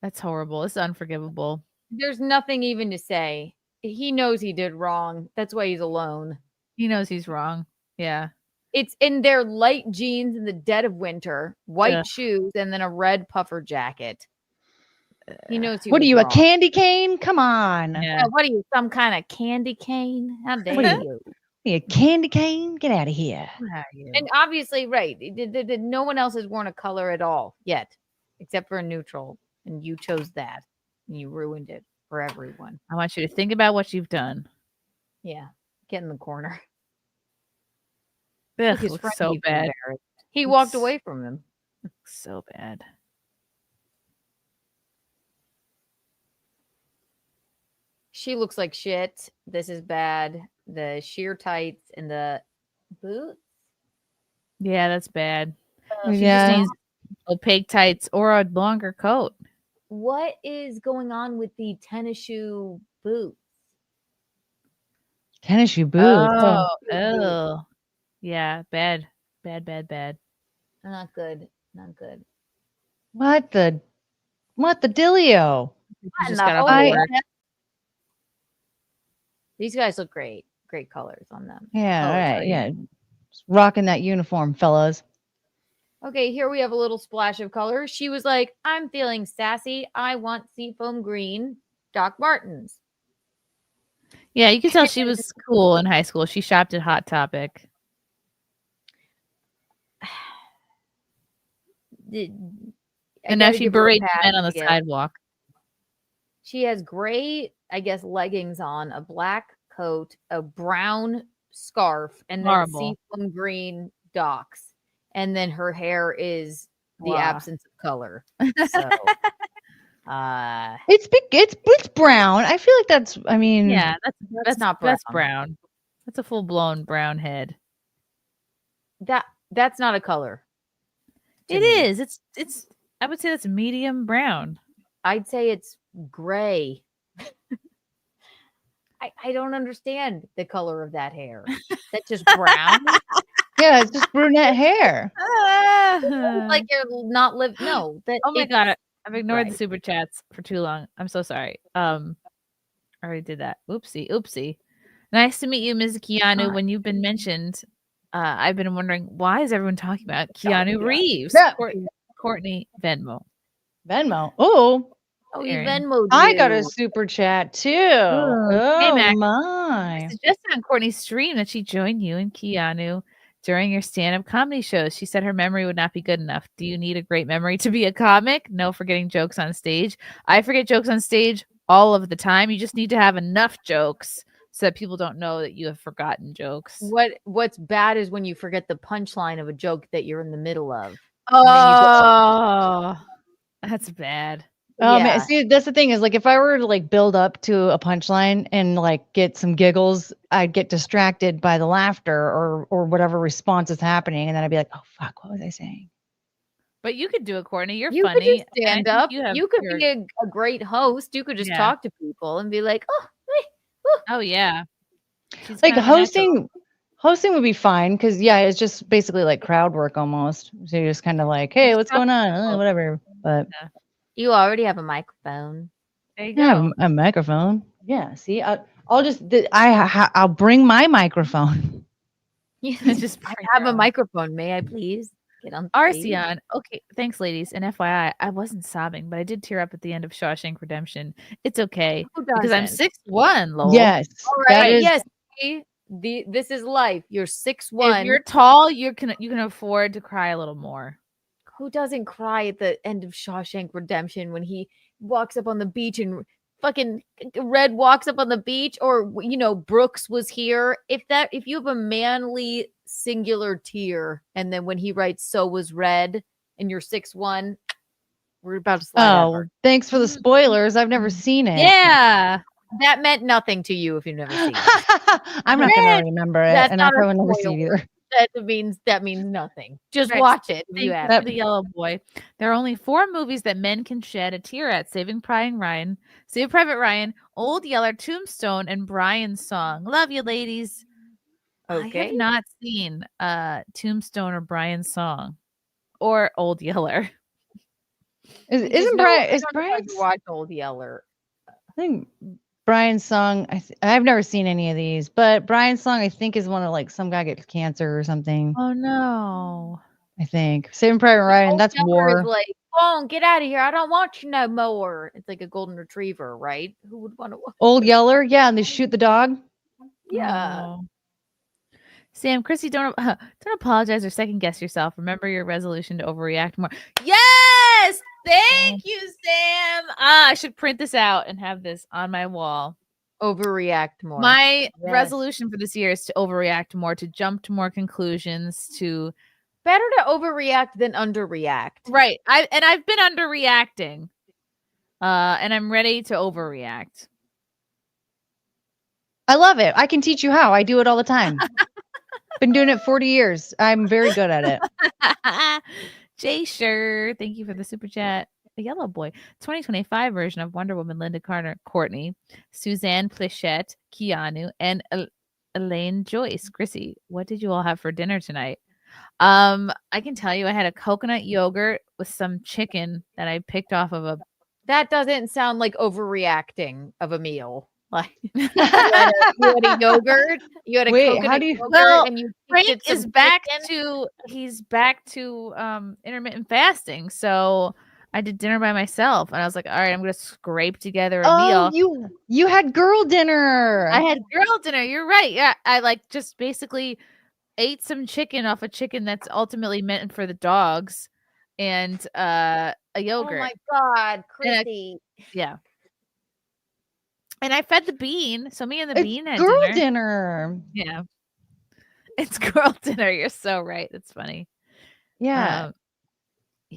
That's horrible. It's unforgivable. There's nothing even to say. He knows he did wrong. That's why he's alone. He knows he's wrong. Yeah. It's in their light jeans in the dead of winter, white Ugh. shoes, and then a red puffer jacket. He knows he What are was you, a wrong. candy cane? Come on. Yeah. What are you, some kind of candy cane? How dare What are you? Are you a candy cane? Get out of here. What are you? And obviously, right, no one else has worn a color at all yet, except for a neutral. And you chose that. And you ruined it for everyone. I want you to think about what you've done. Yeah. Get in the corner. Ugh, His looks friend so even bad. embarrassed. He walked Looks- away from him. So bad. She looks like shit. This is bad. The sheer tights and the boots. Yeah, that's bad. She Yeah. just needs opaque tights or a longer coat. What is going on with the tennis shoe boots? Tennis shoe boots. Oh, boots. oh. Yeah, bad. Bad, bad, bad. Not good. Not good. What the dealio? She Not just enough. got off I- of work. These guys look great. Great colors on them. Yeah, Oh, all right. yeah. Yeah. Just rocking that uniform, fellas. Okay, here we have a little splash of color. She was like, I'm feeling sassy. I want seafoam green Doc Martens. Yeah, you can tell she was cool in high school. She shopped at Hot Topic. And now she berates men on the sidewalk. She has gray, I guess, leggings on, a black coat, a brown scarf, and then Horrible. seafoam green Docs. And then her hair is the Wow. absence of color. So, It's brown. I feel like that's. I mean, Yeah, that's not That's brown. brown. That's a full blown brown head. that's not a color. to It me. is. It's. I would say that's medium brown. I'd say it's gray. I don't understand the color of that hair. That's just brown. yeah, it's just brunette hair. Like you're not live. No, that. Oh my it's- god, I've ignored the right. super chats for too long. I'm so sorry. I already did that. Oopsie. Nice to meet you, Ms. Keanu. Fine. When you've been mentioned, I've been wondering why is everyone talking about Keanu yeah. Reeves? Yeah. Courtney Venmo. Venmo. Oh, Oh, you Aaron. Venmoed I got a you. super chat too. Hey, Oh Mac. I my. suggested on Courtney's stream that she join you and Keanu during your stand-up comedy shows. She said her memory would not be good enough. Do you need a great memory to be a comic? No forgetting jokes on stage. I forget jokes on stage all of the time. You just need to have enough jokes so that people don't know that you have forgotten jokes. What's bad is when you forget the punchline of a joke that you're in the middle of. Oh, that's bad. Oh man, Yeah. see, that's the thing is like if I were to like build up to a punchline and like get some giggles, I'd get distracted by the laughter or whatever response is happening, and then I'd be like, oh fuck, what was I saying? But you could do it, Courtney. You're You funny. could just and I stand think up. have You could your- be a great host. You could just Yeah. talk to people and be like, oh, Oh yeah. She's Like kind of a natural. hosting would be fine because yeah, it's just basically like crowd work almost. So you're just kind of like, hey, what's going on? Whatever. But you already have a microphone. There you yeah, go. a microphone. Yeah. See, I'll just I'll bring my microphone. Just I bring have your a own. microphone. May I please get on stage? Arceon. Okay, thanks, ladies. And FYI, I wasn't sobbing, but I did tear up at the end of Shawshank Redemption. It's okay Who because I'm doesn't? 6'1", Lowell. Yes. All that right. is- Yes. see? This is life. You're 6'1". If you're tall, you can afford to cry a little more. Who doesn't cry at the end of Shawshank Redemption when he walks up on the beach and fucking Red walks up on the beach, or Brooks was here. If you have a manly singular tear, and then when he writes "So was Red" and you're 6'1", we're about to slide Oh, over. thanks for the spoilers. I've never seen it. Yeah. That meant nothing to you if you've never seen it. I'm not gonna remember it, That's and I not a probably never see it spoiler. either. That means nothing. Just Right. watch it. If you Thank have you to. for the yellow boy. There are only 4 movies that men can shed a tear at: Saving Private Ryan, Old Yeller, Tombstone, and Brian's Song. Love you, ladies. I have Okay. not seen Tombstone or Brian's Song or Old Yeller. Isn't Brian? Is to Brian's? watch Old Yeller? I think Brian's song. I've never seen any of these, but Brian's song I think is one of like some guy gets cancer or something. Oh no. I think Saving Private Ryan. Old That's Yeller war. is like, come on, get out of here. I don't want you no more. It's like a golden retriever, right? Who would want to? Old Yeller. Yeah, and they shoot the dog. Yeah. Oh. Sam, Chrissy, don't apologize or second guess yourself. Remember your resolution to overreact more. Yes! Thank you, Sam. I should print this out and have this on my wall. Overreact more. My Yes. resolution for this year is to overreact more, to jump to more conclusions, to Better to overreact than underreact. right. I've been underreacting. And I'm ready to overreact. I love it. I can teach you how. I do it all the time. Been doing it 40 years. I'm very good at it. Jay Sure, thank you for the super chat. The Yellow Boy, 2025 version of Wonder Woman, Linda Carter, Courtney, Suzanne Plachette, Keanu, and Elaine Joyce. Chrissy, what did you all have for dinner tonight? I can tell you I had a coconut yogurt with some chicken that I picked off of a That doesn't sound like overreacting of a meal. Like you had a yogurt. You had a Wait, coconut how do you- yogurt, Well, and you Frank tasted is some back chicken? he's back to intermittent fasting. So I did dinner by myself and I was like, all right, I'm gonna scrape together a Oh, meal. you had girl dinner. I had girl dinner. You're right. Yeah. I like just basically ate some chicken off a chicken that's ultimately meant for the dogs and a yogurt. Oh my god, And Chrissy. yeah. And I fed the bean. So me and the It's bean had girl dinner. dinner. Yeah. It's girl dinner. You're so right. It's funny. Yeah.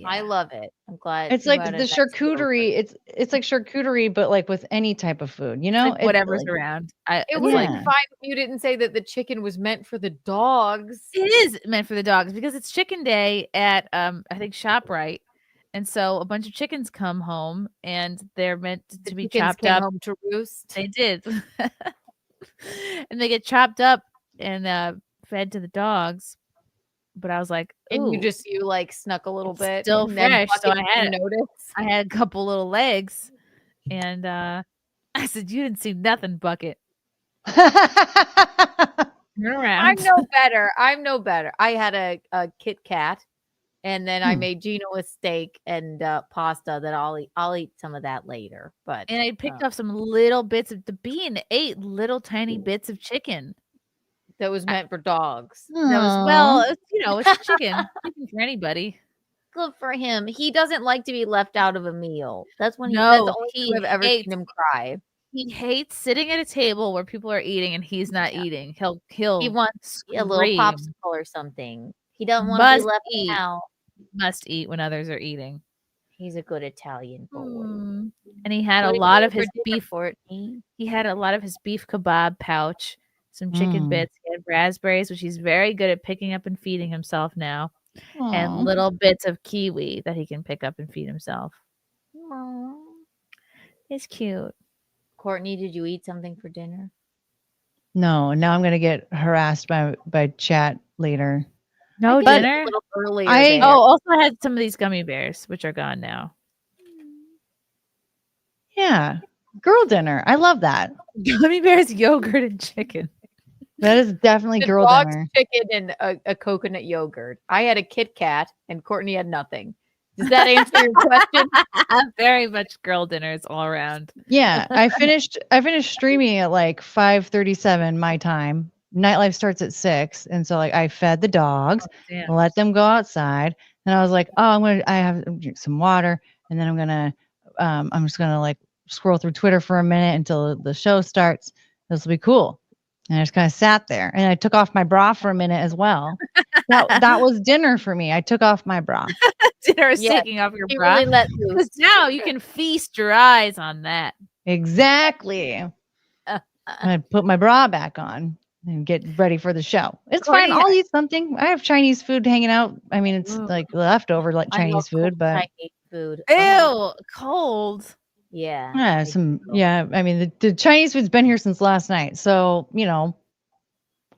I Yeah. love it. I'm glad. It's you like had a the nice yogurt. charcuterie. It's like charcuterie, but like with any type of food, you know? Like whatever's like, around. It It's was like Yeah. fine if you didn't say that the chicken was meant for the dogs. it is meant for the dogs because it's chicken day at I think ShopRite. And so a bunch of chickens come home and they're meant to be Chickens chopped came up. home to roost. They did. And they get chopped up and fed to the dogs. But I was like, And ooh, you like snuck a little it's bit. still and then fresh, so Bucket didn't notice. I had a couple little legs and I said, you didn't see nothing, Bucket. Turn around. I'm no better. I had a Kit Kat, and then I made Gino a steak and pasta that I'll eat some of that later. But And I picked up some little bits of the bean, ate little tiny bits of chicken. that was meant for dogs. That was well, it's chicken. Chicken for anybody. Good for him. He doesn't like to be left out of a meal. That's when that's No, the only he time I've ever hates seen him cry. He hates sitting at a table where people are eating and he's not eating. He'll He wants a little scream. popsicle or something. He doesn't want to be Must left eat. out. Must eat when others are eating. He's a good Italian boy. And he had What a did lot you of eat for his dinner, beef. Courtney? He had a lot of his beef kebab pouch, some chicken bits. He had raspberries, which he's very good at picking up and feeding himself now, and Aw. little bits of kiwi that he can pick up and feed himself. Aw. It's cute. Courtney, did you eat something for dinner? No, now I'm gonna get harassed by chat later. No I think it's dinner. A little earlier. I- there. Oh, also I had some of these gummy bears, which are gone now. Yeah. Girl dinner. I love that. Gummy bears, yogurt, and chicken. That is definitely the girl dog's dinner. chicken and a coconut yogurt. I had a Kit Kat and Courtney had nothing. Does that answer your question? Very much girl dinners all around. Yeah, I finished streaming at like 5:37 my time. Nightlife starts at 6, and so like I fed the dogs, Damn. let them go outside, and I was like, oh, I have to drink some water, and then I'm just gonna like scroll through Twitter for a minute until the show starts. This will be cool. And I just kind of sat there, and I took off my bra for a minute as well. That was dinner for me. I took off my bra. Dinner is Yeah, taking off your He bra. really let loose. Because now you can feast your eyes on that. Exactly. I put my bra back on and get ready for the show. It's Courtney, fine. I'll eat something. I have Chinese food hanging out. I mean, it's Ooh. like leftover like I Chinese love food, cold but Chinese food. Ew, Oh, cold. yeah. yeah, I some do. yeah. I mean, the Chinese food's been here since last night, so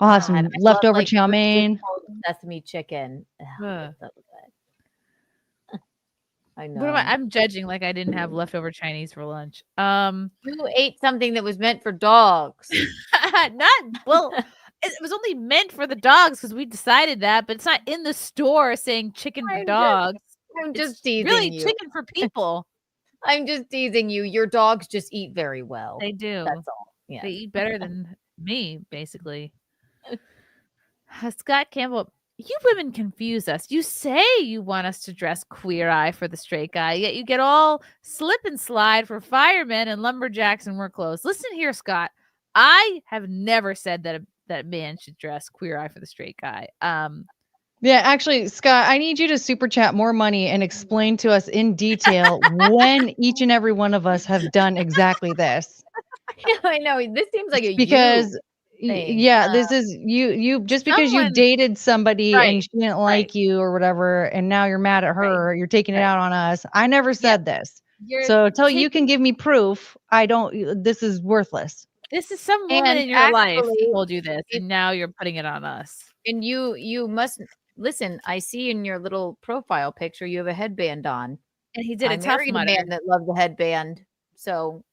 I'll have God, some I love, leftover like, chow roasted mein. cold sesame chicken. Ugh, Ugh. so good. I What am know. I'm judging like I didn't have leftover Chinese for lunch. You ate something that was meant for dogs. Not well. It was only meant for the dogs because we decided that, but it's not in the store saying chicken for I'm dogs. just It's teasing really you. chicken for people. I'm just teasing you. Your dogs just eat very well. They do. That's all. Yeah. They eat better than me, basically. Scott Campbell, you women confuse us. You say you want us to dress queer eye for the straight guy, yet you get all slip and slide for firemen and lumberjacks and work clothes. Listen here, Scott. I have never said that that man should dress queer eye for the straight guy. Yeah, actually, Scott, I need you to super chat more money and explain to us in detail when each and every one of us have done exactly this. I know. This seems like a Because thing. yeah, this is you just because you Someone- dated somebody Right, and she didn't like you or whatever, and now you're mad at her, you're taking it right. out on us. I never said this. You're So until you taking- can give me proof, I don't this is worthless. This is some woman And in your life actually, told you this, and now you're putting it on us. and you must listen. I see in your little profile picture you have a headband on. And he did I a tough married a mudder. man that loved the headband. So,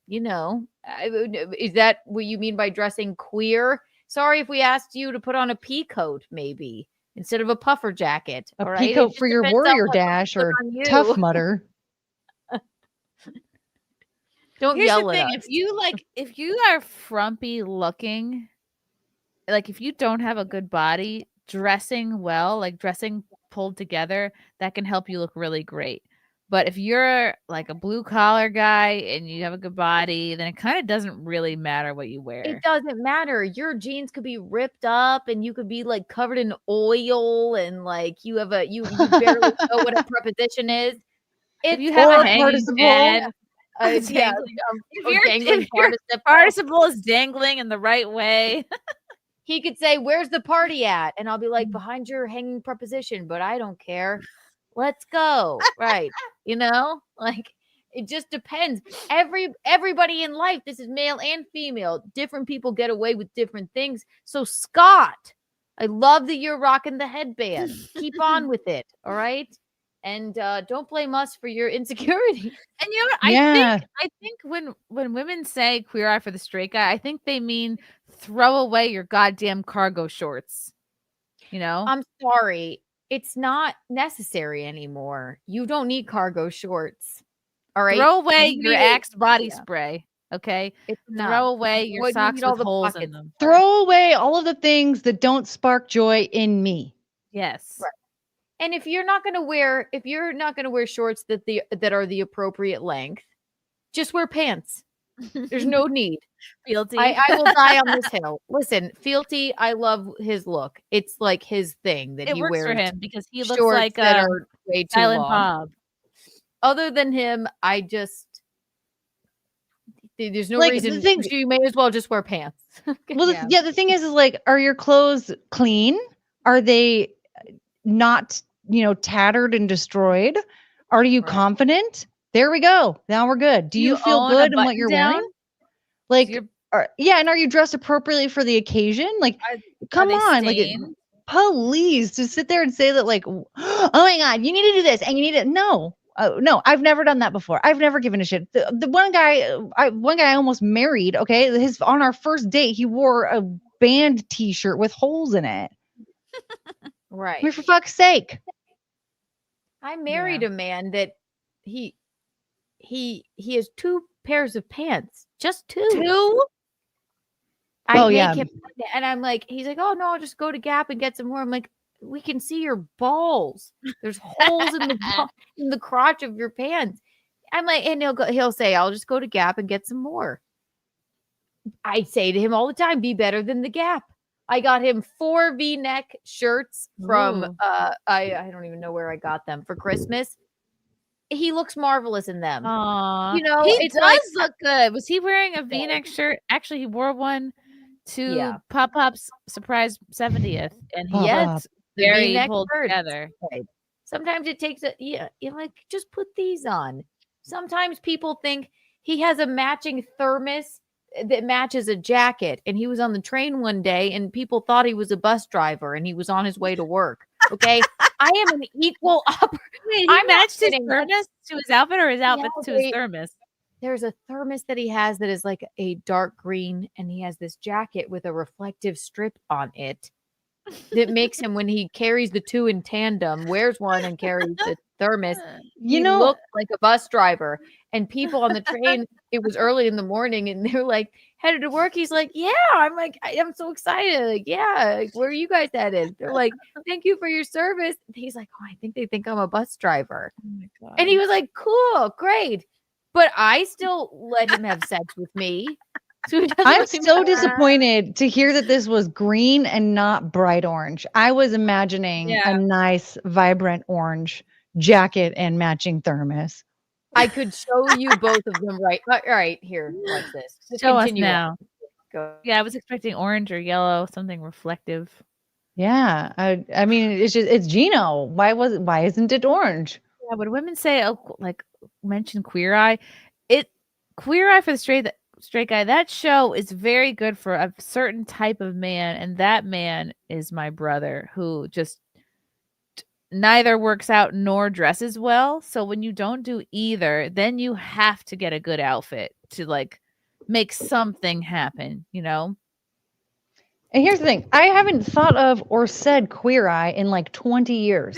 is that what you mean by dressing queer? Sorry if we asked you to put on a pea coat, maybe instead of a puffer jacket. A all pea right? It coat just for your depends on warrior what dash looks or good on you. tough mudder. Don't Here's yell the at thing: us. if you are frumpy looking, like if you don't have a good body, dressing well, like dressing pulled together, that can help you look really great. But if you're like a blue collar guy and you have a good body, then it kind of doesn't really matter what you wear. It doesn't matter. Your jeans could be ripped up and you could be like covered in oil and like you have you barely know what a preposition is. If you It's have or a a hanging participle. head, yeah, dangling- if or your dangling if your participle. participle is dangling in the right way, He could say, "Where's the party at?" And I'll be Mm. like, "Behind your hanging preposition," but I don't care. Let's go. Right. Like it just depends. Everybody in life, this is male and female, different people get away with different things. So Scott, I love that you're rocking the headband. Keep on with it. All right. And don't blame us for your insecurity. and you know what? Yeah. I think when women say queer eye for the straight guy, I think they mean throw away your goddamn cargo shorts. You know? I'm sorry. It's not necessary anymore. You don't need cargo shorts. All right. Throw away You your need- Axe body yeah. spray. Okay. It's enough. Throw away your What do you socks need all with the holes in pockets them. for? Throw away all of the things that don't spark joy in me. Yes. Right. And if you're not going to wear shorts that are the appropriate length, just wear pants. There's no need. Fealty. I will die on this hill. Listen, Fealty, I love his look. It's like his thing that it he works wears. for him because he looks Shorts like that are way too Silent long. Bob. Other than him, there's no Like, the reason. thing- You may as well just wear pants. Well, the thing is like, are your clothes clean? Are they not, tattered and destroyed? Are you Right. confident? There we go. Now we're good. Do you You feel own a good in what you're button-down? wearing? Like, You're- and are you dressed appropriately for the occasion? Like, come they on, stained? please, to sit there and say that, like, oh my God, you need to do this and you need to. No, I've never done that before. I've never given a shit. The one guy I almost married. Okay, on our first date, he wore a band T-shirt with holes in it. Right. I mean, for fuck's sake. I married a man that he has 2 pairs of pants, just 2. 2? I Oh, make yeah. him, and I'm like, he's like, oh no, I'll just go to Gap and get some more. I'm like, we can see your balls. There's holes in the crotch of your pants. I'm like, and he'll say, I'll just go to Gap and get some more. I say to him all the time, be better than the Gap. I got him 4 V-neck shirts from Ooh. I don't even know where I got them for Christmas. He looks marvelous in them. Aw. You know, he it's does like- look good. Was he wearing a V-neck shirt? Actually, he wore one to Yeah. Pop Pop's surprise 70th, and he Pop Yes, Pop. the very V-neck pulled shirts. together. Right. Sometimes it takes you're like, just put these on. Sometimes people think he has a matching thermos that matches a jacket. And he was on the train one day and people thought he was a bus driver and he was on his way to work. Okay. I am an equal Wait, he I'm not matched his kidding. thermos to his outfit or his outfit Yeah, to his thermos? There's a thermos that he has that is like a dark green, and he has this jacket with a reflective strip on it that makes him, when he carries the two in tandem, wears one and carries the thermos, You he know, looked like a bus driver. And people on the train, it was early in the morning, and they're like, headed to work. He's like, yeah. I'm like, I'm so excited. Like, yeah, like, where are you guys headed? They're like, thank you for your service. He's like, oh, I think they think I'm a bus driver. Oh my God. And he was like, cool, great. But I still let him have sex with me. So it doesn't I'm really so matter. disappointed to hear that this was green and not bright orange. I was imagining Yeah. a nice, vibrant orange jacket and matching thermos. I could show you both of them right. All right, here, watch this. Just Show us continue on. now. Go. Yeah, I was expecting orange or yellow, something reflective. Yeah, I mean, it's Gino. Why isn't it orange? Yeah, when women say, oh, like mention Queer Eye, Queer Eye for the straight guy, that show is very good for a certain type of man, and that man is my brother who just neither works out nor dresses well. So when you don't do either, then you have to get a good outfit to like make something happen, you know? And here's the thing: I haven't thought of or said queer eye in like 20 years.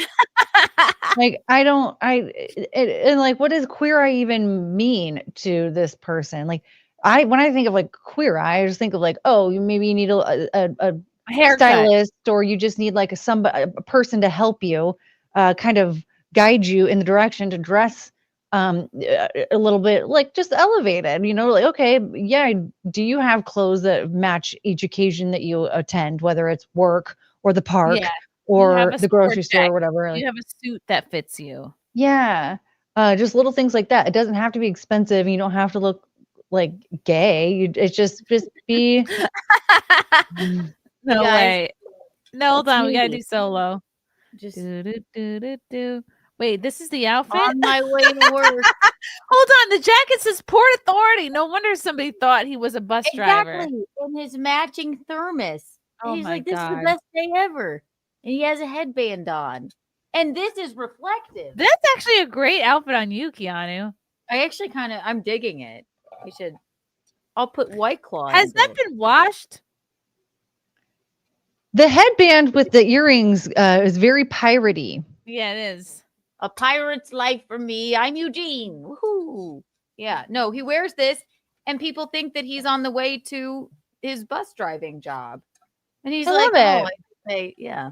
Like I don't, and like, what does queer eye even mean to this person? Like, when I think of like queer eye, I just think of like, oh, maybe you need a Haircut. stylist, or you just need like a person to help you, kind of guide you in the direction to dress a little bit like just elevated, like, okay, yeah, do you have clothes that match each occasion that you attend, whether it's work or the park Yeah. or the grocery sport store or jacket. whatever? Like, You have a suit that fits you. yeah, just little things like that. It doesn't have to be expensive. You don't have to look like gay. It's just be. No guys, way. No, hold it's on. We gotta me. do solo. Just Do, do, do, do, do. Wait, this is the outfit? on my way to work. Hold on. The jacket says Port Authority. No wonder somebody thought he was a bus driver. Exactly. And his matching thermos. Oh He's my like, this is the God. best day ever. And he has a headband on. And this is reflective. That's actually a great outfit on you, Keanu. I actually I'm digging it. I'll put White Claw. Has in that it. been washed? The headband with the earrings is very piratey. Yeah, it is. A pirate's life for me. I'm Eugene. Woohoo. Yeah. No, he wears this and people think that he's on the way to his bus driving job. And he's I like, love oh, yeah,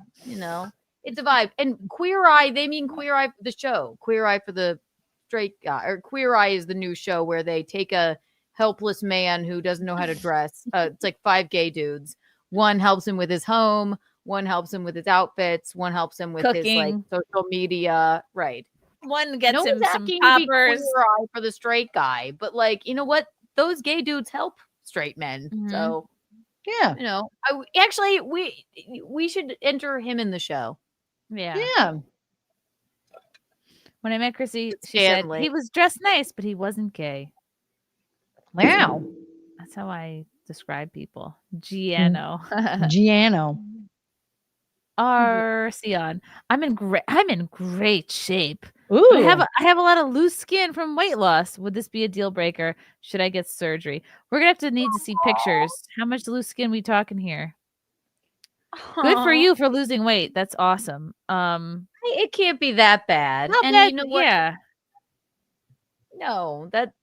it's a vibe. And Queer Eye, they mean Queer Eye for the show. Queer Eye for the straight guy. Or Queer Eye is the new show where they take a helpless man who doesn't know how to dress. It's like 5 gay dudes. One helps him with his home. One helps him with his outfits. One helps him with his like Cooking. social media. Right. One gets No him one's some asking to be Queer poppers. Eye for the straight guy, but like, you know what? Those gay dudes help straight men. Mhm. So, Yeah. Actually, we should enter him in the show. Yeah. Yeah. When I met Chrissy, she said Stanley. he was dressed nice, but he wasn't gay. Wow. That's how I describe people. Giano. Giano. Arcion. I'm in great shape. Ooh. But I have a lot of loose skin from weight loss. Would this be a deal breaker? Should I get surgery? We're gonna have to need to see pictures. How much loose skin we talking here? Good for you for losing weight. That's awesome. It can't be that bad. Not And bad, you know what? yeah. No, that.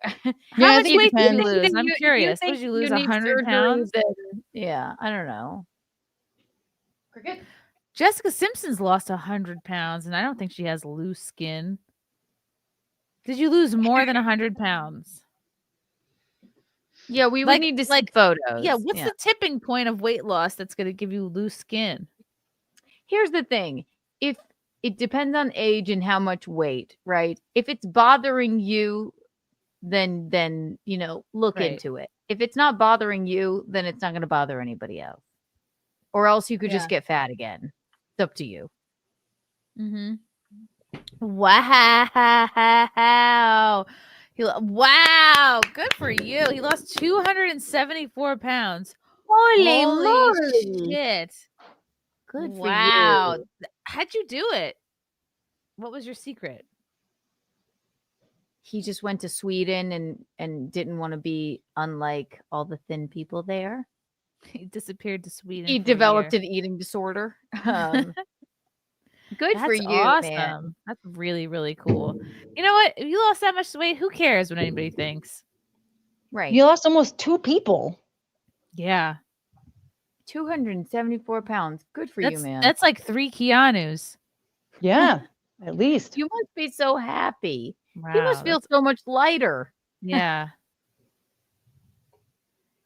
Yeah, How I much think it weight did you depends. lose? If I'm you curious. What think did you lose? need 100 surgery, pounds? then- yeah, I don't know. Jessica Simpson's lost 100 pounds, and I don't think she has loose skin. Did you lose more than 100 pounds? Yeah, we Like- would need to see like- photos. Yeah, what's the tipping point of weight loss that's going to give you loose skin? Here's the thing. If it depends on age and how much weight, right? If it's bothering you, then look Right. into it. If it's not bothering you, then it's not going to bother anybody else. Or else you could just get fat again. It's up to you. Mm-hmm. Wow. Wow, good for you. He lost 274 pounds. Holy Holy moly! shit. Good for Wow. you. How'd you do it? What was your secret? He just went to Sweden and didn't want to be unlike all the thin people there. He disappeared to Sweden. He for a developed year. an eating disorder. Good for That's you, awesome. man. That's really, really cool. You know what? If you lost that much weight, who cares what anybody thinks? Right. You lost almost 2 people. Yeah. 274 pounds. Good for you, man. That's like 3 Keanus. Yeah, at least. You must be so happy. Wow. You must feel so much lighter. Yeah.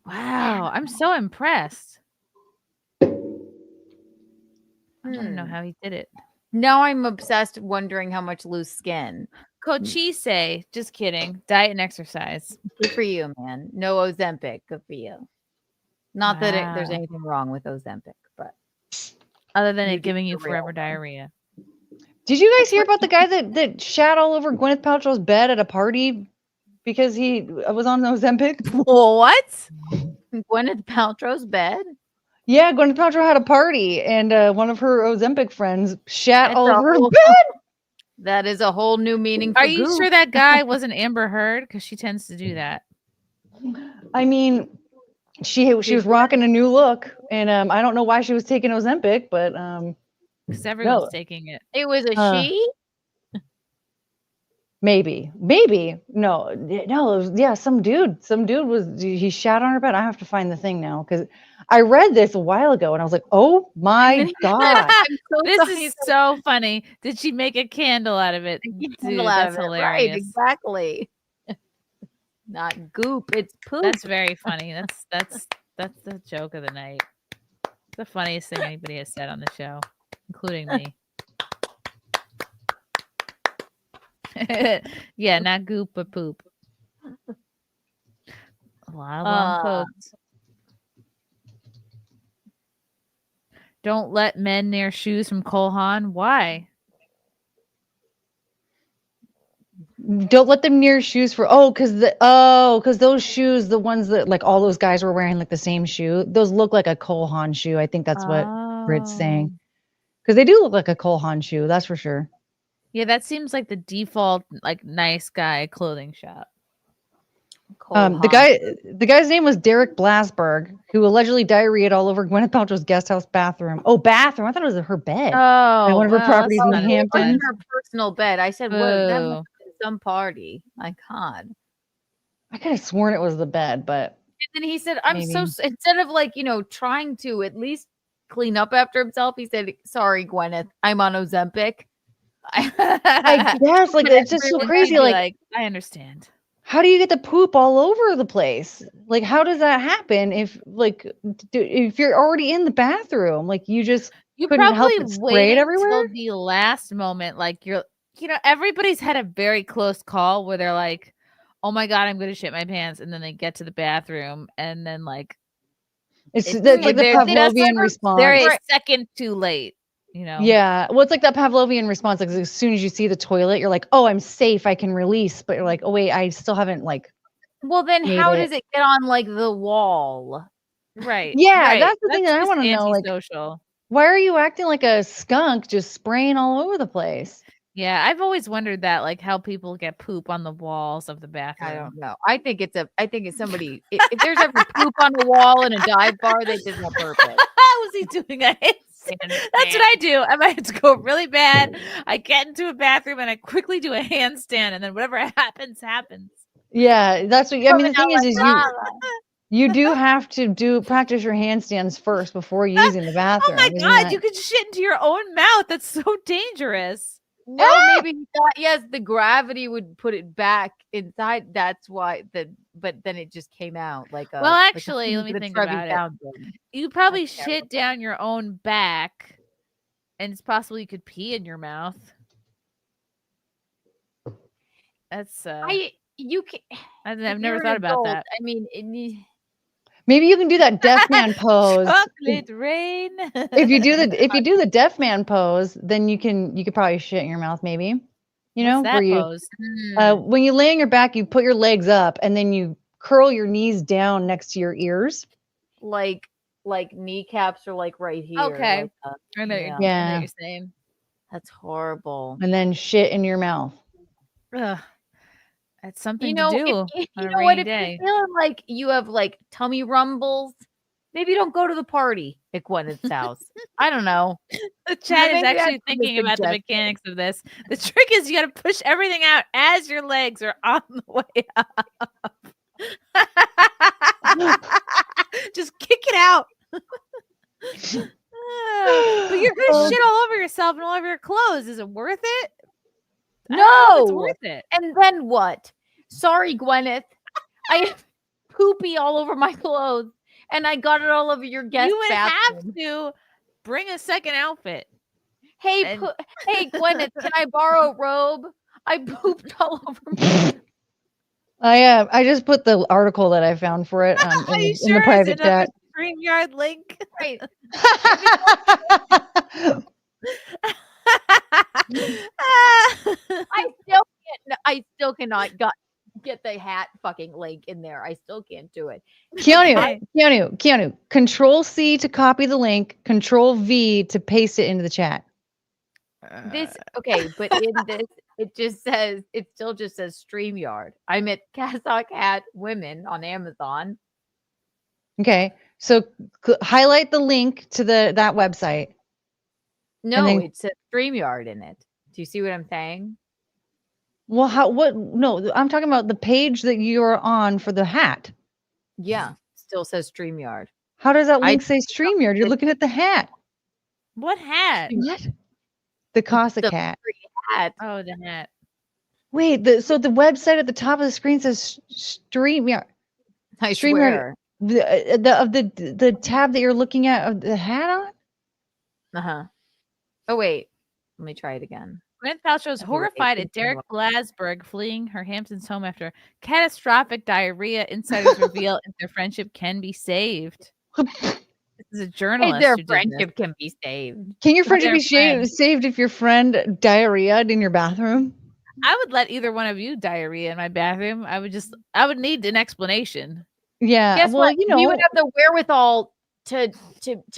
Wow. I'm so impressed. I don't know how he did it. Now I'm obsessed wondering how much loose skin. Cochise. Just kidding. Diet and exercise. Good for you, man. No Ozempic. Good for you. Not that there's Wow. anything wrong with Ozempic, but Other than You it giving did you the real forever one. diarrhea. Did you guys hear about the guy that shat all over Gwyneth Paltrow's bed at a party because he was on Ozempic? What? Gwyneth Paltrow's bed. Yeah, Gwyneth Paltrow had a party, and one of her Ozempic friends shat That's all a over her whole- bed. That is a whole new meaning for Are you goop. sure that guy wasn't Amber Heard? Because she tends to do that. I mean, she was rocking a new look, and I don't know why she was taking Ozempic, but Because everyone's No. taking it. It was a she. maybe no, it was, yeah, some dude was he shat on her bed. I have to find the thing now because I read this a while ago and I was like, oh my god. I'm so This sorry is so funny. Did she make a candle out of it? you Dude, handle out that's of it. hilarious. Right, exactly. Not goop, it's poop. That's very funny. That's the joke of the night. The funniest thing anybody has said on the show, including me. Yeah, not goop but poop. A lot of long quotes. Don't let men near shoes from Cole Haan. Why? Don't let them near shoes for because those shoes, the ones that like all those guys were wearing like the same shoe, those look like a Cole Haan shoe. I think that's what Brit's saying. Because they do look like a Cole Haan shoe, that's for sure. Yeah, that seems like the default like nice guy clothing shop. The guy's name was Derek Blasberg, who allegedly diarrheaed all over Gwyneth Paltrow's guest house bathroom. Oh, bathroom! I thought it was her bed. Oh, one of her properties in that's not Hampton. fun. Her personal bed. I said, what? That Boo. must have been some party. My God. I could have sworn it was the bed, but And then he said, I'm so, Maybe. instead of like, trying to at least clean up after himself, he said, sorry, Gwyneth, I'm on Ozempic. I guess like it's just so Everyone crazy. would be Like, I understand. how do you get the poop all over the place? Like, how does that happen if if you're already in the bathroom? Like, you just You couldn't help probably but spray waited it everywhere? till the last moment. Like everybody's had a very close call where they're like, "Oh my god, I'm going to shit my pants," and then they get to the bathroom, and then like It's it's like the they're Pavlovian response. they're a second too late. Yeah. Well, it's like that Pavlovian response. Like as soon as you see the toilet, you're like, "Oh, I'm safe. I can release." But you're like, "Oh wait, I still haven't like." Well, then made how it. does it get on like the wall? Right. Yeah, right. that's the thing that I just want to know. Like, antisocial. why are you acting like a skunk, just spraying all over the place? Yeah, I've always wondered that, like how people get poop on the walls of the bathroom. I don't know. I think it's somebody. If there's ever poop on the wall in a dive bar, they did it on purpose. How was he doing a handstand? That's what I do. I might have to go really bad. I get into a bathroom and I quickly do a handstand, and then whatever happens, happens. Yeah, that's what I mean. The thing is you do have to practice your handstands first before using the Oh bathroom. my Isn't god, that- you can shit into your own mouth. That's so dangerous. No, maybe he thought yes, the gravity would put it back inside. That's why but then it just came out like a. Well, like a actually, let me that's think rubbing about it. down them. You probably That's terrible. shit down your own back, and it's possible you could pee in your mouth. That's You can. I've if never you're thought an about adult, that. I mean, Maybe you can do that deaf man pose. Chocolate rain. If you do the deaf man pose, then you could probably shit in your mouth. Maybe. You know, What's where that you pose? when you lay on your back, you put your legs up and then you curl your knees down next to your ears. Like kneecaps are like right here. Okay. Like, I know, yeah. I know Yeah. what you're saying. That's horrible. And then shit in your mouth. Ugh. That's something You know, to do if on you a know what, rainy if day. you're feeling like you have like tummy rumbles, maybe don't go to the party at Gwyneth's house. I don't know. The chat is Maybe that's actually what thinking was about the suggested. mechanics of this. The trick is you got to push everything out as your legs are on the way up. Just kick it out. But you're gonna shit all over yourself and all over your clothes. Is it worth it? I don't know if it's No. worth it. And then what? Sorry, Gwyneth. I have poopy all over my clothes, and I got it all over your guest You would bathroom. have to bring a second outfit. Hey, and- hey, Gwyneth, can I borrow a robe? I pooped all over my. I just put the article that I found for it Are you in the sure private it's another chat. StreamYard link? Right. I still cannot get the hat fucking link in there. I still can't do it. Keanu, Control C to copy the link, Control V to paste it into the chat. This okay, but in this it still just says StreamYard. I'm at Cassock Hat Women on Amazon. Okay, so highlight the link to that website. No, then- it says StreamYard in it. Do you see what I'm saying? Well, no, I'm talking about the page that you're on for the hat. Yeah, still says StreamYard. How does that link say StreamYard? You're looking at the hat. What hat? What? The Cossack The hat. Hat. Oh, the hat. Wait, so the website at the top of the screen says StreamYard. I StreamYard. swear. The tab that you're looking at of the hat on? Uh-huh. Oh wait. Let me try it again. Gwyneth Paltrow is Okay, horrified wait, at Derek Blasberg fleeing her Hamptons home after catastrophic diarrhea. Insiders reveal if their friendship can be saved. This is a journalist. Hey, their who did this. friendship can be saved. Can your friendship Their be friend. saved if your friend diarrheaed in your bathroom? I would let either one of you diarrhea in my bathroom. I would need an explanation. Yeah. Guess well, what? We would have the wherewithal to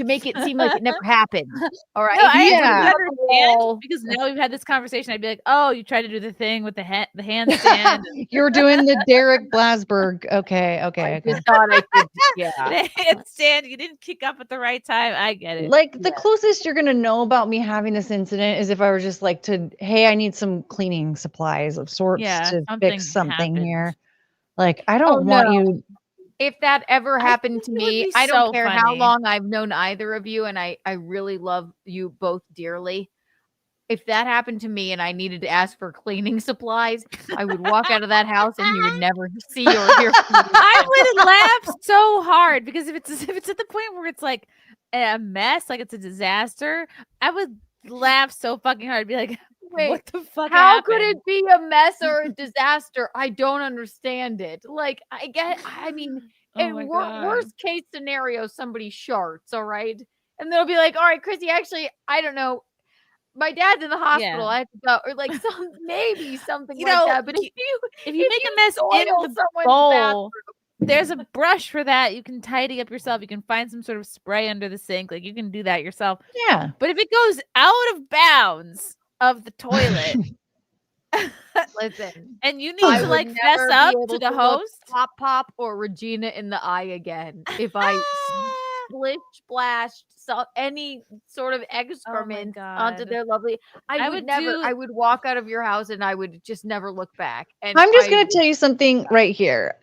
make it seem like it never happened. All right. No, I Yeah. would the understand wall. because now we've had this conversation. I'd be like, "Oh, you tried to do the thing with the handstand." You're doing the Derek Blasberg. Okay. I just thought I could. Yeah. handstand. You didn't kick up at the right time. I get it. Like the closest you're gonna know about me having this incident is if I were just like hey, I need some cleaning supplies of sorts to fix something here. Like I don't want you. If that ever happened to think it would me, be I don't so care how funny. long I've known either of you, and I really love you both dearly. If that happened to me and I needed to ask for cleaning supplies, I would walk out of that house and you would never see or hear from me. I would laugh so hard because if it's at the point where it's like a mess, like it's a disaster, I would laugh so fucking hard. I'd be like, Wait, what the fuck how happened? could it be a mess or a disaster? I don't understand it. Like, I mean, Oh in my God. worst case scenario, somebody sharts, all right? And they'll be like, all right, Chrissy, actually, I don't know. My dad's in the hospital. Yeah. I have to go. Or like maybe something You like know, that. But if If you make a mess in soil the someone's bowl, bathroom, there's a brush for that. You can tidy up yourself. You can find some sort of spray under the sink. Like you can do that yourself. Yeah. But if it goes out of bounds of the toilet listen, and you need I to would like fess never be up able to the look host, Pop or Regina in the eye again. If I splashed any sort of excrement onto God. their lovely, I would never. do- I would walk out of your house and I would just never look back. And I'm just gonna tell you something right here.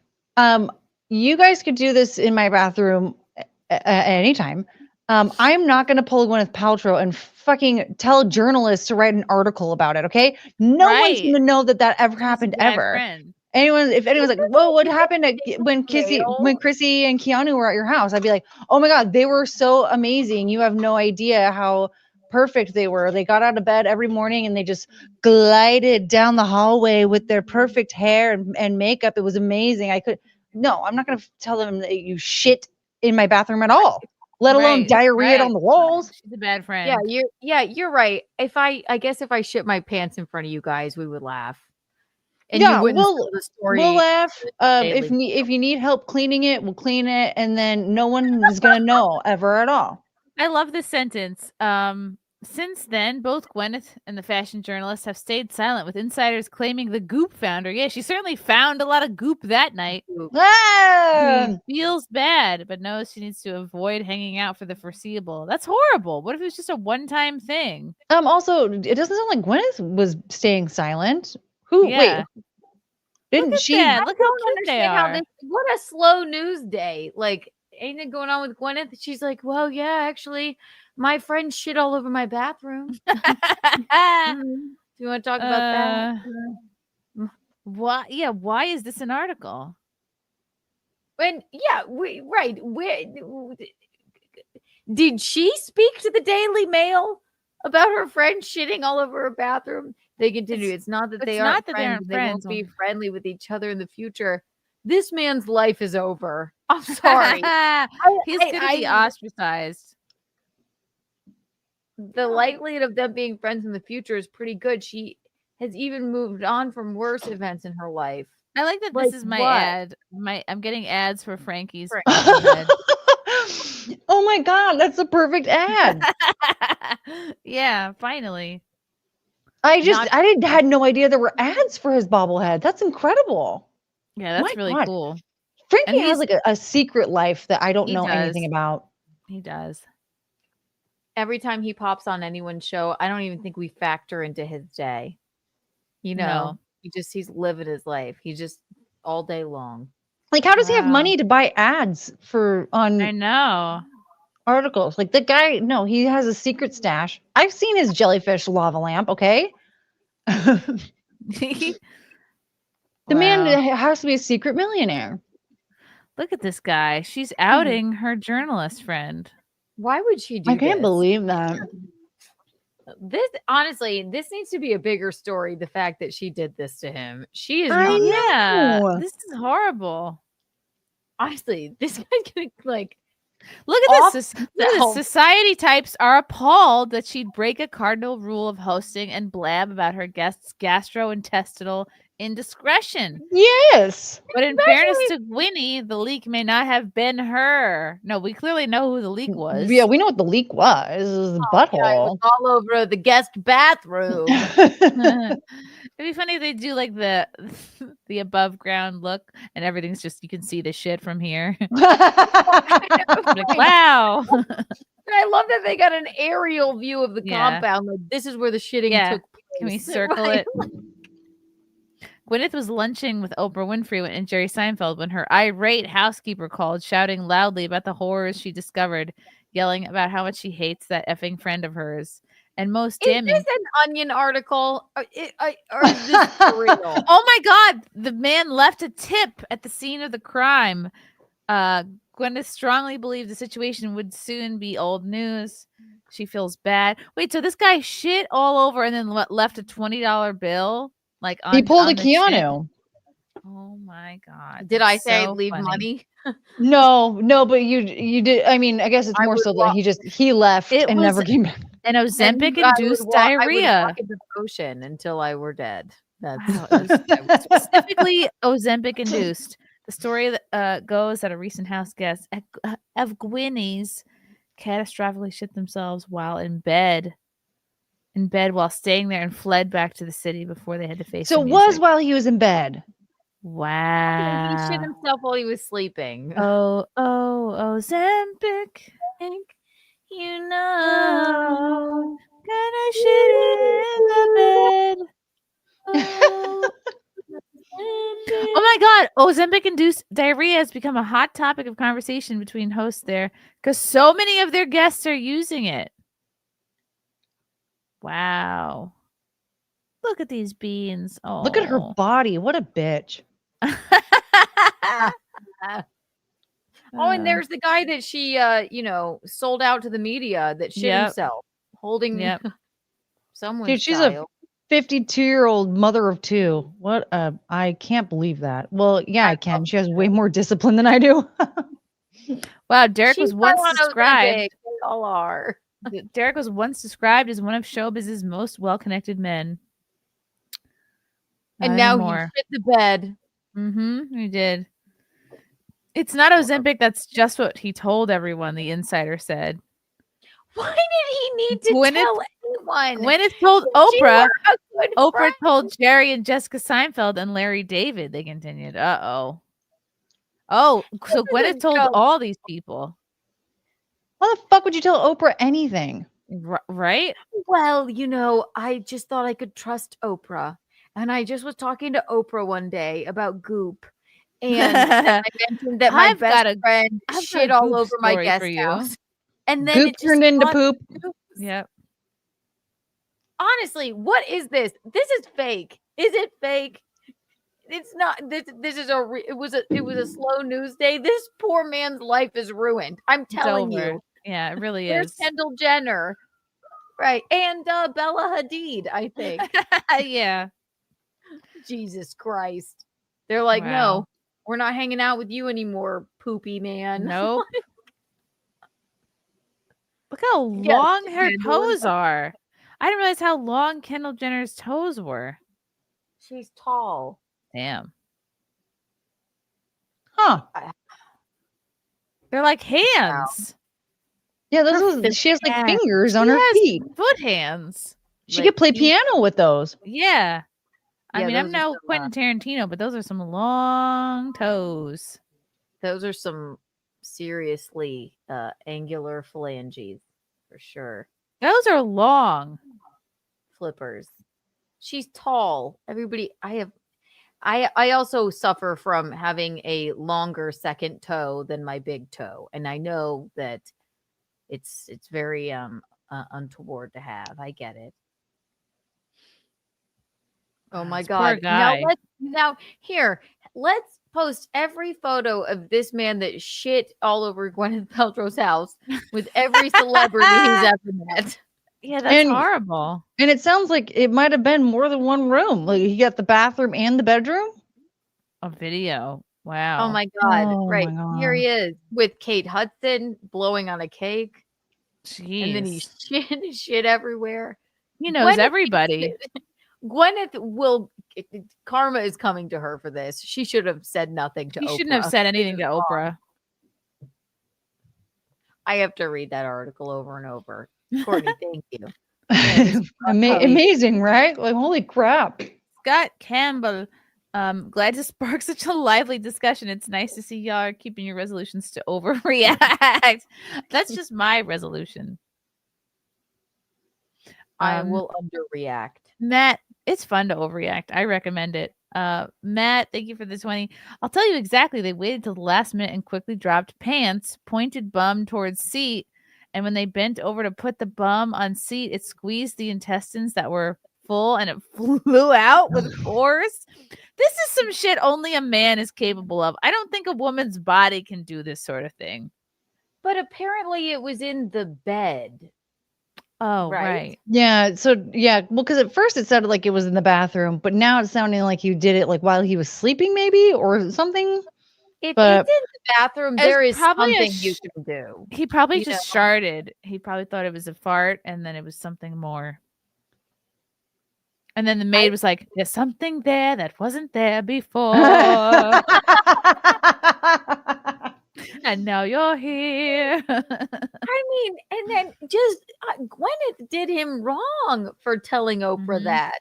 You guys could do this in my bathroom at any time. I'm not gonna pull Gwyneth Paltrow and fucking tell journalists to write an article about it. Okay, no one's Right. gonna know that ever She's a happened bad ever. friend. If anyone's like, whoa, what happened when jail. Chrissy and Keanu were at your house? I'd be like, oh my God, they were so amazing. You have no idea how perfect they were. They got out of bed every morning and they just glided down the hallway with their perfect hair and makeup. It was amazing. I'm not going to tell them that you shit in my bathroom at all. let alone Right, diarrhea right. on the walls. She's a bad friend. You're right. I guess if I shit my pants in front of you guys, we would laugh. And Yeah, you wouldn't we'll spill the story. we'll laugh. If daily. if you need help cleaning it, we'll clean it, and then no one is gonna know ever at all. I love this sentence. Since then, both Gwyneth and the fashion journalist have stayed silent, with insiders claiming the Goop found her. Yeah, she certainly found a lot of goop that night. Ah! Feels bad, but knows she needs to avoid hanging out for the foreseeable. That's horrible. What if it was just a one-time thing? Also, it doesn't sound like Gwyneth was staying silent. Who? Yeah. Wait, didn't Look at she? that. I Look how don't cute they understand how are. this. What a slow news day. Like, ain't it going on with Gwyneth? She's like, well, yeah, actually, my friend shit all over my bathroom. Do you want to talk about that? Why? Yeah. Why is this an article? And yeah, right. Did she speak to the Daily Mail about her friend shitting all over her bathroom? They continue. It's not that they aren't friends. They won't be friendly with each other in the future. This man's life is over. I'm sorry. He's gonna be ostracized. The likelihood of them being friends in the future is pretty good. She has even moved on from worse events in her life. I like that Like this is my what? ad. I'm getting ads for Frankie's. Oh my god, that's the perfect ad. Yeah, finally. I had no idea there were ads for his bobblehead. That's incredible. Yeah, that's really cool. Frankie has like a secret life that I don't know anything about. He does. Every time he pops on anyone's show, I don't even think we factor into his day. You know, he's living his life. He just all day long. Like, how does he have money to buy ads on I know articles? Like the guy, no, he has a secret stash. I've seen his jellyfish lava lamp, okay? The man has to be a secret millionaire. Look at this guy. She's outing her journalist friend. Why would she do I can't believe that. This honestly, this needs to be a bigger story. The fact that she did this to him, she is I not. know. Yeah, this is horrible. Honestly, this guy's gonna like. Look at this. Society types are appalled that she'd break a cardinal rule of hosting and blab about her guests' gastrointestinal indiscretion. Yes. But in fairness to Gwynnie, the leak may not have been her. No, we clearly know who the leak was. Yeah, we know what the leak was. It was a butthole. Yeah, it was all over the guest bathroom. It'd be funny if they do like the above ground look and everything's just, you can see the shit from here. Like, wow. I love that they got an aerial view of the compound. Like, this is where the shitting took place. Can we circle it? Gwyneth was lunching with Oprah Winfrey and Jerry Seinfeld when her irate housekeeper called, shouting loudly about the horrors she discovered, yelling about how much she hates that effing friend of hers. And most damning, is this an Onion article? Or is this for real? Oh my God! The man left a tip at the scene of the crime. Gwyneth strongly believed the situation would soon be old news. She feels bad. Wait, so this guy shit all over and then left a $20 bill? Like he pulled a Keanu. Oh my God! Did I say leave money? No, but you did. I mean, I guess it's more so that he left and never came back. An Ozempic induced diarrhea. I would walk in the ocean until I were dead. That's specifically Ozempic induced. The story goes that a recent house guest of Gwynnie's catastrophically shit themselves while in bed while staying there and fled back to the city before they had to face. So it was while he was in bed. Wow. He shit himself while he was sleeping. Ozempic. You know, gonna shit in the bed. Oh my God, Ozempic induced diarrhea has become a hot topic of conversation between hosts there because so many of their guests are using it. Wow. Look at these beans. Oh, look at her body. What a bitch. Oh, and there's the guy that she sold out to the media that shit himself holding someone's Dude, she's child. a 52-year-old mother of two. I can't believe that. Well, yeah, I can. She has way more discipline than I do. Wow, Derek was She's once on described. Ozempic. They all are. Derek was once described as one of showbiz's most well-connected men. And Not now anymore. he shit the bed. He did. It's not Ozempic. That's just what he told everyone. The insider said. Why did he need to Gwyneth- tell anyone? Gwyneth told She Oprah. were a good Oprah friend. told Jerry and Jessica Seinfeld and Larry David. They continued. Uh-oh. Oh, so This is a Gwyneth told joke. all these people. Why the fuck would you tell Oprah anything? Right? Well, I just thought I could trust Oprah. And I just was talking to Oprah one day about Goop. And I mentioned that my I've got best a- friend I've got shit a all Goop over my story guest for you. house. And then Goop it just turned into spawned poop. Goop. Yep. Honestly, what is this? This is fake. Is it fake? It's not. This is it was a slow news day. This poor man's life is ruined. I'm It's telling over. you. Yeah, it really There's is. Kendall Jenner, right? And Bella Hadid, I think. Yeah. Jesus Christ. They're like, Wow. no, we're not hanging out with you anymore, poopy man. Nope. Look how Yes, long her Kendall. toes are. I didn't realize how long Kendall Jenner's toes were. She's tall. Damn. Huh. They're like hands. Yeah, Her she has like yeah. fingers on She her has feet. Foot hands. She like could play feet. piano with those. Yeah. I Yeah, mean, I'm those are no some, Quentin Tarantino, but those are some long toes. Those are some seriously angular phalanges for sure. Those are long. Flippers. She's tall. Everybody, I also suffer from having a longer second toe than my big toe, and I know that it's very untoward to have. I get it. Oh my This poor god. guy. Let's post every photo of this man that shit all over Gwyneth Paltrow's house with every celebrity he's ever met. Yeah, that's And- horrible. And it sounds like it might have been more than one room. Like you got the bathroom and the bedroom. A video. Wow. Oh my god. Oh Right. my Here God. he is with Kate Hudson blowing on a cake. Jeez. And then he shit everywhere. He knows Gwyneth- everybody. Gwyneth karma is coming to her for this. She should have said nothing to He Oprah. shouldn't have said anything to Oprah. I have to read that article over and over. Courtney, thank you. Amazing, right? Like holy crap. Scott Campbell. Glad to spark such a lively discussion. It's nice to see y'all are keeping your resolutions to overreact. That's just my resolution. I will underreact. Matt, it's fun to overreact. I recommend it. Matt, thank you for the 20. I'll tell you exactly. They waited till the last minute and quickly dropped pants, pointed bum towards seat. And when they bent over to put the bum on seat, it squeezed the intestines that were full and it flew out with force. This is some shit only a man is capable of. I don't think a woman's body can do this sort of thing. But apparently it was in the bed. Oh, Right. right. Yeah. So yeah, well, because at first it sounded like it was in the bathroom, but now it's sounding like you did it like while he was sleeping, maybe or something. If But- it's in the bathroom, It's there is probably a something you can do. He probably You just sharted. He probably thought it was a fart and then it was something more. And then the maid was like, there's something there that wasn't there before. And now you're here. I mean, and then just Gwyneth did him wrong for telling Oprah Mhm. that.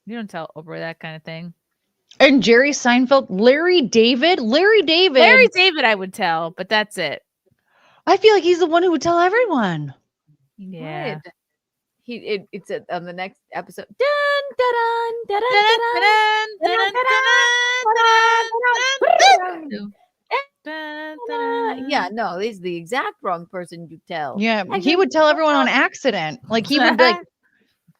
You don't tell Oprah that kind of thing. And Jerry Seinfeld, Larry David. Larry David, I would tell, but that's it. I feel like he's the one who would tell everyone. Yeah. Would. It's on the next episode. Dun, dun, dun, dun, dun, dun, dun, dun, yeah, no, he's the exact wrong person you tell. Yeah, I he can would tell everyone on accident. Like he would like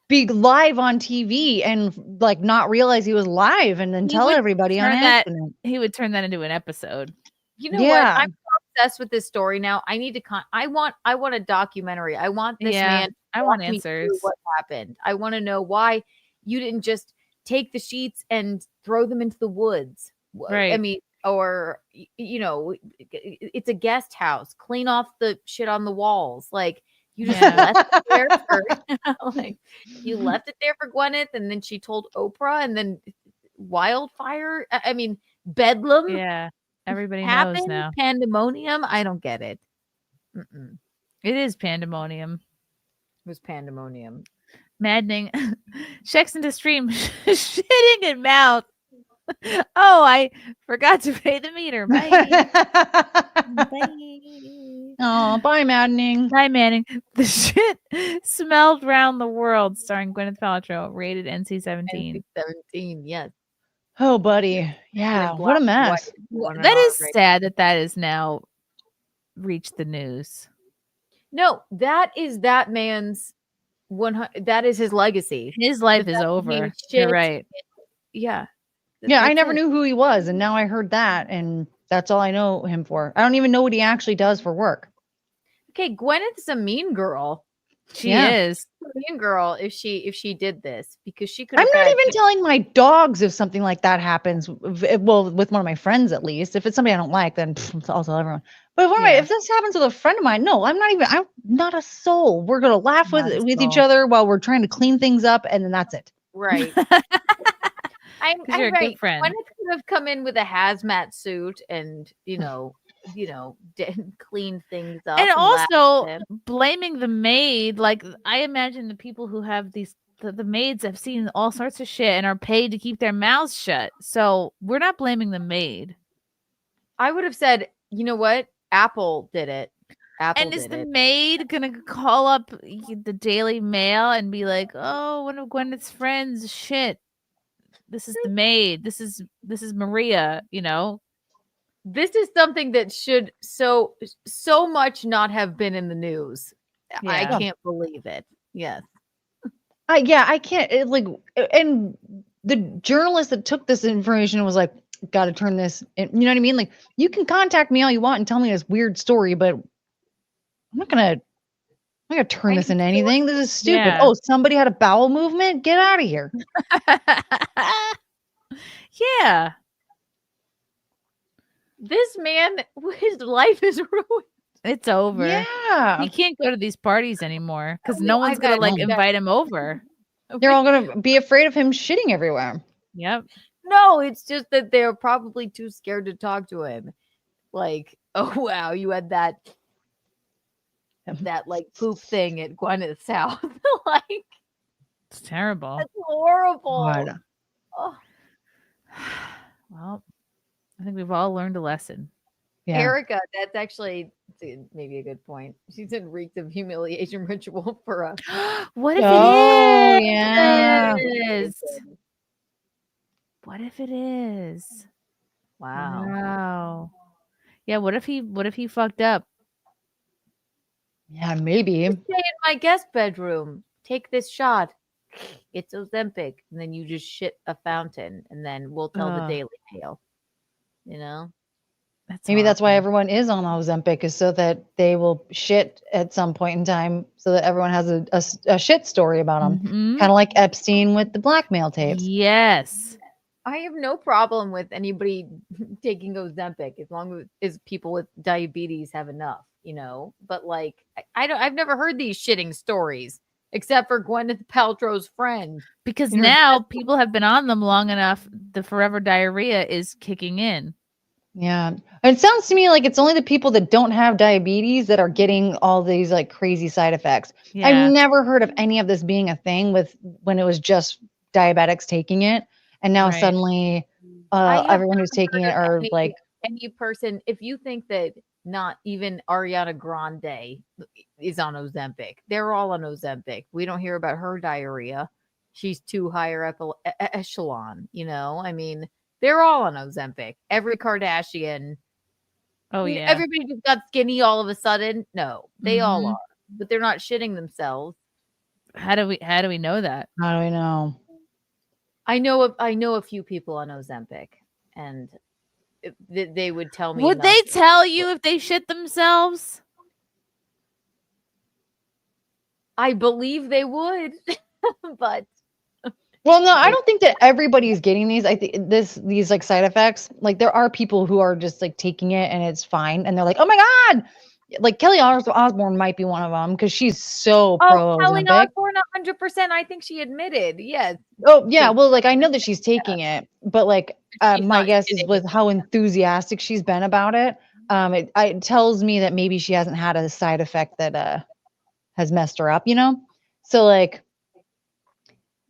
be live on TV and like not realize he was live and then He tell would everybody on turn that- accident. He would turn that into an episode. You know Yeah. what? I'm obsessed with this story now. I need to I want a documentary. I want this Yeah, man. I want walk me through answers. What happened? I want to know why you didn't just take the sheets and throw them into the woods. I Right. mean, or you know, it's a guest house. Clean off the shit on the walls. Like you just Yeah. left it there for like you left it there for Gwyneth, and then she told Oprah, and then wildfire. I mean, bedlam Yeah. Everybody knows happened. now. Pandemonium. I don't get it. Mm-mm. It is pandemonium. It was pandemonium. Maddening. Checks into stream. Shitting in mouth. Oh, I forgot to pay the meter. Bye. Bye. Oh, bye, maddening. Hi, Manning. The shit smelled round the world, starring Gwyneth Paltrow, rated NC-17. 17. Yes. Oh, buddy. Yeah, what a mess. That is sad that is now reached the news. No, that is that man's 100. That is his legacy. His life The is fact that he over. was You're shit. right. Yeah. Yeah, I That's never it. knew who he was, and now I heard that, and that's all I know him for. I don't even know what he actually does for work. Okay, Gwyneth's a mean girl. She Yeah. is. Mean girl if she did this, because she could. I'm not even telling my dogs if something like that happens. Well, with one of my friends at least. If it's somebody I don't like, then I'll tell everyone. But if this happens with a friend of mine, no, I'm not a soul. We're gonna laugh Not a with each soul. other while we're trying to clean things up, and then that's it. Right. I'm you're a good right. friend. Gwyneth could have come in with a hazmat suit and clean things up. And laughed also at him. blaming the maid. Like, I imagine the people who have the maids have seen all sorts of shit and are paid to keep their mouths shut. So we're not blaming the maid. I would have said, you know what? Apple did it. Apple And is did the it. maid gonna call up the Daily Mail and be like, "Oh, one of Gwyneth's friends, shit. This is the maid. This is Maria." You know, This is something that should so much not have been in the news. I Yeah. can't believe it. Yes. I can't. And the journalist that took this information was like, "Got to turn this." You know what I mean? Like, you can contact me all you want and tell me this weird story, but I'm not gonna turn this into anything. This is stupid. Yeah. Oh, somebody had a bowel movement? Get out of here. Yeah. This man, his life is ruined. It's over. Yeah. He can't go to these parties anymore because Oh, no I one's gonna bet. like I bet. invite him over. They're all gonna be afraid of him shitting everywhere. Yep. No, it's just that they're probably too scared to talk to him. Like, oh wow, you had that like poop thing at Gwyneth's house. Like, It's terrible. that's horrible. God. Oh, Well, I think we've all learned a lesson. Yeah. Erica, that's actually maybe a good point. She's in reeks of humiliation ritual for us. What if Oh, it is? yeah. What if it is? Wow. Wow. Yeah, what if he fucked up? Yeah, maybe. Stay in my guest bedroom. Take this shot. It's Ozempic, and then you just shit a fountain, and then we'll tell the Ugh. Daily Mail. You know. Maybe that's why horrible. everyone is on Ozempic, is so that they will shit at some point in time, so that everyone has a shit story about them. Mhm. Kind of like Epstein with the blackmail tapes. Yes. I have no problem with anybody taking Ozempic as long as people with diabetes have enough, But like, I've never heard these shitting stories except for Gwyneth Paltrow's friend. Because You're now people have been on them long enough, the forever diarrhea is kicking in. Yeah. It sounds to me like it's only the people that don't have diabetes that are getting all these like crazy side effects. Yeah. I've never heard of any of this being a thing when it was just diabetics taking it. And now Right. suddenly I have everyone who's taking it are like, any person. If you think that not even Ariana Grande is on Ozempic, they're all on Ozempic. We don't hear about her diarrhea. She's too higher echelon, I mean, they're all on Ozempic. Every Kardashian. Oh yeah. Everybody just got skinny all of a sudden. No, they all Mhm. are, but they're not shitting themselves. How do we know that? how do we know? I know a few people on Ozempic, and they would tell me. Would they tell you if they shit themselves? I believe they would, but Well, no, I don't think that everybody's getting these. I think these like side effects. Like there are people who are just like taking it and it's fine, and they're like, "Oh my god!" Like Kelly Osbourne might be one of them because she's so pro Kelly Ozempic. Osbourne, 100%. I think she admitted. Yes. Oh yeah, well, like I know that she's taking it, but like She's my not guess is kidding. with how enthusiastic she's been about it, it tells me that maybe she hasn't had a side effect that has messed her up, you know? So like,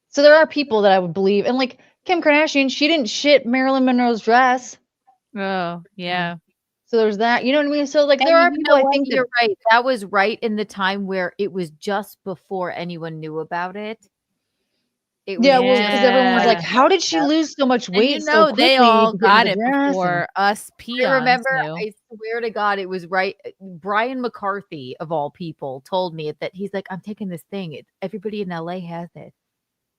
so there are people that I would believe, and like Kim Kardashian, she didn't shit Marilyn Monroe's dress, Oh, yeah. so there's that, you know what I mean? So like, there And are you people know I what? think that You're right. That was right in the time where it was just before anyone knew about it. It was yeah, well, because everyone was like, Yeah. how did she lose so much And weight you so know, quickly they all to get got into it the dress? before us I peons remember, knew. I swear to God, it was right. Brian McCarthy, of all people, told me that he's like, I'm taking this thing. Everybody in LA has it.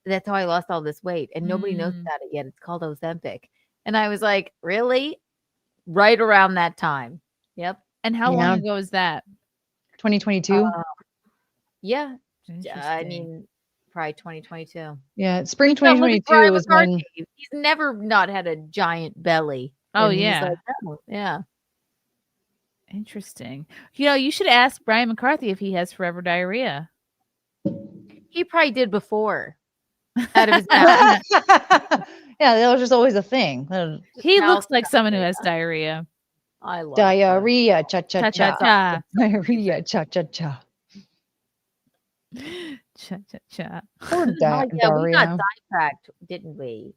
That's how I lost all this weight. And nobody knows Mm. about it yet. It's called Ozempic. And I was like, really? Right around that time. Yep. And how Yeah. long ago was that? 2022. Yeah. I Interesting. mean, probably 2022. Yeah, spring No, look at Brian 2022 is when. McCarthy. He's never not had a giant belly. Oh, And he's yeah. like, oh, yeah. Interesting. You know, you should ask Brian McCarthy if he has forever diarrhea. He probably did before. Out of his mouth. Yeah, that was just always a thing. He Mouth looks like someone who has diarrhea. I love Diarrhea, cha cha Cha cha cha. cha. Diarrhea, cha cha cha. Cha cha cha. Poor Oh, yeah, we got diarrhea. sidetracked, didn't we?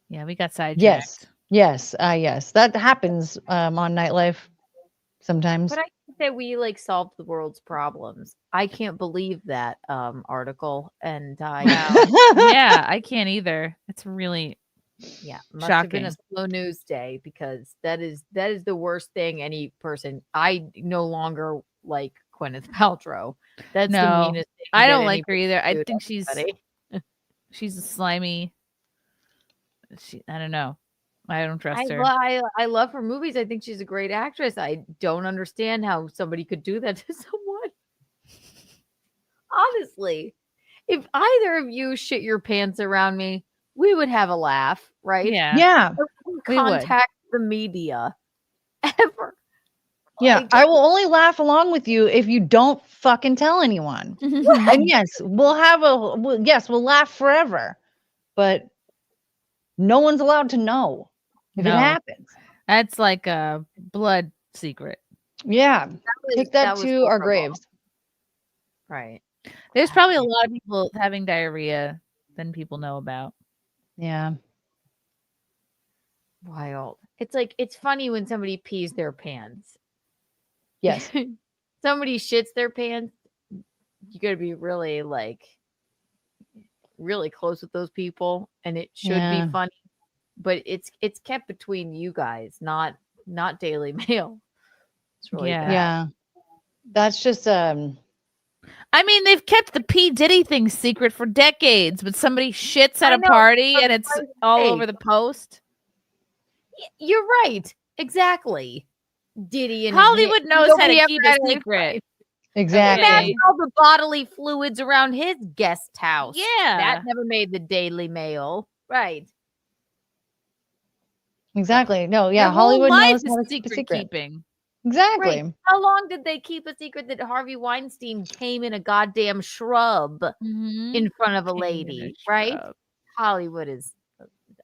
Yeah, we got sidetracked. Yes. That happens on Nightlife sometimes. But I think that we like solved the world's problems. I can't believe that article, and I Yeah, I can't either. It's really must have been a shocking. slow news day because that is the worst thing any person. I no longer like Gwyneth Paltrow. That's the No, meanest thing. I that don't like her anybody either. can do I to think she's anybody. a slimy. I don't know. I don't trust her. I love her movies. I think she's a great actress. I don't understand how somebody could do that to someone. Honestly, if either of you shit your pants around me, we would have a laugh, right? Yeah. Yeah. But we We would. contact the media ever. Yeah. Like, I will only laugh along with you if you don't fucking tell anyone. And yes, we'll laugh forever. But no one's allowed to know if it No. happens. That's like a blood secret. Yeah. Take that was to our horrible. graves. Right. There's probably a lot of people having diarrhea than people know about. Yeah. Wild. It's like it's funny when somebody pees their pants. Yes. Somebody shits their pants. You gotta be really really close with those people, and it should Yeah. be funny, but it's kept between you guys, not Daily Mail. It's really Yeah. bad. Yeah. That's just I mean, they've kept the P. Diddy thing secret for decades, but somebody shits at I a know, party for and it's Christ's all sake. over the post. You're right. Exactly. Diddy and Hollywood knows how nobody to ever keep had a any secret. fight. exactly. Imagine all the bodily fluids around his guest house. Yeah. That never made the Daily Mail. Right. Exactly. No, yeah. Their whole Hollywood life knows how to is keep a secret secret. keeping. Exactly. Right. How long did they keep a secret that Harvey Weinstein came in a goddamn shrub Mhm. in front of a Came in a lady? Right? shrub. Hollywood is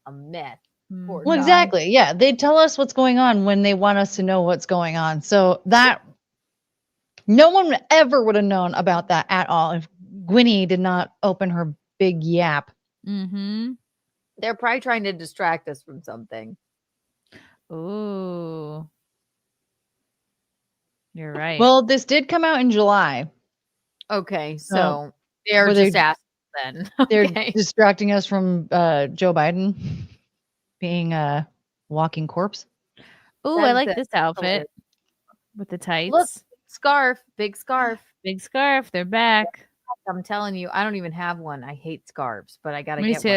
a mess. Poor Well, guy. exactly. Yeah. They tell us what's going on when they want us to know what's going on. So that no one ever would have known about that at all if Gwynnie did not open her big yap. Mm-hmm. They're probably trying to distract us from something. Ooh. You're right. Well, this did come out in July. Okay, So, so they're were just they- asking then. They're Okay. distracting us from Joe Biden being a walking corpse. Ooh, I like this outfit with the tights. Look, scarf, big scarf. Big scarf. They're back. I'm telling you, I don't even have one. I hate scarves, but I gotta Me get too.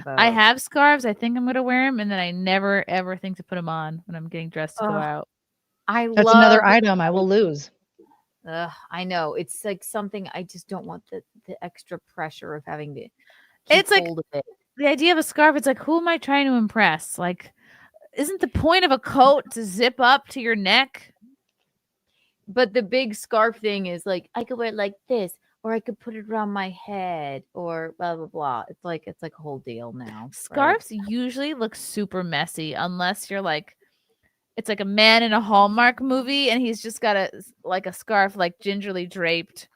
one. I have scarves. I think I'm gonna wear them, and then I never ever think to put them on when I'm getting dressed to go Ugh. out. I That's love another item I will lose. I know. It's like something I just don't want the extra pressure of having to keep It's like- hold of it. The idea of a scarf, it's like, who am I trying to impress? Like, isn't the point of a coat to zip up to your neck? But the big scarf thing is like I could wear it like this, or I could put it around my head, or blah blah blah. It's like a whole deal now. right? Scarves usually look super messy unless you're like, it's like a man in a Hallmark movie and he's just got a scarf like gingerly draped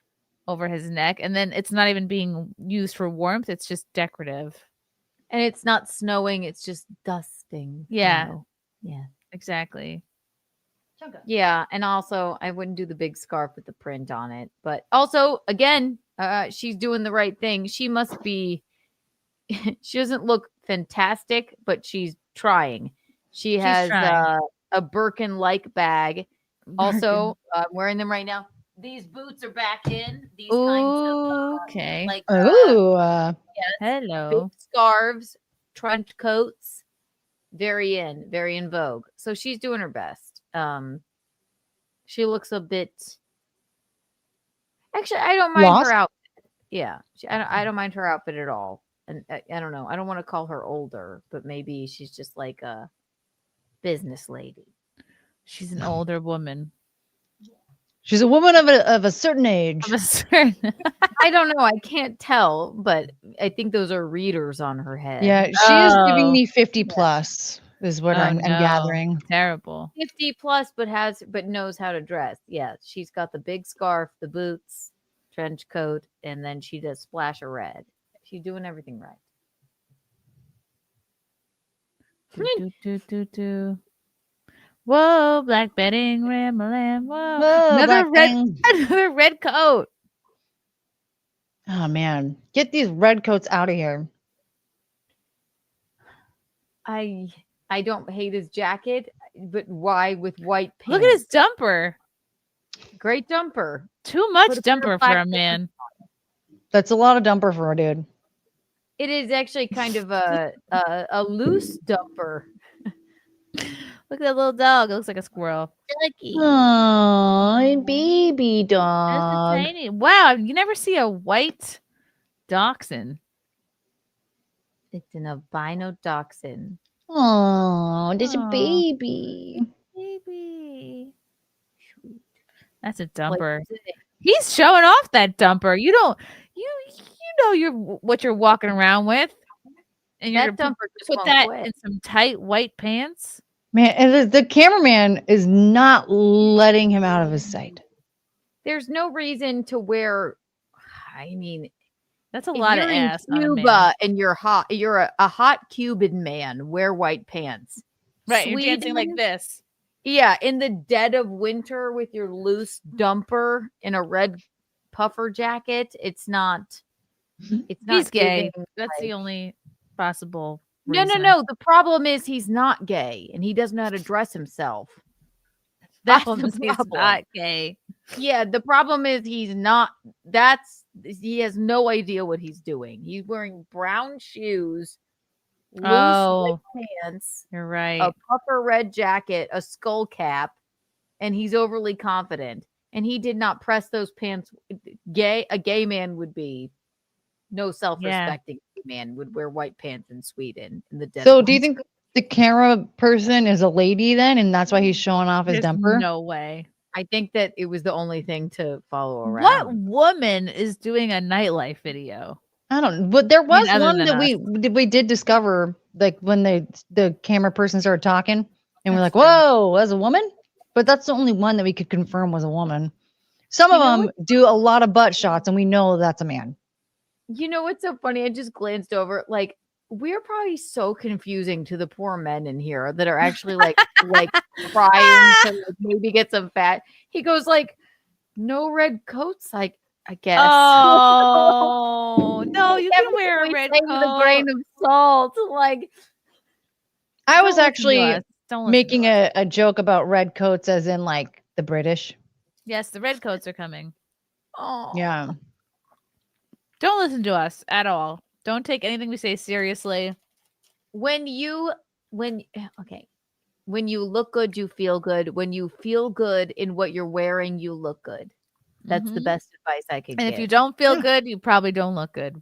over his neck, and then it's not even being used for warmth, it's just decorative. And it's not snowing, it's just dusting. Yeah. So, yeah. Exactly. Yeah, and also I wouldn't do the big scarf with the print on it. But also, again, she's doing the right thing. She must be she doesn't look fantastic, but she's trying. She's trying. a Birkin-like bag. Also, I'm wearing them right now. These boots are back in. These kinds of Okay. like Oh, Hello. big scarves, trench coats, very in vogue. So she's doing her best. She looks a bit. Actually, I don't mind Lost? her outfit. Yeah, I don't mind her outfit at all. And I don't know. I don't want to call her older, but maybe she's just like a business lady. She's an older woman. she's a woman of a certain age. Of a certain I don't know. I can't tell, but I think those are readers on her head. Yeah, she is giving Oh. me 50 plus, is what Oh, I'm no. gathering. Terrible. 50 plus, but knows how to dress. Yeah, she's got the big scarf, the boots, trench coat, and then she does splash of red. She's doing everything right. Do. Whoa, black bedding, ram. Whoa. Whoa, Another black red thing. another red coat. Oh man, get these red coats out of here. I don't hate his jacket, but why with white pants? Look at his dumper. Great dumper. Too much Put a pair of dumper for black a man. That's a lot of dumper for a dude. It is actually kind of a loose dumper. Look at that little dog. It looks like a squirrel. Lucky. Oh, baby That's a dog. tiny. Wow, you never see a white dachshund. It's an albino dachshund. Oh, there's a Aw. baby. Baby. That's a Like, dumper. He's showing off that dumper. You know what you're walking around with. And you're that gonna dumper just put won't that quit. in some tight white pants. Man, and the cameraman is not letting him out of his sight. There's no reason to wear. I mean, That's a if lot you're of in ass on a man. Cuba and you're hot, you're a hot Cuban man. Wear white pants. Right, you're dancing like Sweden, this. Yeah, in the dead of winter with your loose dumper in a red puffer jacket, it's not. It's not. He's gay. giving, That's the like- only possible No. reason. The problem is he's not gay and he doesn't know how to dress himself. The That's problem the is he's problem. not gay. Yeah, the problem is he's not. He has no idea what he's doing. He's wearing brown shoes, loose Oh, white pants, you're right. a puffer red jacket, a skull cap, and he's overly confident. And he did not press those pants. A gay man would be no self-respecting man would wear white pants in Sweden in the dead. So, of do you winter. think the camera person is a lady then, and that's why he's showing off his There's dumper? no way. I think that it was the only thing to follow around. What woman is doing a nightlife video? I don't. But there was other one than that us. we did discover, like when the camera person started talking, and we're That's like, true. "Whoa, as a woman!" But that's the only one that we could confirm was a woman. Some You of know them do a lot of butt shots, and we know that's a man. You know what's so funny? I just glanced over. Like, we're probably so confusing to the poor men in here that are actually like trying to like, maybe get some fat. He goes like, no red coats. Like, I guess. Oh no, you can Everything wear a we red say coat. with a grain of salt. Like, I was Don't listen to actually us. Don't listen making to us. a joke about red coats, as in like the British. Yes, the red coats are coming. oh Yeah. Don't listen to us at all. Don't take anything we say seriously. when you look good, you feel good. When you feel good in what you're wearing, you look good. That's the Mhm. best advice I could And give. if you don't feel Yeah. good, you probably don't look good.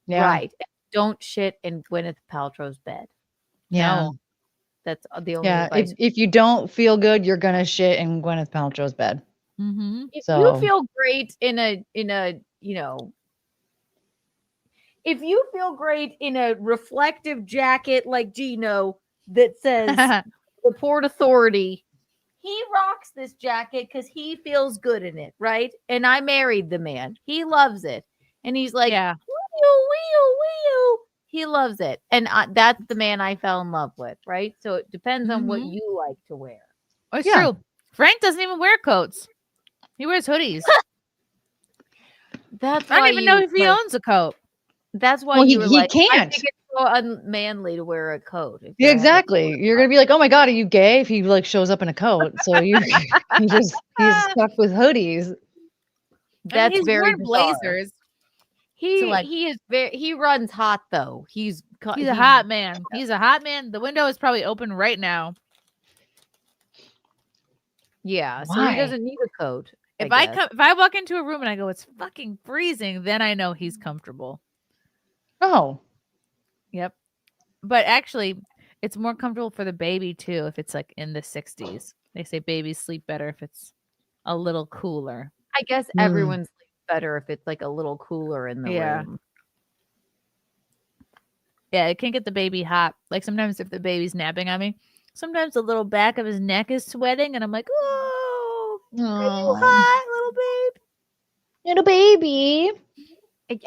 Yeah. Right. Don't shit in Gwyneth Paltrow's bed. Yeah. No. That's the only Yeah. advice. If you don't feel good, you're gonna shit in Gwyneth Paltrow's bed. Mm-hmm. If So you feel great in a if you feel great in a reflective jacket like Gino that says the Port Authority, he rocks this jacket because he feels good in it, right? And I married the man. He loves it. And he's like, Yeah. wee-oo. He loves it. And that's the man I fell in love with, right? So it depends on what Mhm. you like to wear. It's Yeah. true. Frank doesn't even wear coats. He wears hoodies. That's I why don't even know you if he like, owns a coat. that's why Well, you were he like, I can't. think it's so unmanly to wear a coat. If Yeah, you have a exactly. coat. You're gonna be like, oh my god, are you gay? If he like shows up in a coat. So he's stuck with hoodies. I mean, That's he's very worn bizarre. blazers. He is very he runs hot though. He's a hot man. He's a hot man. The window is probably open right now. Yeah, so Why? he doesn't need a coat. If guess. if I walk into a room and I go, it's fucking freezing, then I know he's comfortable. Oh. Yep. But actually, it's more comfortable for the baby too if it's like in the 60s. They say babies sleep better if it's a little cooler. I guess Mm. everyone sleeps better if it's like a little cooler in the Yeah. room. Yeah, it can't get the baby hot. Like sometimes if the baby's napping on me, sometimes the little back of his neck is sweating and I'm like, oh, are you Oh, hot, little babe? little baby.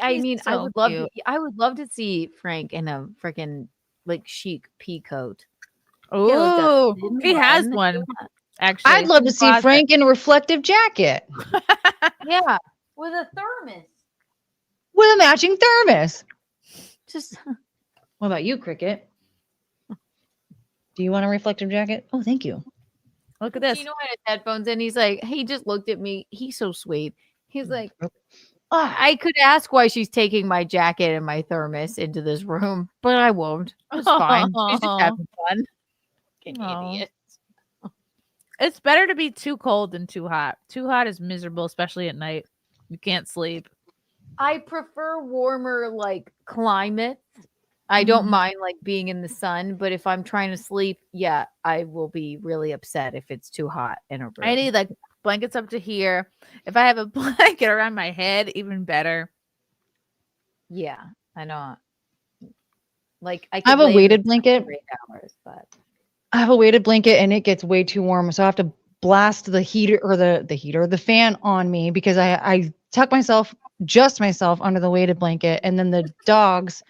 I He's mean, I so would love cute. to see Frank in a freaking like chic pea coat. Oh, thin he has one. one. Actually, I'd it's love in to the see closet. Frank in a reflective jacket Yeah, with a thermos. with a matching thermos. Just What about you, Cricket? Do you want a reflective jacket? Oh, thank you. Look at this. Gino had his headphones and he's like, he just looked at me. He's so sweet. He's like, I could ask why she's taking my jacket and my thermos into this room, but I won't. It's fine. She's just having fun. Fucking Aw. idiot. It's better to be too cold than too hot. Too hot is miserable, especially at night. You can't sleep. I prefer warmer like climates. I don't Mhm. mind like being in the sun, but if I'm trying to sleep, yeah, I will be really upset if it's too hot in a room. I need like blankets up to here. If I have a blanket around my head, even better. Yeah, I know. Like I I have could a lay in the weighted sun blanket. for 8 hours, but I have a weighted blanket and it gets way too warm. So I have to blast the heater or the fan on me because I tuck just myself under the weighted blanket. And then the dogs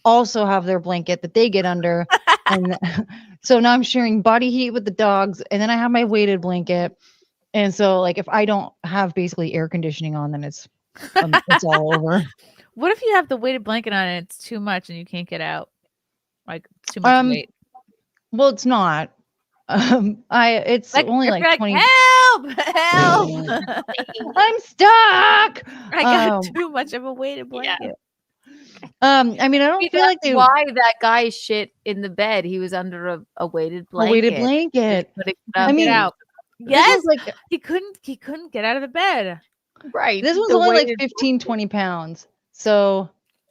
also have their blanket that they get under. And so now I'm sharing body heat with the dogs. And then I have my weighted blanket. And so like if I don't have basically air conditioning on, then it's all over. What if you have the weighted blanket on and it's too much and you can't get out? Like too much weight. Well, it's not. It's only if like you're 20. help. I'm stuck. I got too much of a weighted blanket. I mean, I don't feel like they why that guy shit in the bed. He was under a weighted a blanket. weighted blanket. I mean, Get out. This Yes, was like he couldn't get out of the bed. Right. this was the only like weighted 15, 20 pounds. So,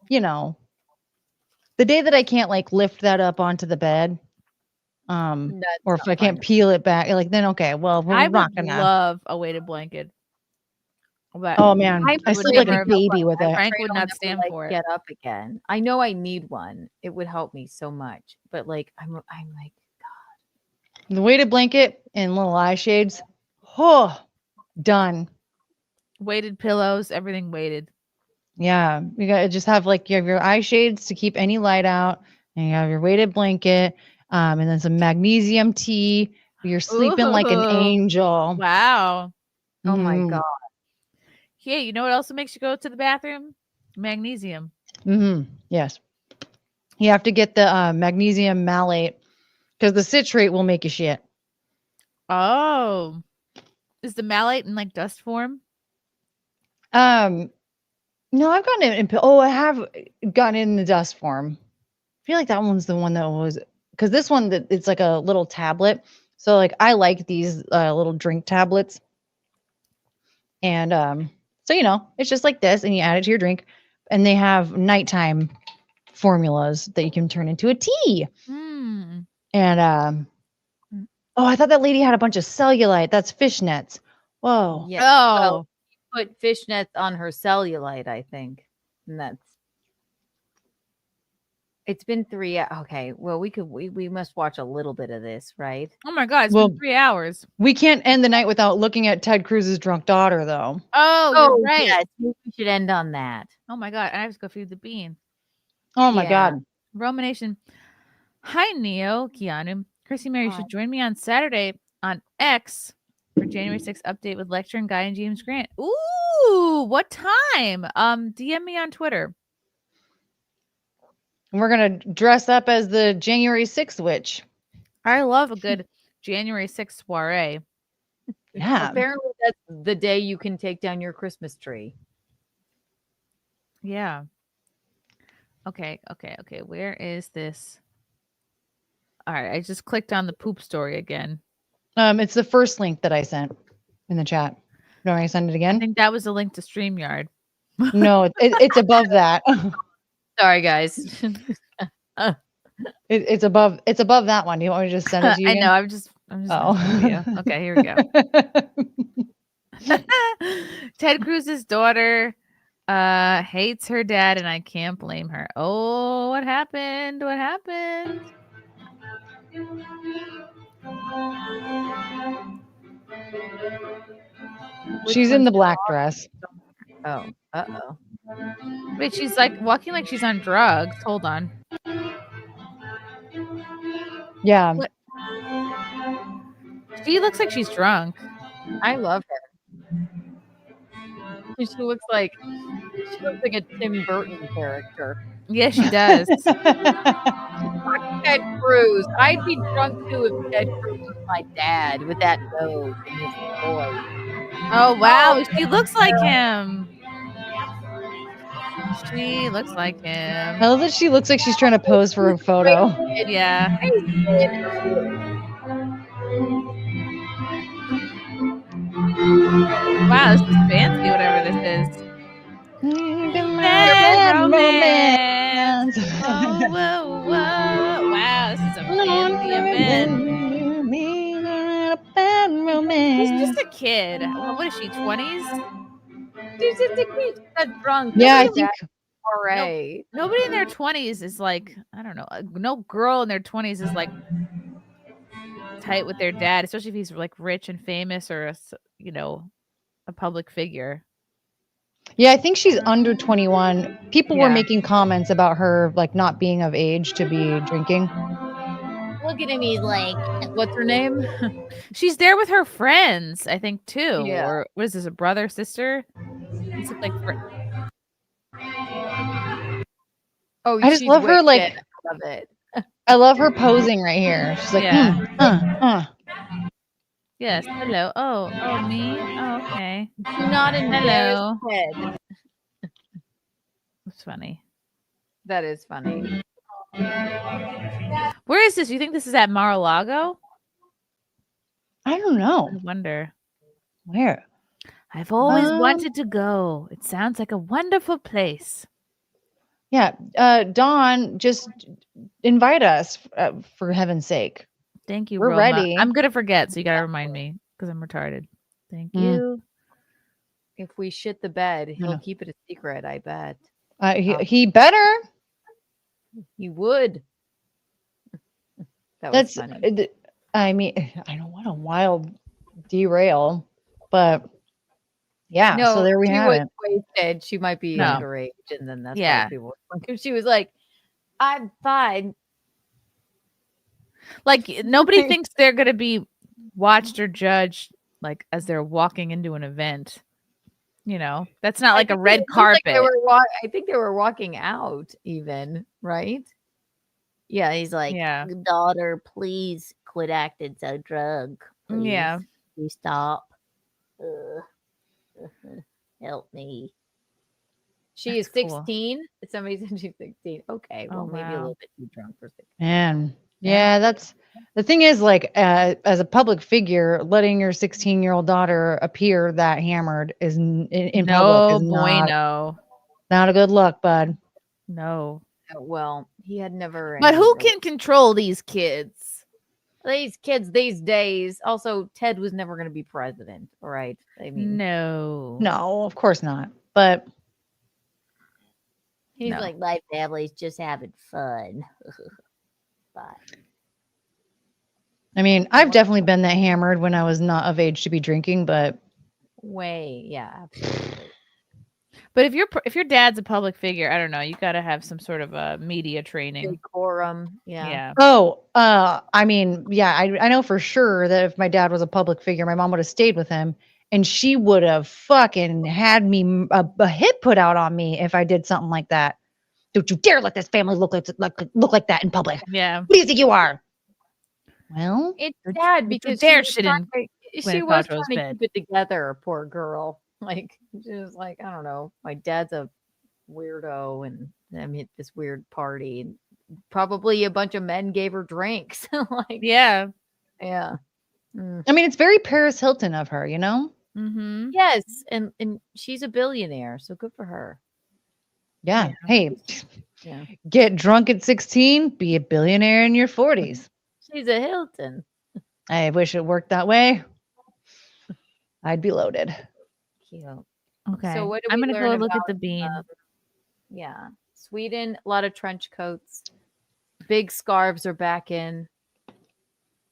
the day that I can't like lift that up onto the bed, That's or if not I can't fun. peel it back, like then okay, well we're I not would gonna. love a weighted blanket. But Oh man, I I would sleep like a never- baby with it. Frank afraid would I'll not never, stand like, for it. Get up again. I know I need one. It would help me so much. But like I'm like The weighted blanket and little eye shades. Oh, done. Weighted pillows, everything weighted. Yeah, you got to just have like you have your eye shades to keep any light out, and you have your weighted blanket, and then some magnesium tea. You're sleeping like an Ooh. angel. Wow. oh my Mhm. god. Yeah, you know what else makes you go to the bathroom? Magnesium. Yes, you have to get the magnesium malate because the citrate will make you shit. Oh. Is the malate in like dust form? No, I've gotten it in. I have gotten it in the dust form. I feel like that one's the one that was because this one that it's like a little tablet. So like I like these little drink tablets, and So, it's just like this, and you add it to your drink. And they have nighttime formulas that you can turn into a tea. Hmm. And I thought that lady had a bunch of cellulite. That's fishnets. Whoa. Yeah. Oh, Well, put fishnets on her cellulite, I think. And that's it's been 3 okay. Well, we must watch a little bit of this, right? oh my God! It's Well, been 3 hours. we can't end the night without looking at Ted Cruz's drunk daughter, though. Oh, you're right. Yes, maybe we should end on that. Oh my God! I have to go feed the bean. Oh my Yeah. God. Romanation. Hi, Neo, Keanu, Chrissy, Mary. You Hi. should join me on Saturday on X for January 6th update with lecture and Guy and James Grant. Ooh, what time? DM me on Twitter. And we're going to dress up as the January 6th witch. I love a good January 6th soiree. Yeah. Apparently, that's the day you can take down your Christmas tree. Yeah. Okay. Where is this? All right. I just clicked on the poop story again. It's the first link that I sent in the chat. You want me to send it I again? think that was a link to StreamYard. No, it's above that. Sorry, guys. It's above that one. Do you want me to just send it to you I again? know. I'm just Oh. messing with you. Okay, here we go. Ted Cruz's daughter hates her dad, and I can't blame her. Oh, what happened? What happened? She's in the black dress. Oh, uh-oh. Wait, she's like walking like she's on drugs. Hold on. Yeah. What? She looks like she's drunk. I love her. She looks like a Tim Burton character. Yeah, she does. Ted Cruz. I'd be drunk too if Ted Cruz was my dad with that nose and his voice. Oh wow, she looks like him. She looks like him. I love that she looks like she's trying to pose for a photo. Yeah. Wow, this is fancy, whatever this is. Bad romance. Oh, whoa, whoa. Wow, this is a fancy event. She's just a kid. What is she, 20s? She's just a kid. She got drunk. Yeah, I Nobody think hooray. Nobody in their 20s is like, I don't know, no girl in their 20s is like tight with their dad, especially if he's like rich and famous or a public figure. Yeah, I think she's under 21. People were Yeah. making comments about her like not being of age to be drinking. Look at him. He's like, what's her name? She's there with her friends, I think, too. Yeah. Or what is this, a brother, sister? These look like Oh, I just she's love her, like- wicked. I love it. I love her posing right here. She's like, Yeah. Yes. Hello. Oh, me? Oh, okay. Do not Hello. embarrass Ted. That's funny. That is funny. Where is this? You think this is at Mar-a-Lago? I don't know. I wonder. Where? I've always wanted to go. It sounds like a wonderful place. Yeah. Dawn, just invite us for heaven's sake. Thank you, We're Roma. ready. I'm going to forget, so you got to remind me because I'm retarded. Thank you. If we shit the bed, he'll Yeah. keep it a secret, I bet. He better. He would. That was That's, funny. I mean, I don't want a wild derail, but yeah. So there we she have was it. wasted. She might be No. underage, and then that's Yeah. why people. Because she was like, "I'm fine." Like, nobody thinks they're going to be watched or judged, like, as they're walking into an event. That's not like a red carpet. I think they were walking out, even, right? Yeah, he's like, Yeah. daughter, please quit acting so drunk. Please. Yeah. You stop. Help me. She That's is cool. 16. Somebody said she's 16. Okay, well, Oh, maybe a wow. little bit too drunk for 16. Man, Yeah, that's the thing is like as a public figure, letting your 16-year-old daughter appear that hammered is in public No is bueno. not a good look, bud. No. Well, he had never. But any who real- can control these kids? these kids these days? Also, Ted was never going to be president. All right. I mean, No. No, of course not. But he's No. like, my family's just having fun. But I mean, I've definitely been that hammered when I was not of age to be drinking, but yeah, absolutely. But if your dad's a public figure, I don't know, you got to have some sort of a media training. Decorum. Yeah. Yeah. I mean, yeah, I know for sure that if my dad was a public figure, my mom would have stayed with him and she would have fucking had me a hit put out on me if I did something like that. Don't you dare let this family look like that in public. Yeah. What do you think you are? Well, It's Don't sad you because dare she shit was in trying to Gwyneth Paltrow's keep bed. it together, poor girl. Like, she was like, I don't know, my dad's a weirdo, and I'm at this weird party, and probably a bunch of men gave her drinks. Like, Yeah. yeah. Mm. I mean, it's very Paris Hilton of her, you know? Mm-hmm. Yes, and she's a billionaire, so good for her. Yeah. Hey, Yeah. get drunk at 16, be a billionaire in your 40s. She's a Hilton. I wish it worked that way. I'd be loaded. Cute. Okay. So what do I'm we going to learn go look at about, the bean. Yeah. Sweden, a lot of trench coats. Big scarves are back in.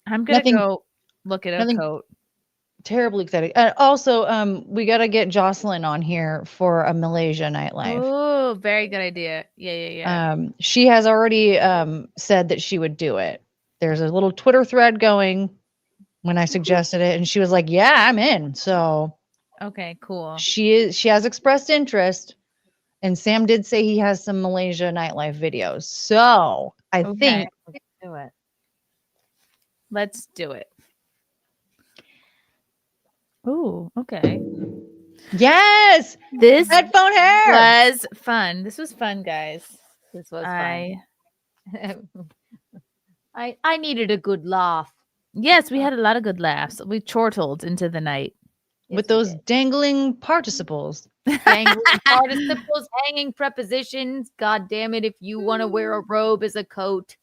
I'm going to nothing- go look at a nothing- coat. Terribly excited. Also, we got to get Jocelyn on here for a Malaysia nightlife. Oh, very good idea. Yeah. She has already said that she would do it. There's a little Twitter thread going when I suggested it, and she was like, "Yeah, I'm in." So Okay, cool. she has expressed interest, and Sam did say he has some Malaysia nightlife videos. So I Okay. think Let's do it. Let's do it. Oh, okay. yes, This headphone hair. was fun. This was fun, guys. This was I fun. I needed a good laugh. Yes, we had a lot of good laughs. We chortled into the night. With Yes, we those did. dangling participles. Dangling participles, hanging prepositions. God damn it! If you want to wear a robe as a coat,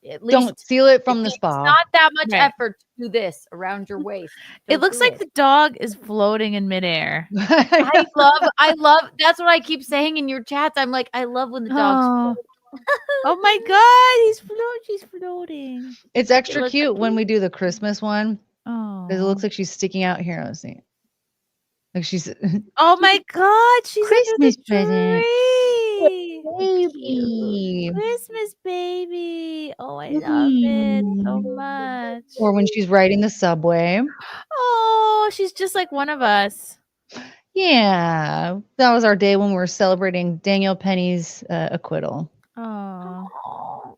at least Don't steal it from the it's spa. not that much Right. effort to do this around your waist. It Don't looks do like the dog is floating in midair. I love. That's what I keep saying in your chats. I'm like, I love when the dogs. Oh. Oh my god, she's floating. It's extra looks cute when we do the Christmas one Oh. because it looks like she's sticking out here. Let's see. Like she's Oh my god, she's Christmas under the present. tree. baby. Christmas baby. Oh, I love it so much. Or when she's riding the subway. Oh, she's just like one of us. Yeah. That was our day when we were celebrating Daniel Penny's acquittal. Oh,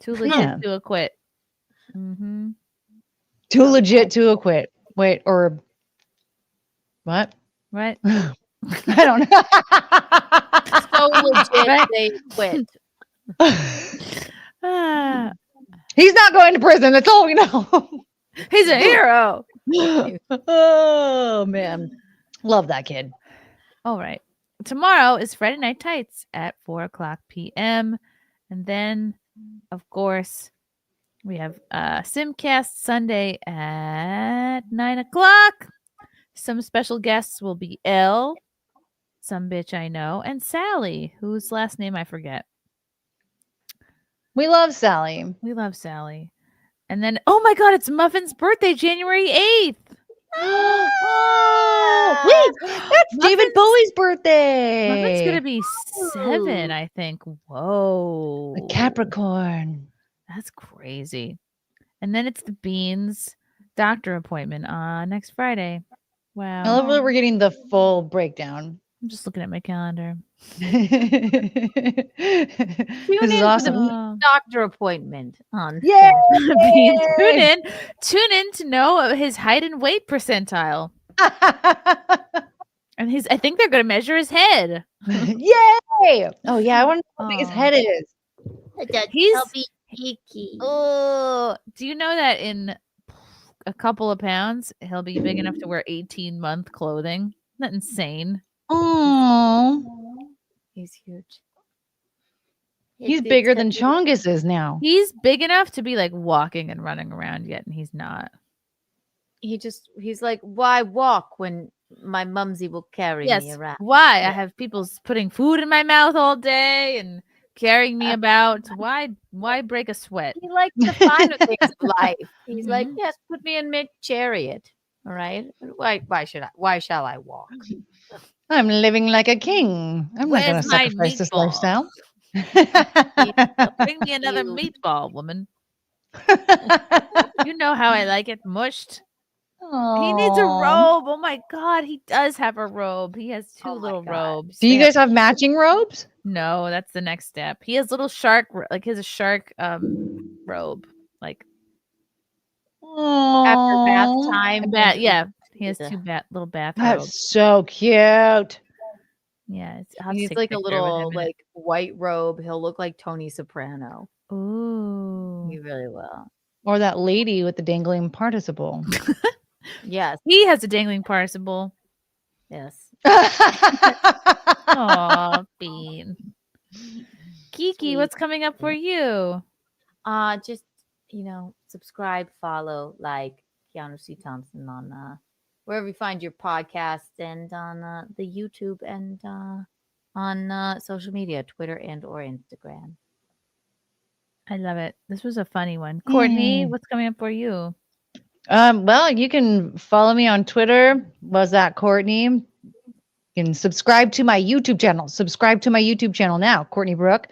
too legit Yeah. to acquit. Mm-hmm. Too legit to acquit. Wait, or what? Right. I don't know. So legit, Right. they quit. Ah, He's not going to prison. That's all we know. he's a hero. Oh man. Love that kid. All right. Tomorrow is Friday Night Tights at 4:00 p.m. And then, of course, we have Simcast Sunday at 9:00. Some special guests will be Elle, some bitch I know, and Sally, whose last name I forget. We love Sally. We love Sally. And then, oh my God, it's Muffin's birthday, January 8th. Oh, wait, that's David Muffin's- Bowie's birthday. Muffin's going to be 7, I think. Whoa. A Capricorn. That's crazy. And then it's the Beans doctor appointment next Friday. Wow. I love that we're getting the full breakdown. I'm just looking at my calendar. This is in awesome. Oh. Doctor appointment on. Yay! Beans, tune in to know his height and weight percentile. And I think they're going to measure his head. Yay! Oh yeah, I want to know how big his Aw. head is. Kiki. Oh, do you know that in a couple of pounds he'll be big enough to wear 18-month clothing? Isn't that insane? Oh, He's huge. he's It's bigger than a- Chongus is now. He's big enough to be like walking and running around yet, and he's not. He's like, why walk when my mumsy will carry me Yes. around? Why? I Yeah. have people putting food in my mouth all day and carrying me about. Why break a sweat? He likes the finer things in life. He's like, Mhm. yes, put me in mid chariot. All right. Why shall I walk? I'm living like a king. I'm not going Where's to my sacrifice this meatball? lifestyle. Bring me another Cute. meatball, woman. You know how I like it mushed. He needs a Aw. robe. Oh my god, he does have a robe. He has two Oh my little God. robes. Do you They guys have matching robes? No, that's the next step. He has little shark, like he has a shark robe, like After bath Aw. time. a when bat. he- Yeah, he has the- two little bath robes. That's so cute. Yeah, I'll have to He's take like a picture with little him in it. like white robe. He'll look like Tony Soprano. Ooh, He really will. Or that lady with the dangling participle. Yes. he has a dangling participle. Yes. Aw, Bean. Kiki, Sweet. what's coming up for you? Just subscribe, follow, like Keanu C. Thompson on wherever you find your podcast and on the YouTube and on social media, Twitter and or Instagram. I love it. This was a funny one. Courtney, what's coming up for you? Well, you can follow me on Twitter. Was that Courtney? You can subscribe to my YouTube channel. Subscribe to my YouTube channel now, Courtney Brooke.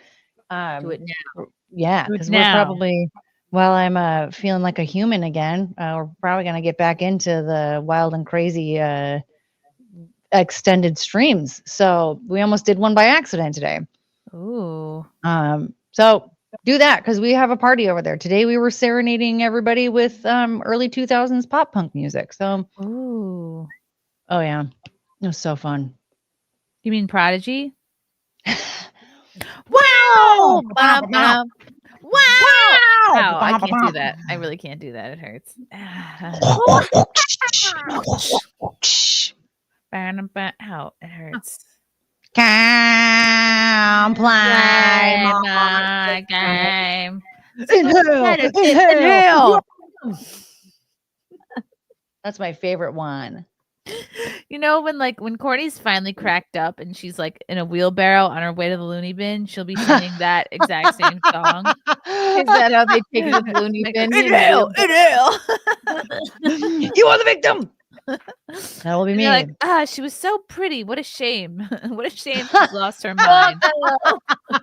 Do it now. Yeah, Do it because we're now. probably while I'm feeling like a human again, we're probably gonna get back into the wild and crazy extended streams. So we almost did one by accident today. Ooh. So do that because we have a party over there. Today we were serenading everybody with early 2000s pop punk music. So Ooh. oh yeah, it was so fun. You mean Prodigy? Wow! Wow! Wow! I can't do that. I really can't do that. It hurts. Ow! It hurts. Come play My game. Inhale, Inhale. That's my favorite one. You know when Courtney's finally cracked up and she's like in a wheelbarrow on her way to the loony bin, she'll be singing that exact same song. Is that how they take the loony Like, bin? inhale. You are the victim. That will be And me. they're like, she was so pretty. What a shame. What a shame she's lost her mind.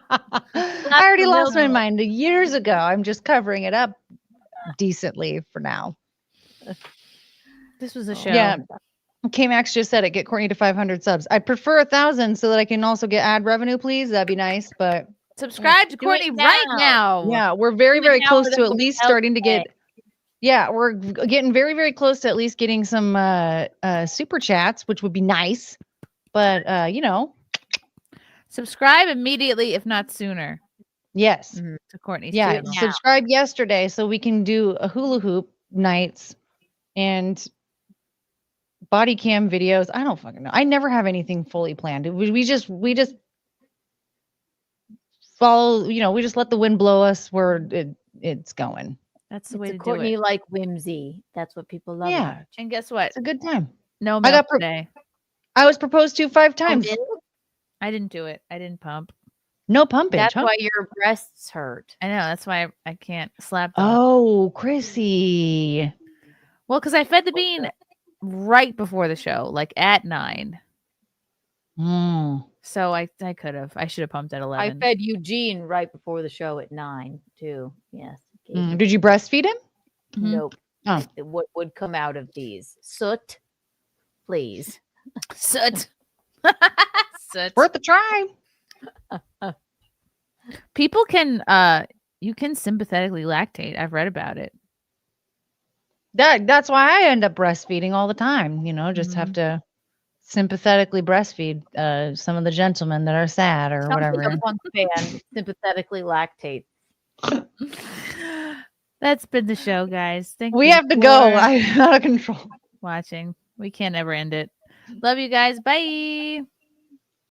I already lost my mind years ago. I'm just covering it up decently for now. This was a show. Yeah. K-Max just said it. Get Courtney to 500 subs. I prefer 1,000 so that I can also get ad revenue, please. That'd be nice. But Subscribe to Do it Courtney right now. now. yeah, we're very, Do it very now close for to the at least hotel starting to today. get. Yeah, we're getting very, very close to at least getting some super chats, which would be nice. But Subscribe immediately, if not sooner, yes. to Courtney's Yeah, channel. now. subscribe yesterday so we can do a hula hoop nights and body cam videos. I don't fucking know. I never have anything fully planned. We just follow, we just let the wind blow us where it's going. That's the It's way a to do Courtney it. like whimsy. That's what people love. Yeah. about you. And guess what? It's a good time. No I milk got today. I was proposed to 5 times. I didn't do it. I didn't pump. No pumpage. That's huh? why your breasts hurt. I know. That's why I can't slap them. Oh, Chrissy. Well, because I fed the bean right before the show, like at 9. Mm. So I could have. I should have pumped at 11. I fed Eugene right before the show at 9 too. Yes. gave him- Did you breastfeed him? Mhm. Nope. Oh. What would come out of these? Soot, please. Soot. Soot. Worth a try. People can you can sympathetically lactate. I've read about it. That's why I end up breastfeeding all the time. Just have to sympathetically breastfeed some of the gentlemen that are sad or Sounds whatever. like a punk band sympathetically lactate. That's been the show, guys. Thank We you have to go. for I'm out of control. watching. We can't ever end it. Love you guys. Bye.